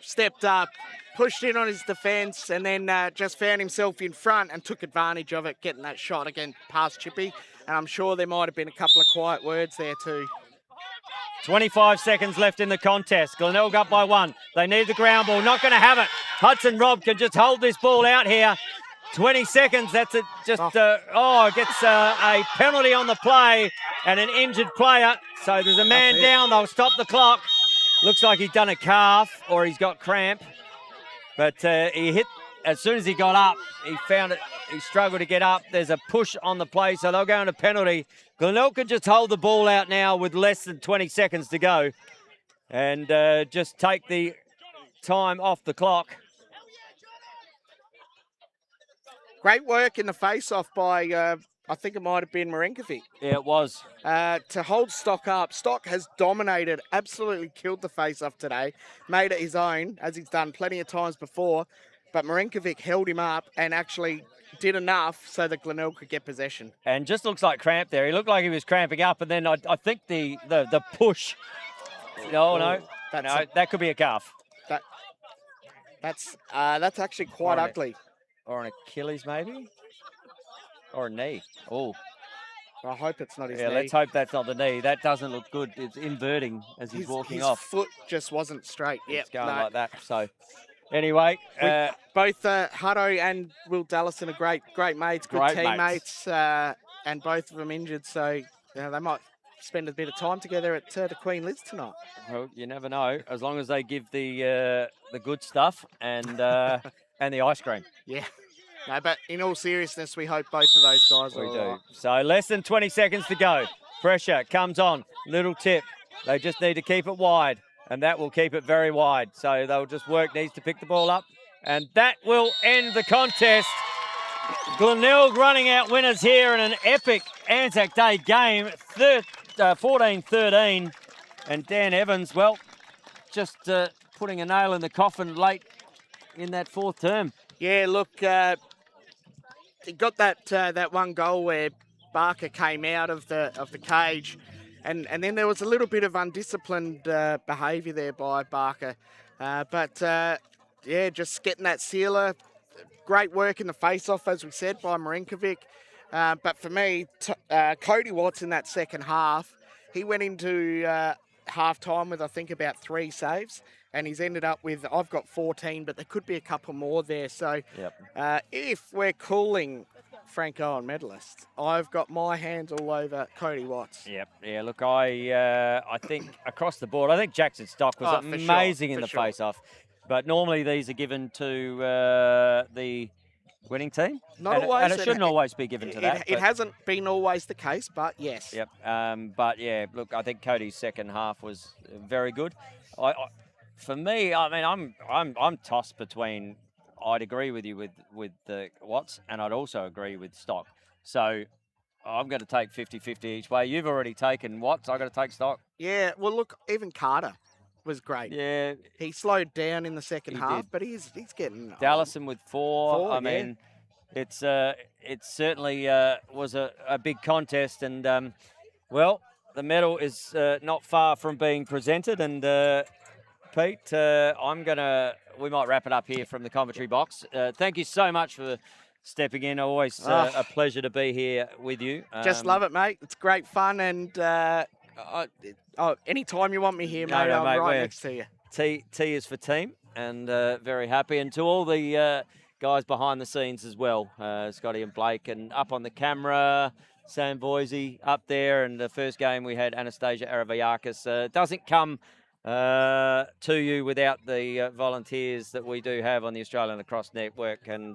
stepped up, pushed in on his defence, and then just found himself in front and took advantage of it, getting that shot again past Chippy. And I'm sure there might have been a couple of quiet words there too. 25 seconds left in the contest. Glenelg up by 1. They need the ground ball. Not going to have it. Hudson Robb can just hold this ball out here. 20 seconds, that's it. Just, gets a penalty on the play and an injured player. So there's a man down. They'll stop the clock. Looks like he's done a calf or he's got cramp. But he hit, as soon as he got up, he found it. He struggled to get up. There's a push on the play, so they'll go into penalty. Glenelg can just hold the ball out now with less than 20 seconds to go and just take the time off the clock. Great work in the face-off by I think it might have been Marinkovic. Yeah, it was. To hold Stock up. Stock has dominated, absolutely killed the face-off today, made it his own, as he's done plenty of times before, but Marinkovic held him up and actually did enough so that Glenelg could get possession. And just looks like cramp there. He looked like he was cramping up, and then I think the push. No, that could be a calf. That's actually quite ugly. Or an Achilles, maybe? Or a knee. Oh. I hope it's not his Yeah, knee. let's hope that's not the knee. That doesn't look good. It's inverting as he's walking off. His foot just wasn't straight. Yeah, it's going like that. So, anyway. Both Hutto and Will Dallison are great mates, good teammates, and both of them injured. So, they might spend a bit of time together at the Queen Liz tonight. Well, you never know. As long as they give the good stuff and and the ice cream. Yeah. No, but in all seriousness, we hope both of those guys are We do. all right. So less than 20 seconds to go. Pressure comes on. Little tip. They just need to keep it wide, and that will keep it very wide. So they'll just work, needs to pick the ball up, and that will end the contest. Glenelg running out winners here in an epic ANZAC Day game, 14-13. And Dan Evans, well, just putting a nail in the coffin late in that fourth term. Yeah, look, he got that one goal where Barker came out of the cage, and then there was a little bit of undisciplined behaviour there by Barker, but just getting that sealer. Great work in the face-off, as we said, by Marinkovic. But for me, Cody Watts in that second half, he went into half-time with, I think, about 3 saves, and he's ended up with, I've got 14, but there could be a couple more there. So if we're calling Frank Owen medalist, I've got my hands all over Cody Watts. Yep. Yeah, look, I think across the board, I think Jackson Stock was amazing in the face-off. But normally these are given to the winning team. Not always. And it shouldn't always be given to that. It hasn't been always the case, but yes. Yep. But yeah, look, I think Cody's second half was very good. For me, I mean, I'm tossed between. I'd agree with you with the Watts, and I'd also agree with Stock. So I'm going to take 50-50 each way. You've already taken Watts. I've got to take Stock. Yeah. Well, look, even Carter was great. Yeah. He slowed down in the second half, did. but he's getting Dallison with 4. I mean, it certainly was a big contest, and well, the medal is not far from being presented. And Pete, we might wrap it up here from the commentary box. Thank you so much for stepping in. Always a pleasure to be here with you. Just love it, mate. It's great fun, and anytime you want me here, mate, I'm right next to you. T is for team, and very happy. And to all the guys behind the scenes as well, Scotty and Blake, and up on the camera, Sam Boise up there. And the first game we had Anastasia Aravayakis. Doesn't come to you without the volunteers that we do have on the Australian Lacrosse Network. And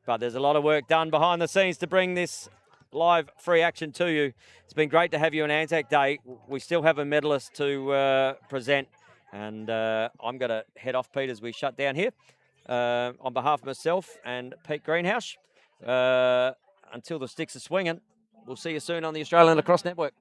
but there's a lot of work done behind the scenes to bring this live free action to you. It's been great to have you on ANZAC Day. We still have a medalist to present, and I'm going to head off, Pete, as we shut down here. On behalf of myself and Pete Greenhouse, until the sticks are swinging, we'll see you soon on the Australian Lacrosse Network.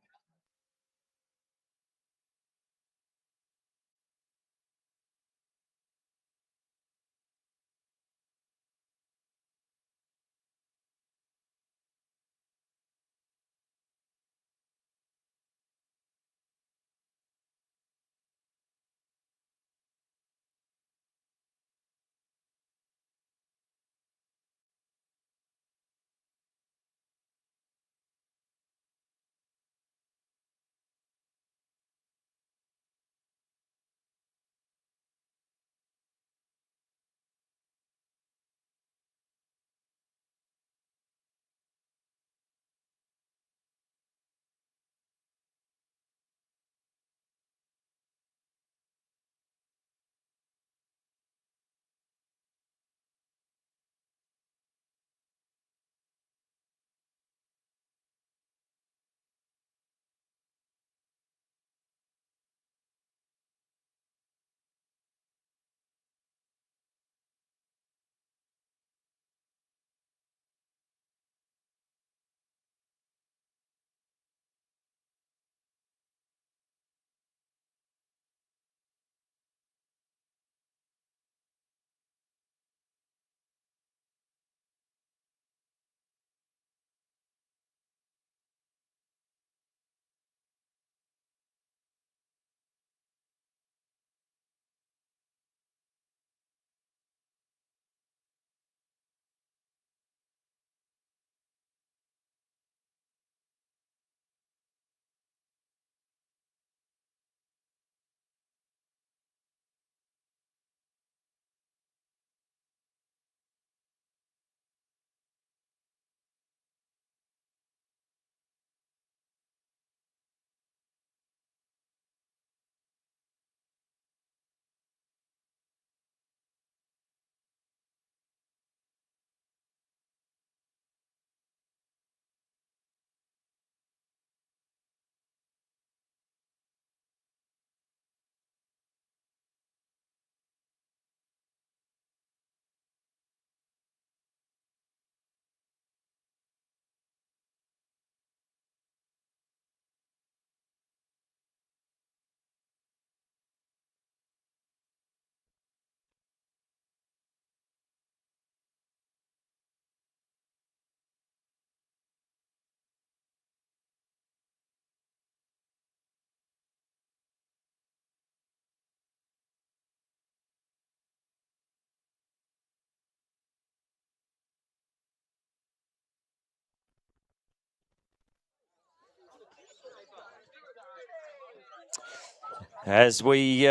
As we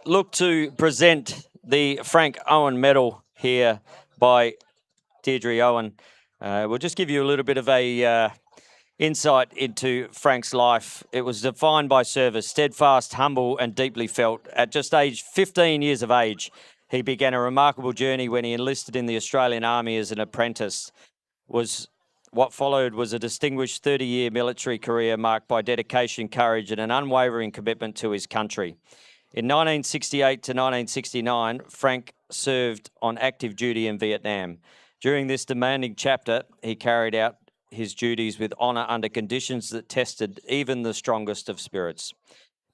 look to present the Frank Owen Medal here by Deirdre Owen, we'll just give you a little bit of a insight into Frank's life. It was defined by service, steadfast, humble and deeply felt. At just age 15 years of age, he began a remarkable journey when he enlisted in the Australian Army as an apprentice. What followed was a distinguished 30-year military career marked by dedication, courage and an unwavering commitment to his country. In 1968 to 1969, Frank served on active duty in Vietnam. During this demanding chapter, he carried out his duties with honour under conditions that tested even the strongest of spirits.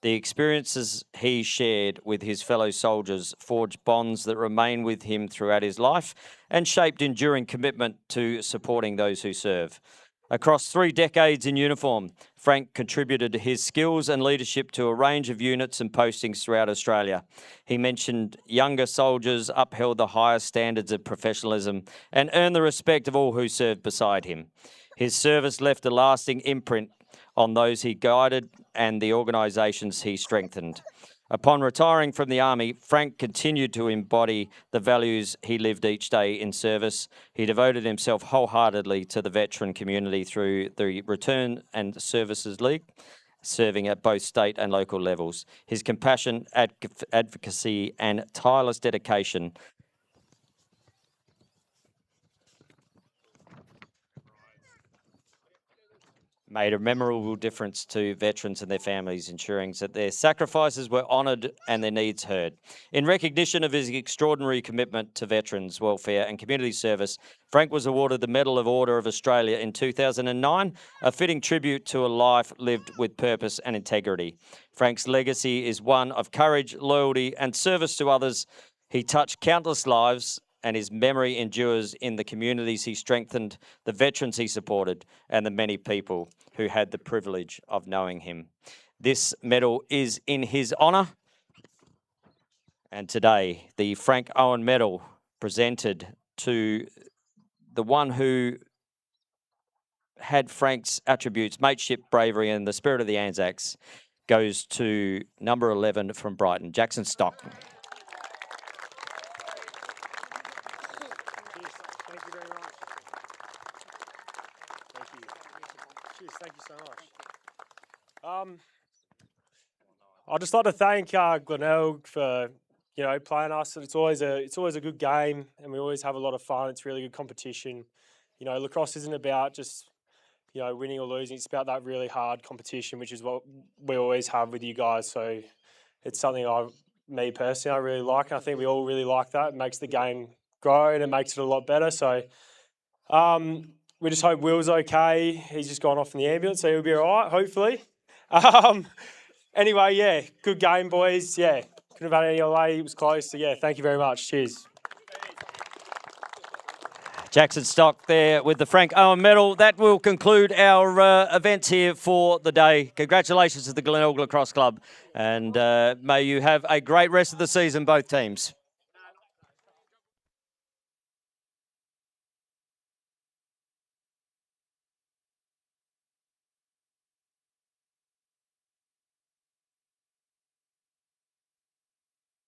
The experiences he shared with his fellow soldiers forged bonds that remain with him throughout his life and shaped enduring commitment to supporting those who serve. Across 3 decades in uniform, Frank contributed his skills and leadership to a range of units and postings throughout Australia. He mentioned younger soldiers, upheld the highest standards of professionalism and earned the respect of all who served beside him. His service left a lasting imprint on those he guided and the organisations he strengthened. Upon retiring from the Army, Frank continued to embody the values he lived each day in service. He devoted himself wholeheartedly to the veteran community through the Return and Services League, serving at both state and local levels. His compassion, advocacy and tireless dedication made a memorable difference to veterans and their families, ensuring that their sacrifices were honoured and their needs heard. In recognition of his extraordinary commitment to veterans' welfare and community service, Frank was awarded the Medal of Order of Australia in 2009, a fitting tribute to a life lived with purpose and integrity. Frank's legacy is one of courage, loyalty and service to others. He touched countless lives, and his memory endures in the communities he strengthened, the veterans he supported, and the many people who had the privilege of knowing him. This medal is in his honour. And today, the Frank Owen Medal, presented to the one who had Frank's attributes, mateship, bravery, and the spirit of the ANZACs, goes to number 11 from Brighton, Jackson Stock. Thank you very much. Thank you. Cheers, thank you so much. I'd just like to thank Glenelg for playing us. It's always a good game, and we always have a lot of fun. It's really good competition. Lacrosse isn't about just winning or losing. It's about that really hard competition, which is what we always have with you guys. So it's something me personally, I really like, and I think we all really like that. It makes the game grow and it makes it a lot better. So we just hope Will's okay. He's just gone off in the ambulance, so he'll be all right, hopefully. Anyway, yeah, good game, boys. Yeah, couldn't have had any other way. It was close. So, yeah, thank you very much. Cheers. Jackson Stock there with the Frank Owen Medal. That will conclude our events here for the day. Congratulations to the Glenelg Lacrosse Club, and may you have a great rest of the season, both teams.